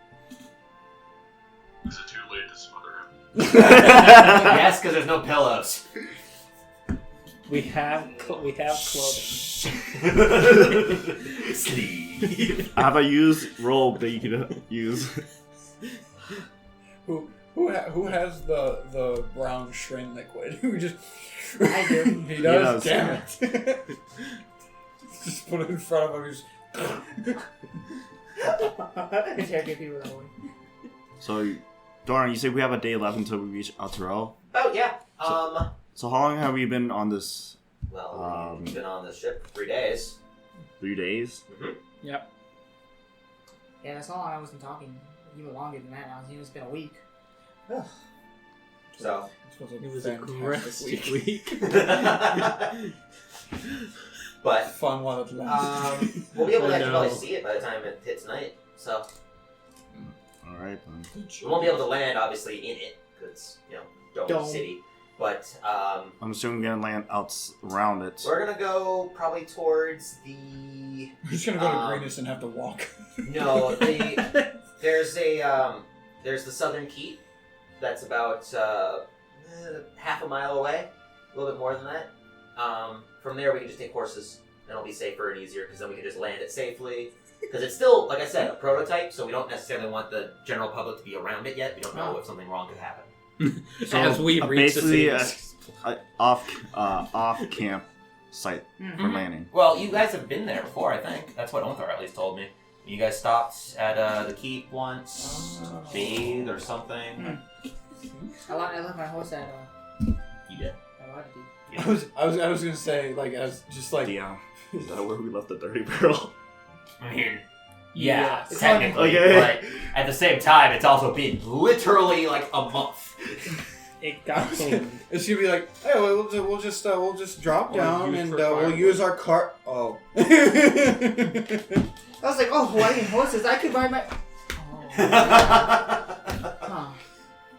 Is it too late to smother him? Yes, because there's no pillows. We have clothing. Sleep. I have a used robe that you can use. Who has the brown shrine liquid? Who just I do. He does. He does. Damn it! Just put it in front of him. Just Interrogate people that way. So, Dorn, you say we have a day left until we reach Altorel. Oh yeah. So how long have we been on this? Well, we've been on this ship for 3 days. 3 days? Yep. Yeah, that's how long I wasn't talking. Even longer than that now. It's been a week. Ugh. So. It was a great week. But fun while it lasts. we'll be able to I actually probably know. see it by the time it hits night. So All right then. We won't be able to land, obviously, in it, because, Dome City. But, I'm assuming we're gonna land out around it. we're gonna go probably towards the... We're just gonna go to Greenest and have to walk. No, there's the Southern Keep that's about half a mile away, a little bit more than that. From there, we can just take horses, and it'll be safer and easier, because then we can just land it safely. Because it's still, like I said, a prototype, so we don't necessarily want the general public to be around it yet. We don't know if something wrong could happen. So, as we reach basically the city. off camp site for landing. Well, you guys have been there before, I think. That's what Onthar at least told me. You guys stopped at the keep once, bathed or something. I left my horse at. You did. I was gonna say like as just like Yeah. Is that where we left the dirty barrel? I mean, yeah, It's technically, okay. but at the same time, it's also been literally like a month. It got cleaned. it's gonna be like, hey, we'll just drop down use and for we'll firewood. use our cart. Oh. I was like, oh, Hawaiian horses. I could ride my. Huh.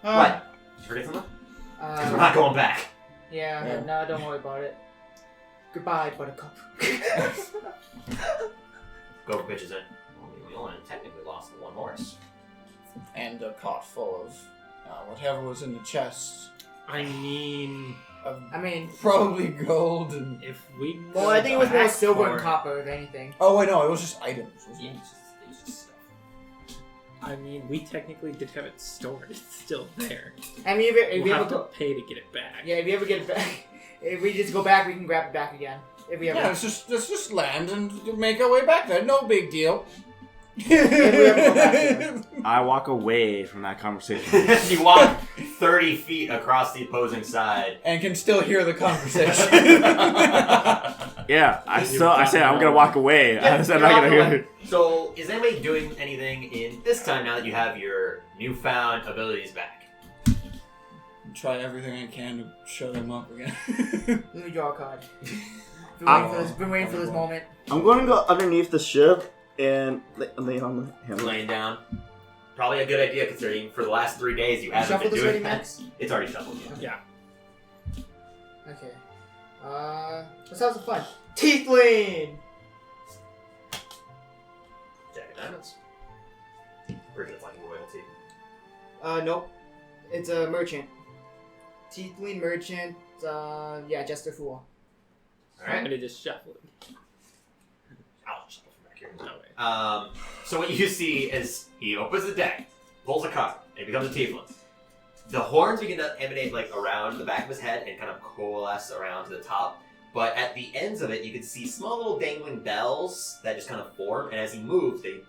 What? Did you forget something? 'Cause we're Uh, not going back. yeah, no, don't worry about it. Goodbye, Buttercup. Go for bitches in. We only technically lost the one horse. And a cart full of whatever was in the chest. I mean, I mean, Probably gold and. if we. well, I think it was more back silver for and it- copper, if anything. Oh wait, no, it was just items. Yeah, it's just stuff. I mean, we technically did have it stored. It's still there. I mean, if We'll we ever have to go, pay to get it back. yeah, if we ever get it back, if we just go back, we can grab it back again. If we ever, Yeah, let's just land and make our way back there. No big deal. if we ever go back there. I walk away from that conversation. You walk 30 feet across the opposing side. And can still hear the conversation. Yeah, I said I'm gonna walk away. I said I'm not gonna hear it. So, is anybody doing anything in this time now that you have your newfound abilities back? Try everything I can to show them up again. Let me draw a card. Been waiting for this moment. I'm going to go underneath the ship and lay on the handle. Laying down. Probably a good idea considering for the last 3 days you haven't Shuffle been this doing already, that. Max? It's already shuffled. Yeah. Okay. Let's have some fun. Teethling! Jack of Diamonds. Or is it like royalty? Nope. It's a merchant. Teethling merchant, yeah, Jester Fool. I'm Alright. gonna just shuffle it. I'll shuffle from back here. No way. So what you see is he opens the deck, pulls a card, and it becomes a tiefling. The horns begin to emanate like around the back of his head and kind of coalesce around to the top. But at the ends of it, you can see small little dangling bells that just kind of form, and as he moves, they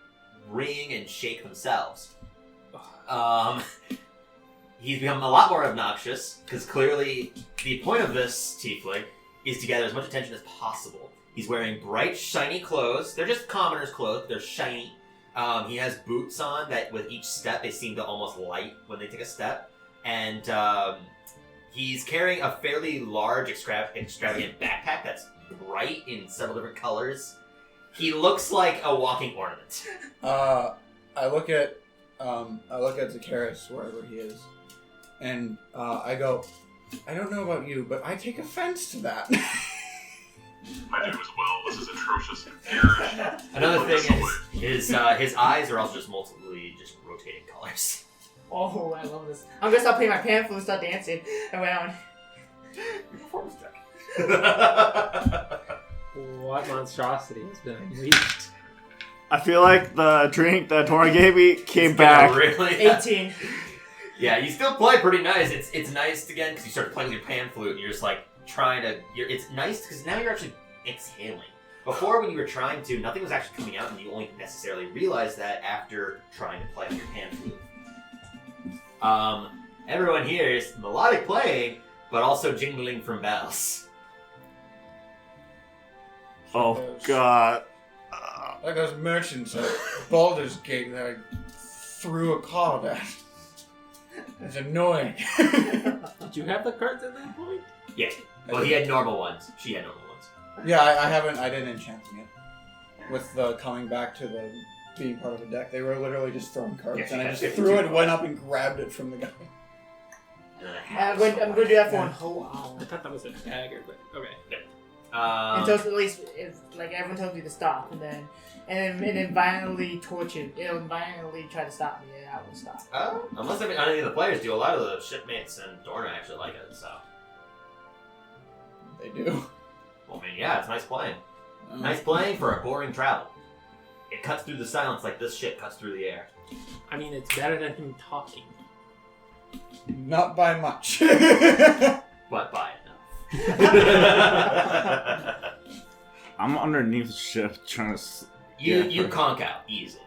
ring and shake themselves. He's become a lot more obnoxious, because clearly the point of this tiefling is to gather as much attention as possible. He's wearing bright, shiny clothes. They're just commoner's clothes, but they're shiny. He has boots on that with each step, they seem to almost light when they take a step. And he's carrying a fairly large, extravagant backpack that's bright in several different colors. He looks like a walking ornament. I look at Zakaris wherever he is, and I go, I don't know about you, but I take offense to that. I do as well. This is atrocious and garish. Another thing is his eyes are also just multiply rotating colors. Oh, I love this. I'm gonna stop playing my pan flute and start dancing around. Performance check. What monstrosity has been unleashed? I feel like the drink that Tora gave me came back. Really? 18. Yeah, you still play pretty nice. It's nice again because you start playing with your pan flute and you're just like trying to. It's nice because now you're actually exhaling. Before, when you were trying to, nothing was actually coming out, and you only necessarily realized that after trying to play with your pan flute. Everyone here is melodic playing, but also jingling from bells. Oh god. Like those merchants at Baldur's Gate that I threw a card at. It's annoying. Did you have the cards at that point? Yeah. Well, he had normal ones. She had normal ones. Yeah, I didn't enchant them yet. With the coming back to the being part of a deck. They were literally just throwing cards, Yeah, and I she just had threw it, 52 went up and grabbed it from the guy. And then a I'm half going, so I'm going to do that for Yeah. one whole hour. I thought that was a dagger, but okay. Until at least, if, like, everyone tells me to stop, and then violently torture, it'll violently try to stop me, and I will stop. Unless any of the players do, a lot of the shipmates and Dorna actually like it, so. They do. Well, I mean, yeah, it's nice playing. Nice playing for a boring travel. It cuts through the silence like this shit cuts through the air. I mean, it's better than him talking. Not by much. But by enough. I'm underneath the ship trying to. You conk out easily.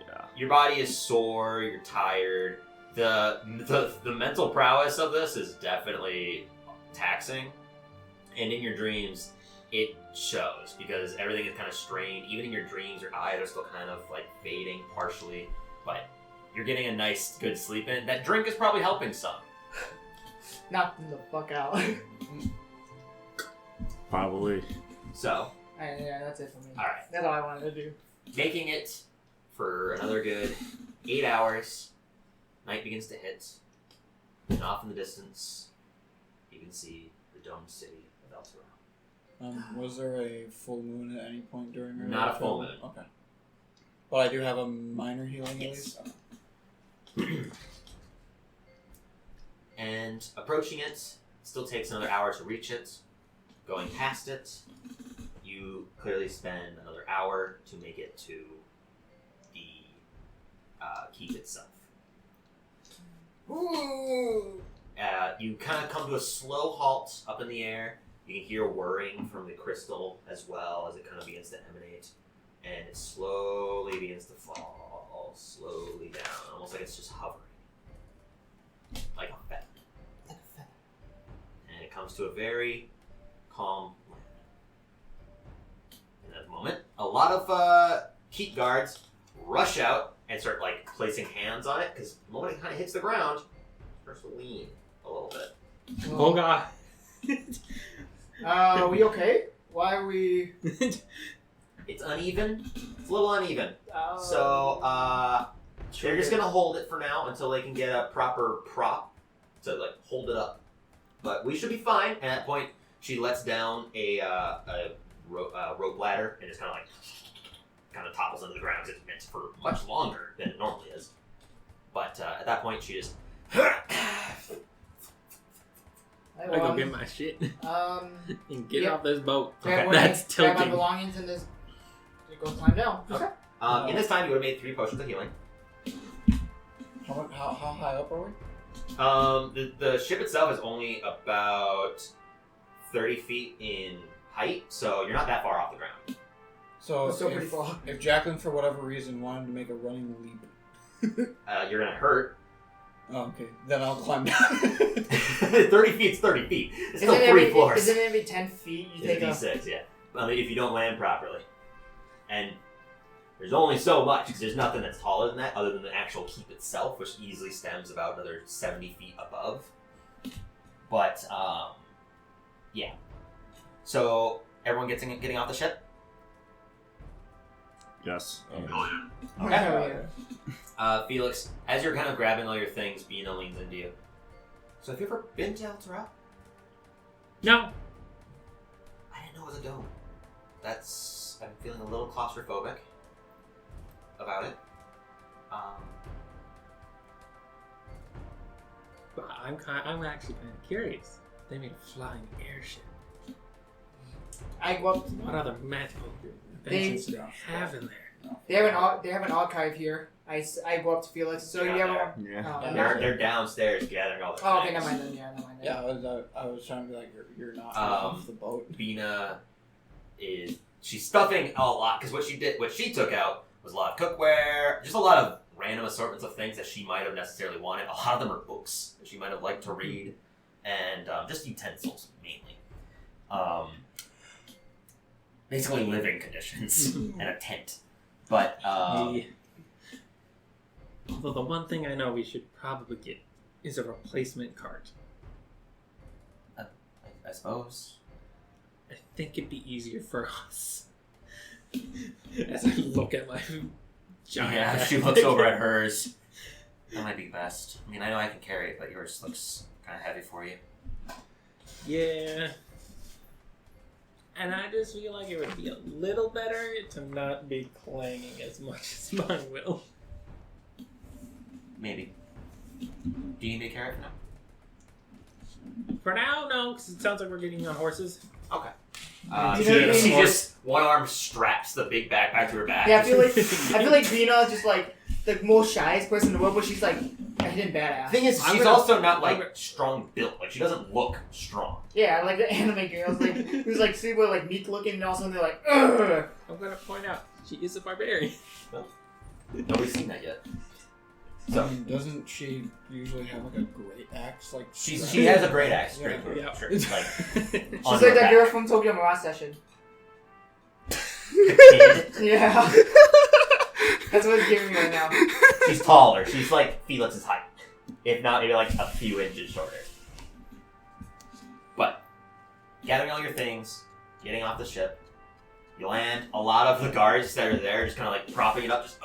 Yeah. Your body is sore, you're tired. The mental prowess of this is definitely taxing. And in your dreams, it shows because everything is kind of strained. Even in your dreams, your eyes are still kind of like fading partially, but you're getting a nice, good sleep in. That drink is probably helping some. Knock them the fuck out. Probably. So, Alright, yeah, that's it for me. alright. That's all I wanted to do. Making it for another good 8 hours. Night begins to hit. And off in the distance, you can see the domed city of Elturel. Was there a full moon at any point during our Not a full travel? moon. Okay. But I do have a minor healing at Yes. least? Okay. And approaching it still takes another hour to reach it. Going past it, you clearly spend another hour to make it to the keep itself. You kind of come to a slow halt up in the air. You can hear whirring from the crystal as well as it kind of begins to emanate. And it slowly begins to fall, slowly down, almost like it's just hovering. Like a feather. And it comes to a very calm land. In that moment, a lot of keep guards rush out and start like placing hands on it because the moment it kind of hits the ground, it starts to lean a little bit. Oh god. Are we okay? Why are we... It's uneven. It's a little uneven. So they're just gonna hold it for now until they can get a proper prop to like hold it up. But we should be fine. And at that point, she lets down a rope ladder and just kind of topples into the ground because it's meant for much longer than it normally is. But at that point, she just I go get my shit and get Yep. off this boat. grab That's grab my tilting. belongings and just go climb down. Okay. In this time, you would have made 3 potions of healing. How high up are we? The ship itself is only about 30 feet in height, so you're not that far off the ground. So We're still pretty far. if Jacqueline, for whatever reason, wanted to make a running leap, You're gonna hurt. oh, okay, then I'll climb down. 30 feet's 30 feet. It's still 3 floors. Is it every 10 feet you take It's a... a D6, yeah. If you don't land properly. And there's only so much, because there's nothing that's taller than that, other than the actual keep itself, which easily stems about another 70 feet above. But, yeah. So, everyone getting off the ship? Yes. Oh yeah. Okay. Hell yeah. Felix, as you're kind of grabbing all your things, Bina leans into you. So, have you ever been to Elturel? No. I didn't know it was a dome. I'm feeling a little claustrophobic about it. But I'm actually kind of curious. They made a flying airship. I go up... What other magical inventions do they have in there? They have an archive here. I go up to Felix. So They're you not ever... Yeah. Oh, They're downstairs gathering all the oh, okay, things. never mind then. Yeah, never mind then. Yeah, I was trying to be like, you're not off the boat. Bina she's stuffing a lot because what she took out was a lot of cookware, just a lot of random assortments of things that she might have necessarily wanted. A lot of them are books that she might have liked to read, and just utensils mainly. Basically living conditions and a tent. But Although the one thing I know we should probably get is a replacement cart. I suppose. I think it'd be easier for us. As I look at my giant. Yeah, she looks over at hers. That might be best. I mean, I know I can carry it, but yours looks kind of heavy for you. Yeah. And I just feel like it would be a little better to not be clanging as much as mine will. Maybe. Do you need me to carry it for now? For now, no, because it sounds like we're getting on horses. Okay. Do you know what I She mean? just one arm straps the big backpack to her back. Yeah, I feel like Vina is just like the most shyest person in the world, but she's like a hidden badass. The thing is, I'm she's gonna- also not like strong built. Like she doesn't look strong. Yeah, like the anime girls, like who's like super like meek looking, and all of a sudden they're like, ugh. I'm gonna point out, she is a barbarian. Nobody's seen that yet. So doesn't she usually have like a great axe? Like She strapped? has a great axe. Yeah. Straight through. Yeah. Sure. Like, She's on like her that back. girl from Tokyo Mirage Session. Yeah. That's what it's giving me right now. She's taller. She's like Felix's height. If not, maybe like a few inches shorter. But gathering all your things, getting off the ship, you land. A lot of the guards that are there just kind of like propping it up. Just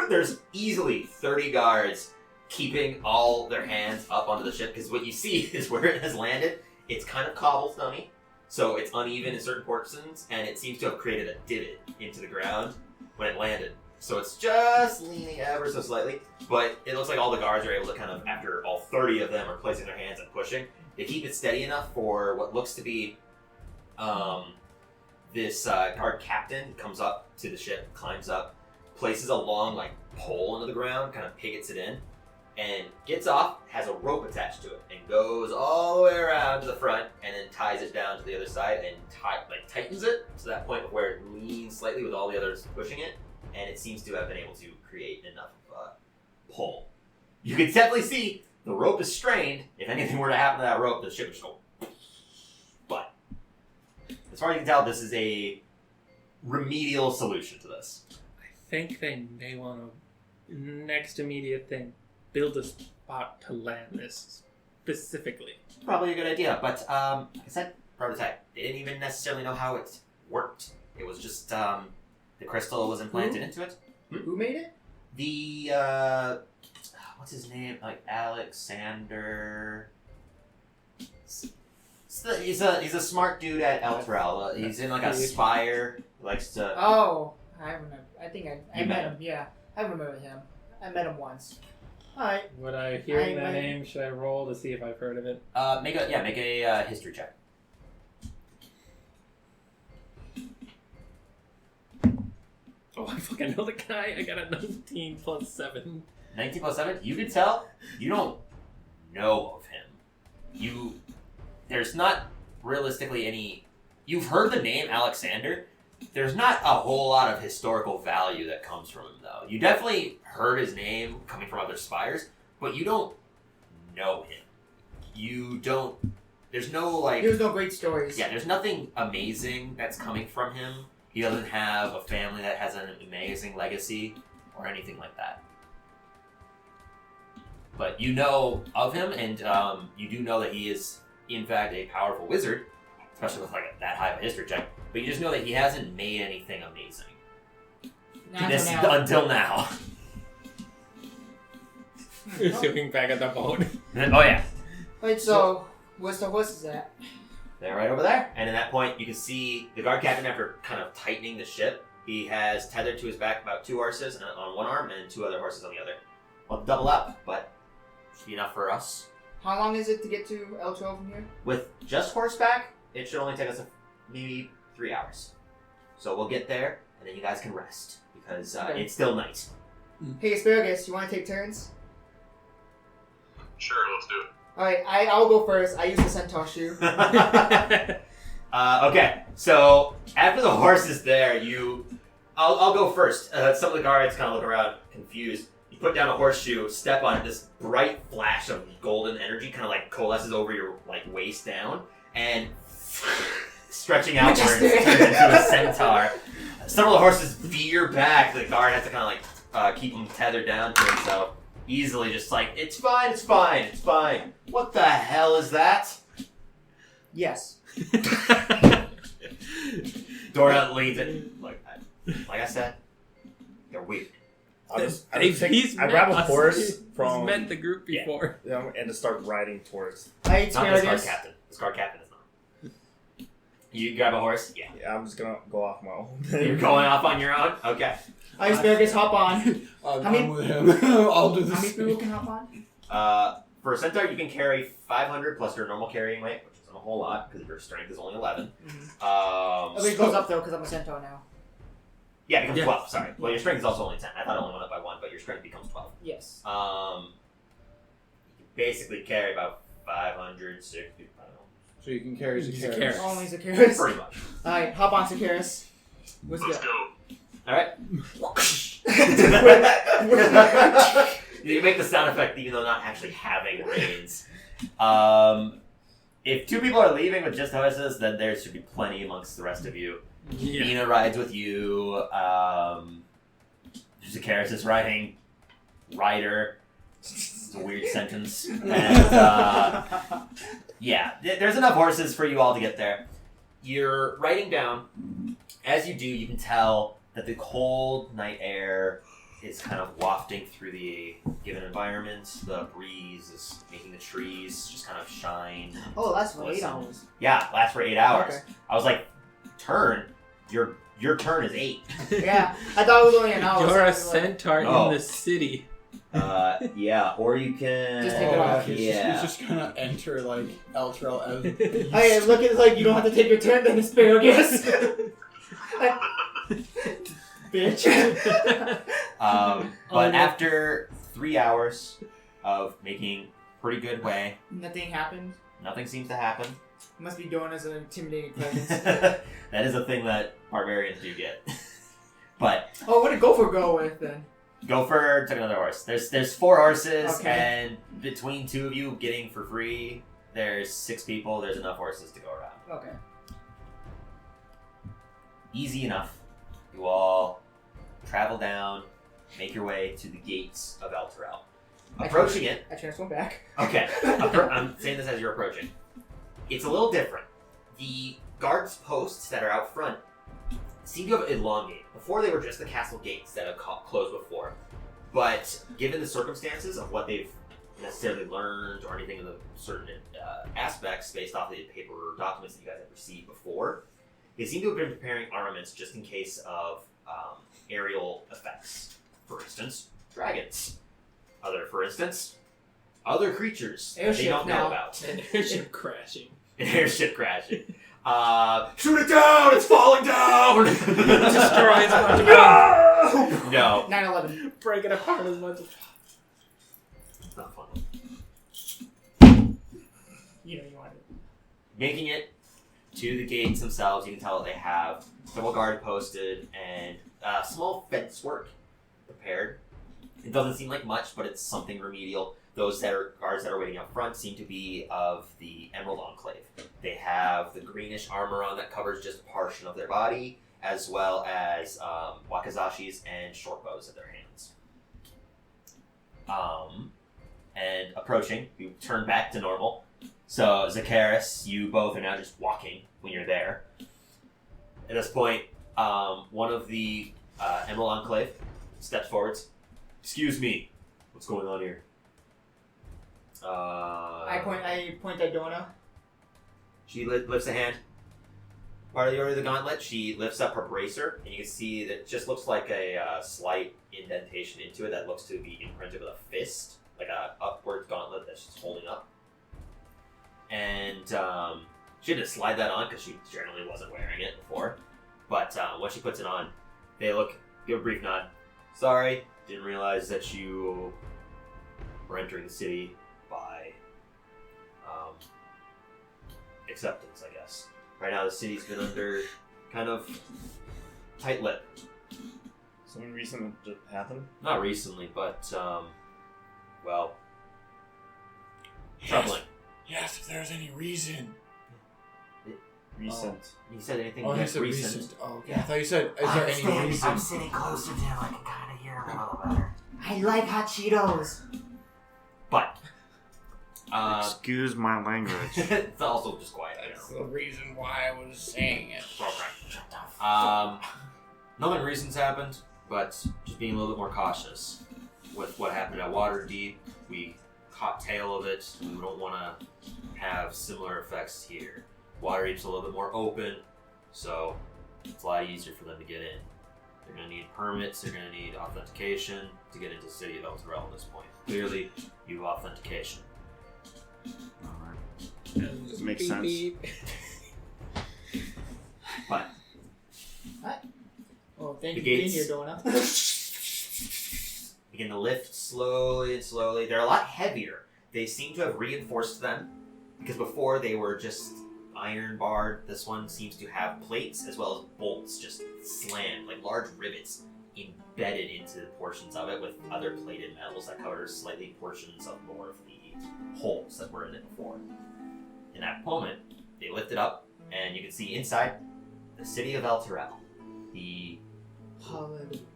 there's easily 30 guards keeping all their hands up onto the ship because what you see is where it has landed. It's kind of cobblestone-y, so it's uneven in certain portions, and it seems to have created a divot into the ground when it landed. So it's just leaning ever so slightly, but it looks like all the guards are able to kind of, after all 30 of them are placing their hands and pushing, they keep it steady enough for what looks to be this guard captain comes up to the ship, climbs up, places a long like pole into the ground, kind of pivots it in, and gets off, has a rope attached to it, and goes all the way around to the front, and then ties it down to the other side, and tightens it to that point where it leans slightly with all the others pushing it, and it seems to have been able to create enough pull. You can definitely see the rope is strained. If anything were to happen to that rope, the ship would just go. But as far as you can tell, this is a remedial solution to this. I think they may want to, next immediate thing, build a spot to land this specifically. Probably a good idea, but like I said, prototype. They didn't even necessarily know how it worked. It was just the crystal was implanted into it. Who made it? The what's his name? Like Alexander. He's a smart dude at Elturel. He's in like a spire. He likes to. Oh, I remember. I think I You met met him. Yeah, I remember him. I met him once. All right. Would I, hearing I that might- name, should I roll to see if I've heard of it? Make a history check. Oh, I fucking know the guy. I got a 19 plus 7. 19 plus 7. You can tell you don't know of him. There's not realistically any. You've heard the name Alexander. There's not a whole lot of historical value that comes from him, though. You definitely heard his name coming from other spires, but you don't know him. You don't. There's no like. There's no great stories. Yeah, there's nothing amazing that's coming from him. He doesn't have a family that has an amazing legacy or anything like that. But you know of him, and you do know that he is, in fact, a powerful wizard, especially with like that high of a history check. But you just know that he hasn't made anything amazing until now. Looking back at the boat. Oh yeah, Wait, so where's the horses at? they're right over there. And at that point, you can see the guard captain, after kind of tightening the ship, he has tethered to his back about 2 horses on one arm and 2 other horses on the other. Well, double up, but should be enough for us. How long is it to get to El Tro from here? With just horseback, it should only take us maybe 3 hours. So we'll get there, and then you guys can rest, because Okay. it's still night. Hey, Asparagus, you want to take turns? Sure, let's do it. All right, I'll go first. I use the centaur shoe. Okay, so after the horse is there, I'll go first. Some of the guards kind of look around confused. You put down a horseshoe, step on it, this bright flash of golden energy kind of like coalesces over your like waist down, and stretching outwards turns into a centaur. Some of the horses veer back. The guard has to kind of like keep them tethered down to himself. Easily just like, it's fine, it's fine, it's fine. What the hell is that? Yes. Dora leads it. Like I said, they're weird. He's I grab a met us. horse from He's met the group Yeah. before. and to start riding towards. I ate Not this guard asparagus. captain. This guard captain is not. You grab a horse? Yeah. Yeah, I'm just gonna go off my own. You're going off on your own? Okay. I ate asparagus. Hop on. I'm How many- with him. I'll do How many this. people can hop on? For a centaur, you can carry 500 plus your normal carrying weight, which isn't a whole lot because your strength is only 11. It goes up though because I'm a centaur now. Yeah, it becomes Yeah. 12. Sorry. Well, your strength is also only 10. I thought it only went up by 1, but your strength becomes 12. Yes. You can basically carry about 560. I don't know. So you can carry He's a Zacchaeus. carrot. Only Zacchaeus. Pretty much. Alright, hop on Zacchaeus. Let's Let's go. go. All right. You make the sound effect even though not actually having reins. If 2 people are leaving with just horses, then there should be plenty amongst the rest of you. Yeah. Nina rides with you. Zacchaeus is riding rider. It's a weird sentence. And yeah, there's enough horses for you all to get there. You're riding down. As you do, you can tell that the cold night air is kind of wafting through the given environment. The breeze is making the trees just kind of shine. Oh, that's for 8 Listen. hours. Yeah, lasts for 8 hours. Okay. I was like, turn? Your turn is 8. Yeah, I thought it was only an hour. You're so I a was like- centaur Oh. in the city. Yeah, or you can... Just take it off. He's just gonna enter like Eltrell as Hey, look, it's like you don't have to take your turn, then asparagus. Bitch. But no. after 3 hours of making pretty good way, Nothing happened. nothing seems to happen. Must be doing as an intimidating presence. That is a thing that barbarians do get. But Oh, what did Gopher go with then? Gopher took another horse. There's 4 horses, Okay. and between 2 of you getting for free, there's 6 people. There's enough horses to go around. Okay. Easy enough. You all travel down, make your way to the gates of Elturel. Approaching it. I transform back. Okay, I'm saying this as you're approaching. It's a little different. The guards posts that are out front seem to have elongated. Before they were just the castle gates that have closed before. But given the circumstances of what they've necessarily learned or anything in the certain aspects based off the paper documents that you guys have received before, they seem to have been preparing armaments just in case of aerial effects. For instance, dragons. For instance, other creatures Airship they don't know now. about. An airship crashing. An airship crashing. Shoot it down! It's falling down! Destroys a bunch of No. 9/11. Break it apart as much as It's not fun. You know you want it. Making it to the gates themselves, you can tell that they have double guard posted and small fence work prepared. It doesn't seem like much, but it's something remedial. Those that are guards that are waiting up front seem to be of the Emerald Enclave. They have the greenish armor on that covers just a portion of their body, as well as wakizashis and short bows at their hands. And approaching, you turn back to normal. So, Zacchaeus, you both are now just walking when you're there. At this point, one of the Emerald Enclave steps forwards. Excuse me, what's going on here? I point at Donna. She lifts a hand. Part of the Order of the Gauntlet, she lifts up her bracer, and you can see that it just looks like a slight indentation into it that looks to be imprinted with a fist, like a upward gauntlet that's just holding up. And she had to slide that on because she generally wasn't wearing it before. But when she puts it on, they give a brief nod. Sorry, didn't realize that you were entering the city by acceptance, I guess. Right now, the city's been under kind of tight lip. Something recent just happened? Not recently, but well, troubling. Yes, if there's any reason. Recent. You said anything Oh, he said recent? recent. Oh, okay. I thought you said, is there any reason? sitting closer to him. I can kind of hear him a little better. I like hot Cheetos. But Excuse my language. it's also just quiet. I That's know. the reason why I was saying it. Okay. Nothing recent's happened, but just being a little bit more cautious. With what happened at Waterdeep, we caught tail of it. We don't want to have similar effects here. Waterdeep's a little bit more open, so it's a lot easier for them to get in. They're going to need permits, they're going to need authentication to get into the city of Elturel at this point. Clearly, you have authentication. Alright. Makes sense. Beep. But Oh, thank The you for being gates. here, Donna. begin to lift slowly and slowly. They're a lot heavier. They seem to have reinforced them because before they were just iron barred. This one seems to have plates as well as bolts just slammed, like large rivets embedded into portions of it with other plated metals that cover slightly portions of more of the holes that were in it before. In that moment, they lift it up and you can see inside the city of Elturel. The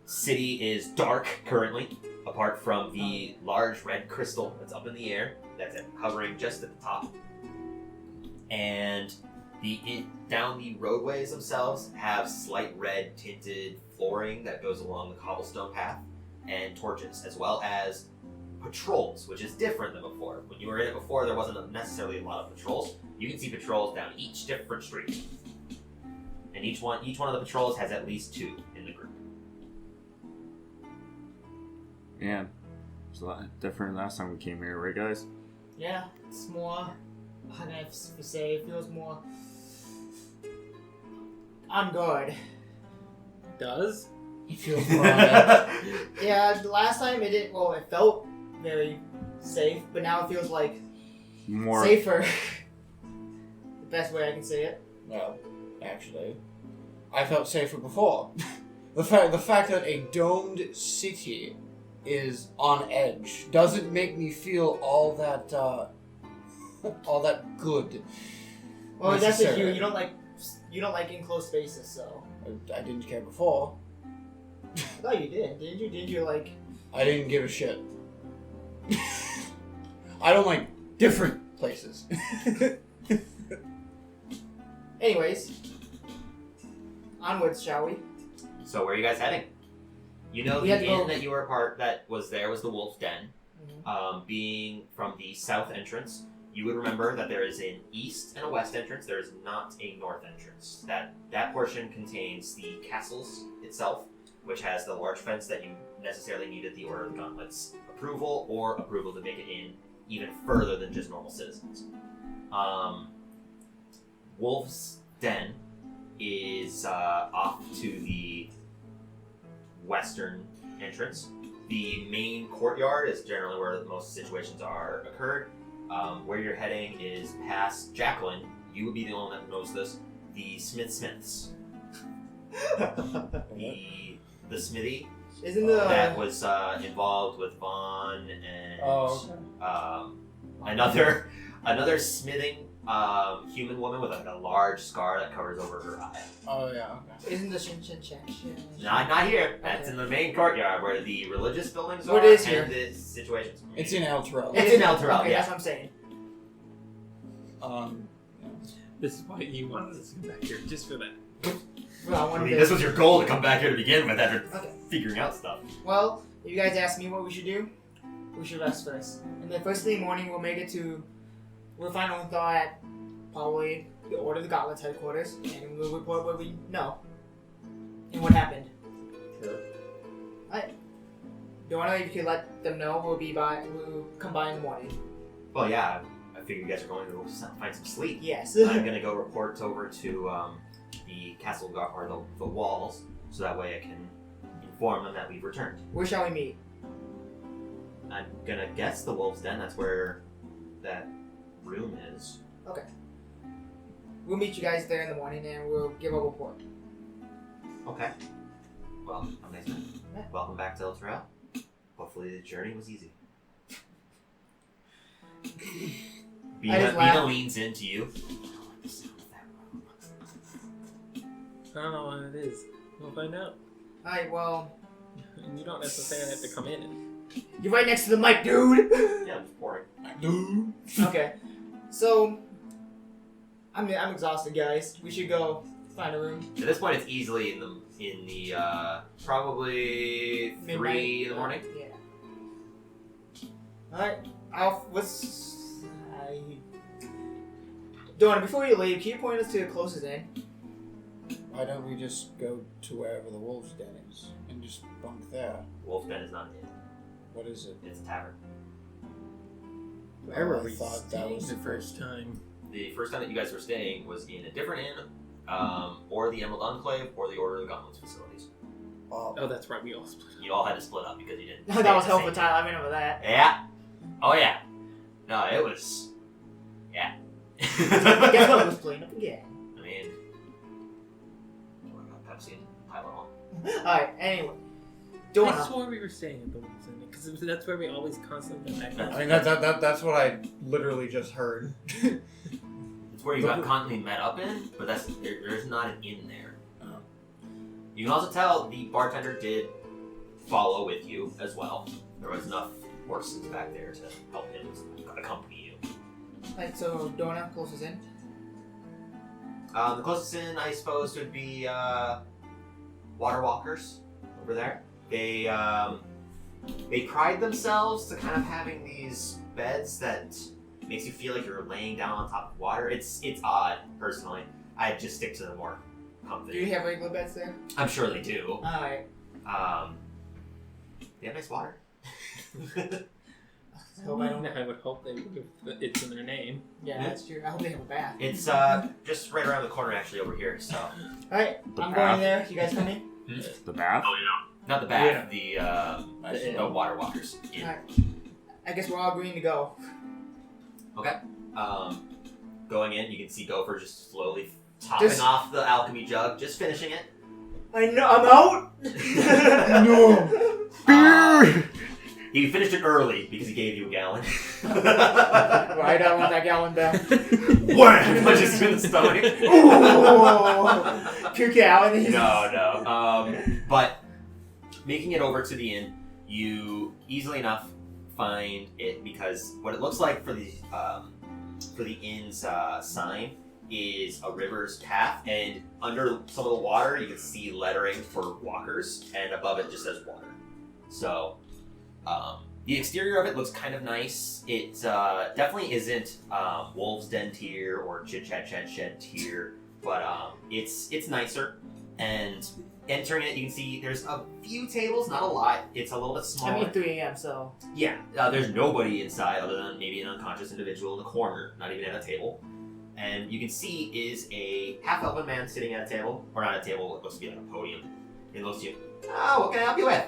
city is dark currently, apart from the large red crystal that's up in the air, that's hovering just at the top. And down the roadways themselves have slight red tinted flooring that goes along the cobblestone path, and torches, as well as patrols, which is different than before. When you were in it before, there wasn't necessarily a lot of patrols. You can see patrols down each different street. And each one of the patrols has at least 2 in the group. Man, it's a lot different last time we came here, right, guys? Yeah, it's more. How can I say? It feels more. I'm good. Does? It feels more. Yeah, the last time it didn't. Well, it felt very safe, but now it feels like More. safer. The best way I can say it. Well, actually, I felt safer before. the fact that a domed city is on edge doesn't make me feel all that good. Well, that's it. necessarily. You don't like enclosed spaces, so. I didn't care before. I thought you did. Didn't you? Didn't you like? I didn't give a shit. I don't like different places. Anyways, onwards, shall we? So where are you guys heading? You know We the had to go- inn that you were a part that was there was the Wolf's Den. Mhm. Being from the south entrance, you would remember that there is an east and a west entrance. There is not a north entrance. That portion contains the castles itself, which has the large fence that you necessarily needed the Order of the Gauntlets approval to make it in even further than just normal citizens. Wolf's Den is off to the western entrance. The main courtyard is generally where most situations are occurred. Where you're heading is past Jacqueline. You would be the only one that knows this. The Smiths. the smithy Isn't the that was involved with Vaughn and another smithing human woman with like a large scar that covers over her eye. Oh yeah. Okay. Isn't the shin shin shin shin? Not here. That's Okay. in the main courtyard where the religious buildings What are is and here? the situations. It's in Elturel. It's in Elturel, Okay, yeah. that's what I'm saying. This is why you wanted us to come back here, just for that. Well, I I wanted mean, to- this was your goal to come back here to begin with after Okay. figuring out stuff. Well, if you guys ask me what we should do, we should rest first. And then first thing in the morning, we'll find our thought at probably the Order of the Gauntlets headquarters, and we'll report what we know and what happened. Sure. Alright. Don't know if you could let them know we'll come by in the morning. Well, yeah, I figure you guys are going to find some sleep. Yes. I'm gonna go report over to the castle guard or the walls, so that way I can inform them that we've returned. Where shall we meet? I'm gonna guess the Wolf's Den. That's where that room is. Okay. We'll meet you guys there in the morning and we'll give a report. Okay. Well, have a nice night. Yeah. Welcome back to Elturel. Hopefully the journey was easy. I just Bina laughed. leans into you. I don't know what it is. We'll find out. Alright, well, And you don't necessarily have to come in. you're right next to the mic, dude! Yeah, it's boring. Okay. So, I'm exhausted, guys. We should go Find a room. At this point, it's easily in the probably 3 in the morning. Yeah. Alright, Donna, before you leave, can you point us to the closest inn? Why don't we just go to wherever the wolf's den is and just bunk there? Wolf's Den is not an inn. What is it? It's a tavern. Where were I we thought that was the first time? The first time that you guys were staying was in a different inn, or the Emerald Enclave, or the Order of the Gauntlets facilities. Oh, that's right. We all split up. You all had to split up because you didn't. That was hell for time. I remember that. Yeah. Oh yeah. No, it was. Yeah. Guess what? It was playing up again. I mean, I got Pepsi and Tylenol. Alright, anyway. I Donna. swore we were staying at the Wolves Inn because that's where we always constantly met. I mean, that's what I literally just heard. It's where you got constantly met up in, but there's not an inn there. Oh. You can also tell the bartender did follow with you as well. There was enough horses back there to help him accompany you. Alright, so Donna, closest inn. The closest inn, I suppose, would be Water Walkers over there. They pride themselves to kind of having these beds that makes you feel like you're laying down on top of water. It's odd, personally. I just stick to the more comfy. Do you have regular beds there? I'm sure they do. Alright. They have nice water. I would hope they would if it's in their name. Yeah, that's true. I hope they have a bath. It's just right around the corner, actually, over here. So Alright, The I'm bath? going there. You guys coming? The bath? Oh yeah. not the bath, the Water Walkers. Alright. I guess we're all agreeing to go. Okay. Going in, you can see Gopher just slowly topping off the alchemy jug, just finishing it. I know, I'm out! No! He finished it early because he gave you a gallon. Right, I want that gallon back. Wham! Punches you in the stomach. Ooh. 2 gallons. No. But making it over to the inn, you easily enough find it because what it looks like for the inn's sign is a river's path, and under some of the water you can see lettering for walkers, and above it just says water. So the exterior of it looks kind of nice. It definitely isn't Wolves Den tier or Chit Chat Chat Shed tier, but it's nicer. And entering it, you can see there's a few tables, not a lot. It's a little bit smaller. I mean, 3 a.m., so... Yeah, there's nobody inside other than maybe an unconscious individual in the corner, not even at a table. And you can see is a half-elven man sitting at a table, or not a table, it looks to be like a podium. He looks to you, what can I help you with?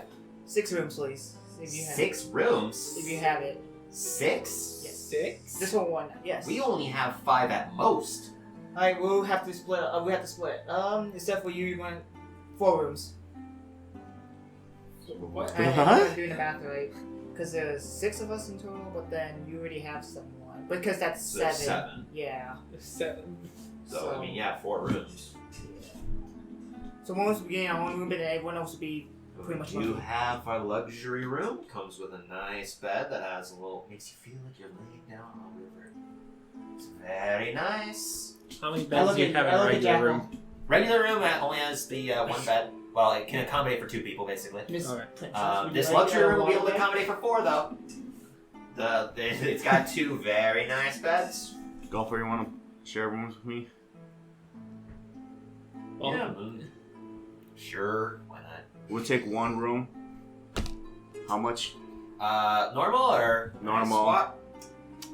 6 rooms, please. If you have 6 rooms? If you have it. 6? Yes. 6? This one, yes. We only have 5 at most. Alright, we'll have to split. Except for you want 4 rooms. What? I'm doing the math right. Because there's 6 of us in total, but then you already have someone. Because that's So there's 7. 7. Yeah. 7. So, I mean, yeah, 4 rooms. So one was beginning on one room, but then everyone else would be pretty much You lucky. have a luxury room. Comes with a nice bed that has a little... makes you feel like you're laying down on a river. It's very nice. How many beds do you have in a regular room? Regular room only has the 1 bed. Well, it can accommodate for 2 people, basically. Okay. This luxury room will be able to accommodate for 4, though. It's got 2 very nice beds. Golfer, you want to share rooms with me? Well, Yeah. Sure, why not? We'll take 1 room. How much? Normal or Normal. Squat?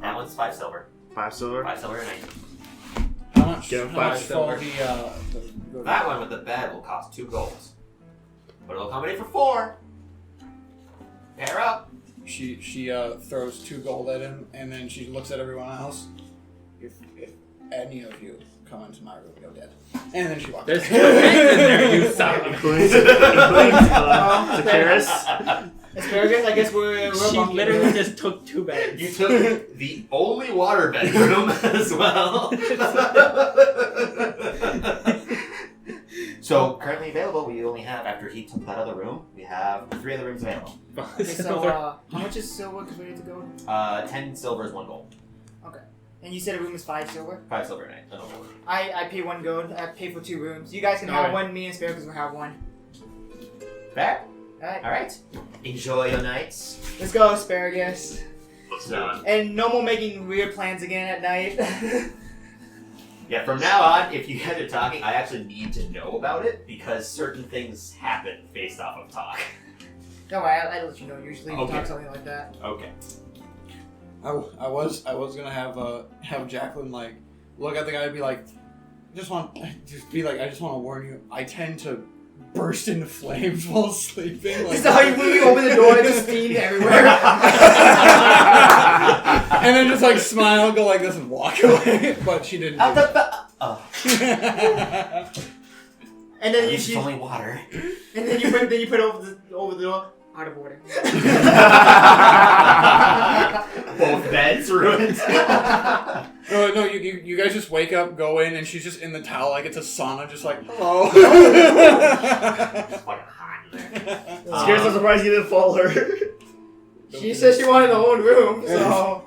That one's 5 silver. 5 silver? 5 silver and 9. How much? Give him How much 5 for silver. the That one with the bed will cost 2 golds. But it'll accommodate for 4. Pair up. She throws 2 gold at him, and then she looks at everyone else. If any of you come into my room, you're dead. And then she walks. there's 2 beds in there, you son. Including Takeris. Asparagus, I guess we're She bunking. literally just took 2 beds. You took the only water bedroom as well. So, currently available, we only have, after he took that other room, we have 3 other rooms available. Okay, so how much is silver converted to gold? 10 silver is 1 gold. And you said a room is 5 silver? 5 silver a night. I don't know. I pay 1 gold. I pay for 2 rooms. You guys can have one. Me and Spare because we'll have one. Fair? Alright. Alright. Enjoy your nights. Let's go, Asparagus. Let's do it. And no more making weird plans again at night. Yeah, from now on, if you guys are talking, I actually need to know about it because certain things happen based off of talk. Don't worry, I'll let you know. Usually you Okay. talk something like that. Okay. I was gonna have Jacqueline like look at the guy and be like, I just want to warn you. I tend to burst into flames while sleeping. Like, Just how you open the door and just steam everywhere. and then just like smile, go like this, and walk away. But she didn't. Do that. And then It's only water. and then you put over the door. Out of order. Both beds ruined. No, you guys just wake up, go in, and she's just in the towel like it's a sauna, just like, hello. It's fucking hot in there. Scared so surprised you didn't follow her. She said she wanted her own room, so.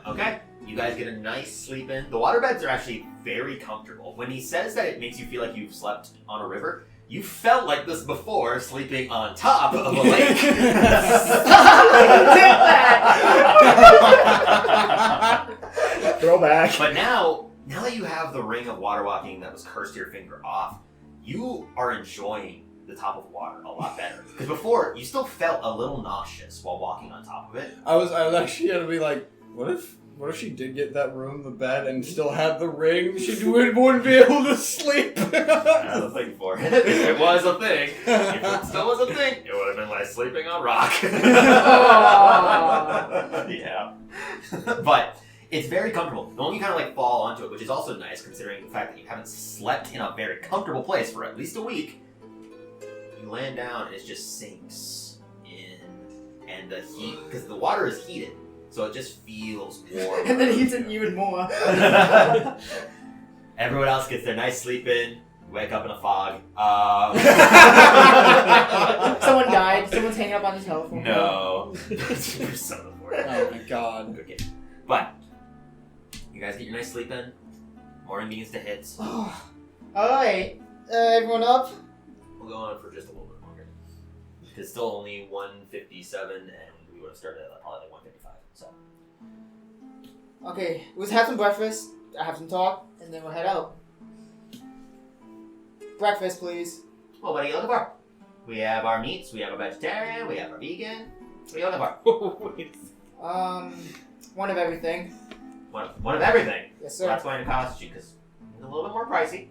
Okay. You guys get a nice sleep in. The water beds are actually very comfortable. When he says that it makes you feel like you've slept on a river, you felt like this before, sleeping on top of a lake. Throwback. But now that you have the ring of water walking that was cursed to your finger off, you are enjoying the top of water a lot better. Because before, you still felt a little nauseous while walking on top of it. I was actually gonna be like, what if she did get that room, the bed, and still had the ring? She wouldn't be able to sleep. That's a thing for it. If it was a thing, if it still was a thing, it would have been like sleeping on rock. Yeah. But it's very comfortable. The moment you kind of like fall onto it, which is also nice considering the fact that you haven't slept in a very comfortable place for at least a week, you land down and it just sinks in. And the heat, because the water is heated, so it just feels warm. And then heats it even more. Everyone else gets their nice sleep in, wake up in a fog. Someone died. Someone's hanging up on the telephone. No. Son of a word. Oh my god. Good game. But, you guys get your nice sleep in. Morning begins to hit. Alright. Everyone up? We'll go on for just a little bit longer. It's still only 1:57, and we would have started at probably like 1:55. So. Okay, let's have some breakfast. I have some talk, and then we'll head out. Breakfast, please. Well, what are you looking for? We have our meats, we have our vegetarian, we have our vegan. What are you looking for? One of everything. One of everything. Yes, So sir. that's going to cost you, because it's a little bit more pricey.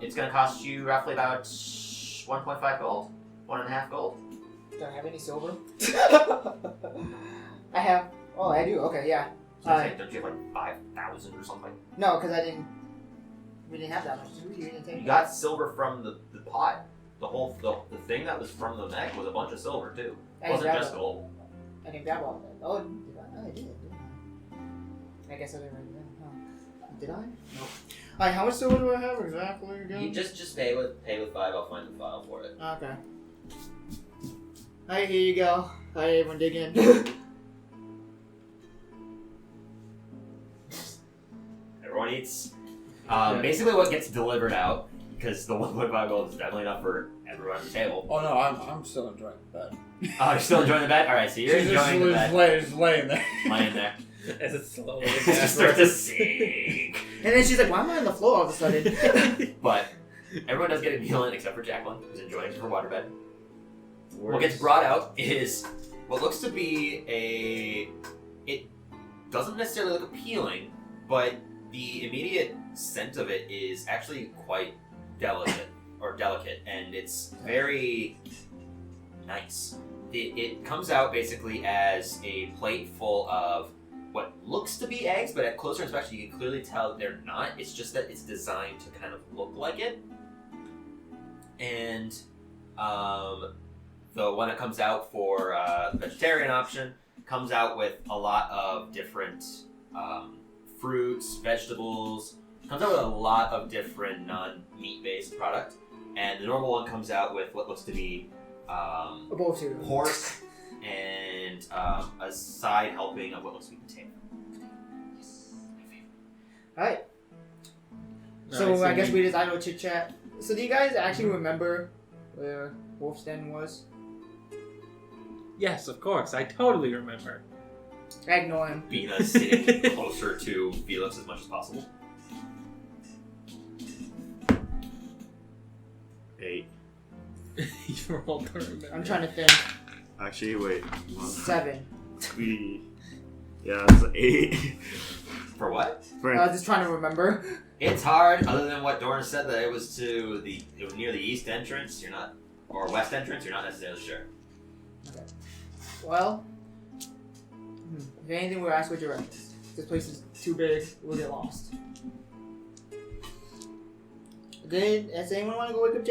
It's going to cost you roughly about 1.5 gold, 1.5 gold. Do I have any silver? I have. Oh, I do. Okay, yeah. So I think, don't you have like 5,000 or something? No, because we didn't have that much. You didn't take You got silver from the pot. The thing that was from the neck was a bunch of silver too. It wasn't just gold. I didn't grab all of it. Oh, did I? No, I did. I guess I didn't write it down. Huh. Did I? No. Alright, how much silver do I have exactly again? You just pay with 5. I'll find the file for it. Okay. Alright, here you go. Alright, everyone dig in. Everyone eats. Basically, what gets delivered out, because the 1.5 gold is definitely enough for everyone at the table. Oh no, I'm still enjoying the bed. Oh, you're still enjoying the bed? Alright, so you're enjoying the bed. Just laying there. Laying there. As it slowly It just starts to sink. And then she's like, why am I on the floor all of a sudden? But everyone does get a meal in except for Jacqueline, who's enjoying her waterbed. What gets brought out is what looks to be it doesn't necessarily look appealing, but the immediate scent of it is actually quite delicate, and it's very nice. It comes out basically as a plate full of what looks to be eggs, but at closer inspection you can clearly tell they're not. It's just that it's designed to kind of look like it. And the one that comes out for the vegetarian option comes out with a lot of different fruits, vegetables. Comes out with a lot of different non-meat based product. And the normal one comes out with what looks to be pork and a side helping of what looks to be potato. Alright. No, So I guess we we just idle chit chat. So do you guys actually remember where Wolf's Den was? Yes, of course. I totally remember. Ignore him. Bina sitting closer to Felix as much as possible. 8. You rolled to remember. I'm trying to think. Actually, wait. 1, 7. 3. Yeah, it's 8. For what? I was just trying to remember. It's hard, other than what Dorn said, that it was near the east entrance, you're not, or west entrance, you're not necessarily sure. Okay. Well, if anything, we'll ask what directions. This place is too big, we'll get lost. Good. Does anyone want to go wake up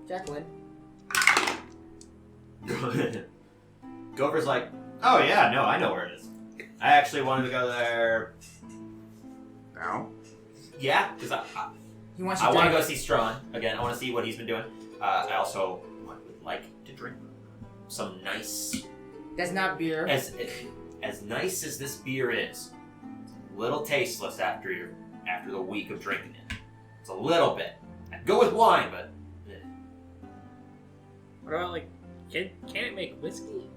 Jacqueline? Gopher's like, oh yeah, no, I know where it is. I actually wanted to go there. Now? Yeah, because He wants I to want to go see Strawn again. I want to see what he's been doing. I also would like to drink some nice. That's not beer. As nice as this beer is, a little tasteless after the week of drinking it. It's a little bit. I'd go with wine, but. What about, like, can it make whiskey?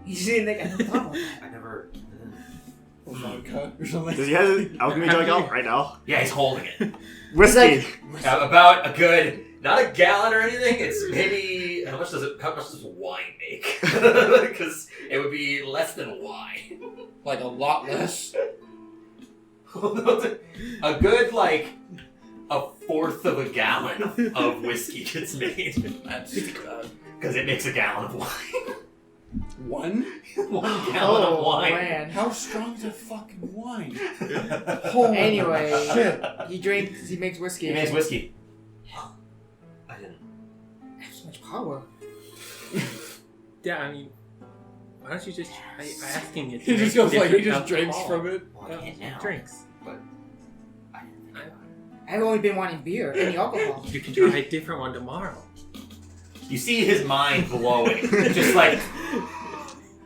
You didn't think I never thought about that. I never. Vodka or something. Does he have an alchemy jug out right now? Yeah, he's holding it. Whiskey! About a good, not a gallon or anything. It's maybe how much does wine make? Because it would be less than wine. Like a lot less. A good a fourth of a gallon of whiskey gets made. That's Because it makes a gallon of wine. 1? 1 gallon of wine. Man. How strong is a fucking wine? Anyway, Shit. he makes whiskey. He makes whiskey. I didn't. I have so much power. Yeah, I mean, why don't you just try asking it? He just goes he just drinks from it. Well, I can't now. Drinks. But I didn't think about it. I've only been wanting beer, any alcohol. You can try a different one tomorrow. You see his mind blowing. Just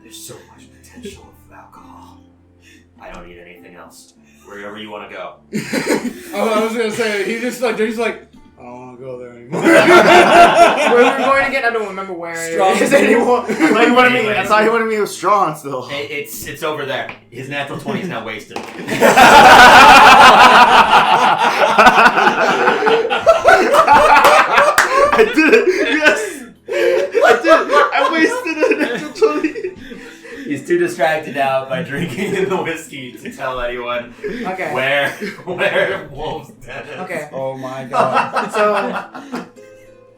there's so much potential of alcohol. I don't need anything else. Wherever you want to go. I was gonna say, he's just like, I don't want to go there anymore. Where we're going again, I don't remember where Strong it is anymore. I thought he wanted me to strong still. It's over there. His natural 20 is now wasted. I did it! Yes! I did it! I wasted an extra 20! He's too distracted now by drinking the whiskey to tell anyone Okay. where Wolf's Den is. Okay. Oh my god. So,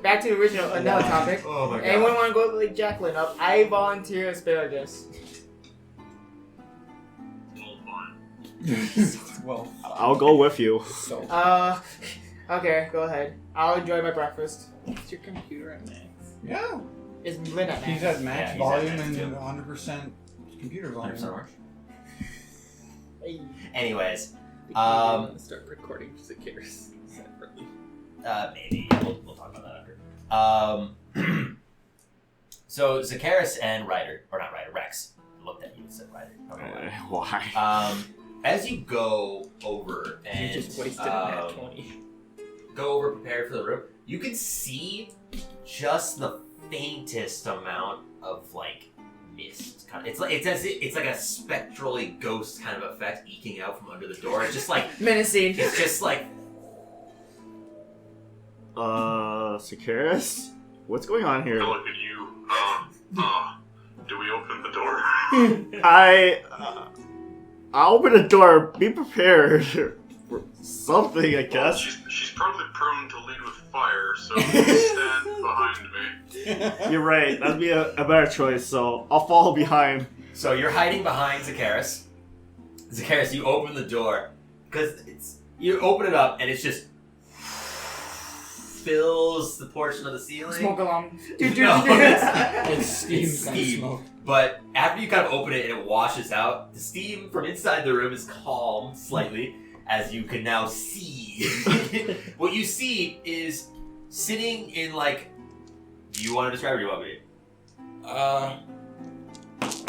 back to the original, another topic. Oh my god. Anyone want to go wake Jacqueline up? I volunteer asparagus. Well, I'll go with you. so. Okay, go ahead. I'll enjoy my breakfast. What's your computer at max? Yeah. It's lit at He's max. at max Yeah, he's at volume max, and too. 100% computer volume. 100% orange. Hey. Anyways, I want to start recording Zacchaeus separately. maybe we'll talk about that after. So Zacchaeus and Rex looked at you and said Ryder. Okay. Why? As you go over and You just wasted a nat 20. go over prepared for the room, you can see just the faintest amount of mist. It's like a spectrally ghost kind of effect eking out from under the door. It's just Menacing. it's just Sakaris? What's going on here? I look at you. Do we open the door? I'll open the door. Be prepared for something, I Well, guess. she's probably prone to lead with fire, so stand behind me. You're right. That'd be a better choice, so I'll follow behind. So you're hiding behind Zacchaeus. Zacchaeus, you open the door because you open it up and it's just fills the portion of the ceiling. Smoke alarm. No, It's steam. It's kind of steam. smoke. But after you kind of open it and it washes out, the steam from inside the room is calmed slightly, as you can now see. What you see is sitting in do you want to describe it or do you want me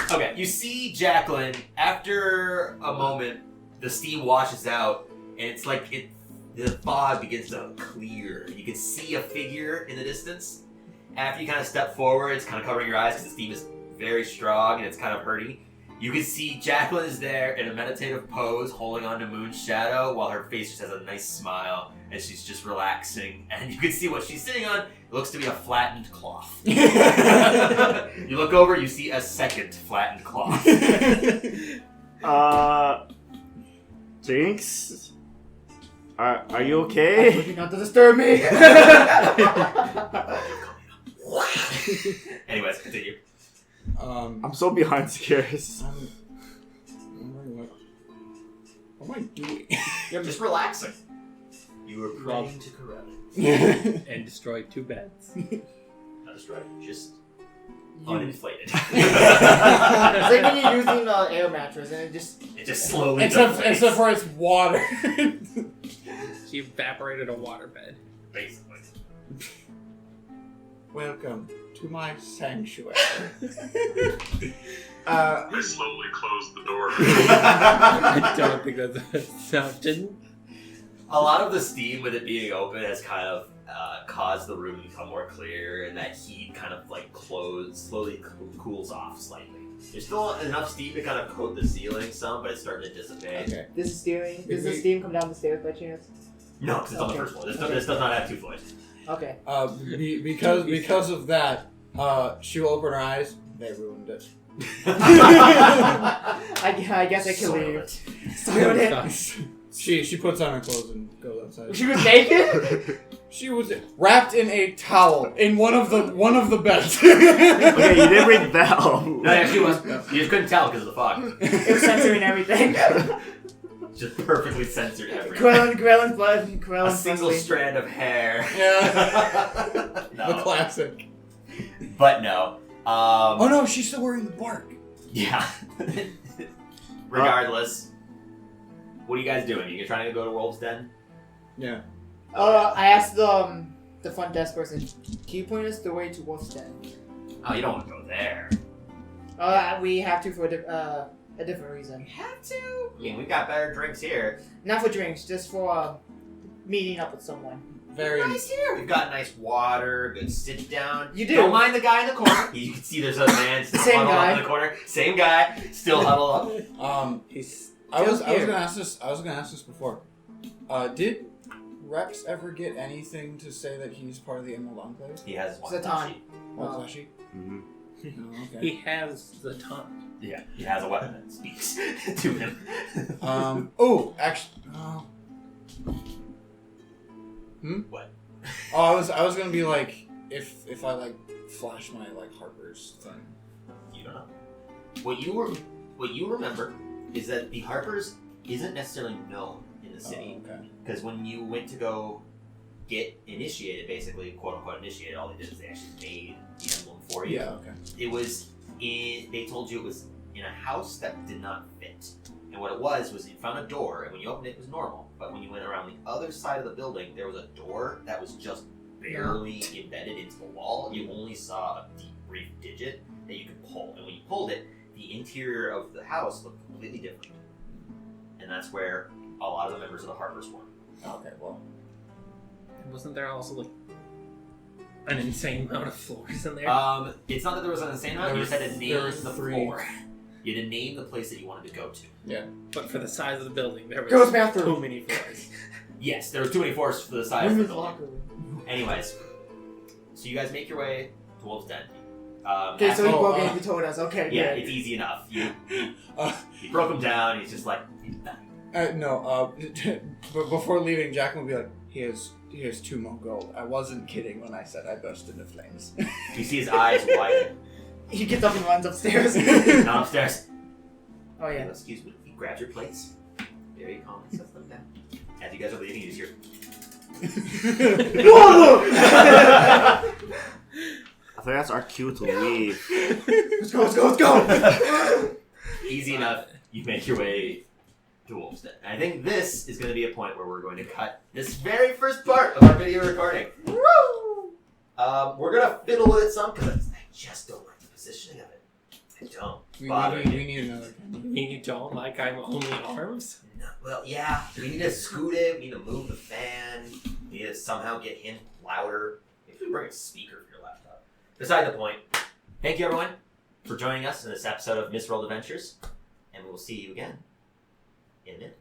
to? Okay, you see Jacqueline, after a moment, the steam washes out, and it's like the fog begins to clear. You can see a figure in the distance. After you kind of step forward, it's kind of covering your eyes because the steam is very strong and it's kind of hurty. You can see Jacqueline is there in a meditative pose, holding onto Moon's shadow, while her face just has a nice smile, and she's just relaxing. And you can see what she's sitting on. It looks to be a flattened cloth. You look over, you see a second flattened cloth. Jinx? Are you okay? You not to disturb me. Anyways, continue. I'm so behind scares. What am I doing? You're just relaxing. You were praying to Corella. And destroyed 2 beds. Not destroyed, just uninflated. It's like when you're using an air mattress and it just slowly Except for its water. She evaporated a waterbed. basically. Welcome to my sanctuary. I slowly closed the door. I don't think that's an assumption. A lot of the steam with it being open has kind of caused the room to become more clear, and that heat kind of like slowly cools off slightly. There's still enough steam to kind of coat the ceiling some, but it's starting to dissipate. Okay. Does the steam come down the stairs by chance? No, because it's on the first floor. This does not have 2 floors. Okay. Because of that, she will open her eyes. They ruined it. I guess I can Sort of leave. Ruined it. She puts on her clothes and goes outside. She was naked? She was wrapped in a towel in one of the beds. Okay, you didn't ring the bell. No, yeah, she was. You just couldn't tell because of the fog. It was censoring everything. Just perfectly censored everything. Krellin's blood. A Krellin's single strand of hair. Yeah. No. The classic. But no. Oh no, she's still wearing the bark. Yeah. Regardless, what are you guys doing? You trying to go to Wolf's Den? Yeah. I asked the front desk person, can you point us the way to Wolf's Den? Oh, you don't want to go there. We have to for a different reason. We have to? I mean, we've got better drinks here. Not for drinks, just for meeting up with someone. Very nice here. We've got nice water, good sit down. You do. Don't mind the guy in the corner. You can see there's a man still Same huddled guy. up in the corner. Same guy, still huddled up. I was gonna ask this before. Did Rex ever get anything to say that he's part of the Emerald Enclave? He has one. Zatan. Oh, is she? Mm-hmm. Oh, okay. He has the taunt. Yeah, he has a weapon that speaks to him. Oh, actually. What? Oh, I was gonna be like, if I like flash my like Harper's thing. You don't know. What you remember is that the Harpers isn't necessarily known in the city. Oh, okay. Because when you went to go get initiated, basically, quote unquote initiated, all they did is they actually made the emblem for you. Yeah. Okay. It was they told you it was in a house that did not fit. And what it was you found a door, and when you opened it, it was normal. But when you went around the other side of the building, there was a door that was just barely embedded into the wall. You only saw a deep brief digit that you could pull. And when you pulled it, the interior of the house looked completely different. And that's where a lot of the members of the Harpers were. Okay. Well. Wasn't there also like an insane amount of floors in there? It's not that there was an insane amount, you just had to name there were the 3. floor. You had to name the place that you wanted to go to. Yeah. But for the size of the building, there Girls' was bathroom. too many floors. Yes, there were too many floors for the size of the Women's building. locker room. Anyways, so you guys make your way to Wolf's Den. Okay, so he Oh, broke it, he told us. Okay, yeah, good. it's easy enough. You broke him down. He's just like, No. But before leaving, Jack will be like, he has 2 more gold. I wasn't kidding when I said I burst into flames. you see his eyes widen. He gets up and runs upstairs. Not upstairs. Oh yeah. Excuse me. He grabs your plates. Very calmly sets them down. As you guys are leaving, you just hear. I think that's our cue to leave. Let's go. Easy enough. You make your way to Wolf's Den. And I think this is going to be a point where we're going to cut this very first part of our video recording. Woo! We're going to fiddle with it some because I just don't like the positioning of it. I don't. We need another candle. You mean you don't like I'm only arms? No, well, yeah. We need to scoot it. We need to move the fan. We need to somehow get him louder. Maybe we bring a speaker for your laptop. Beside the point, thank you everyone for joining us in this episode of Misrolled Adventures, and we will see you again in a minute.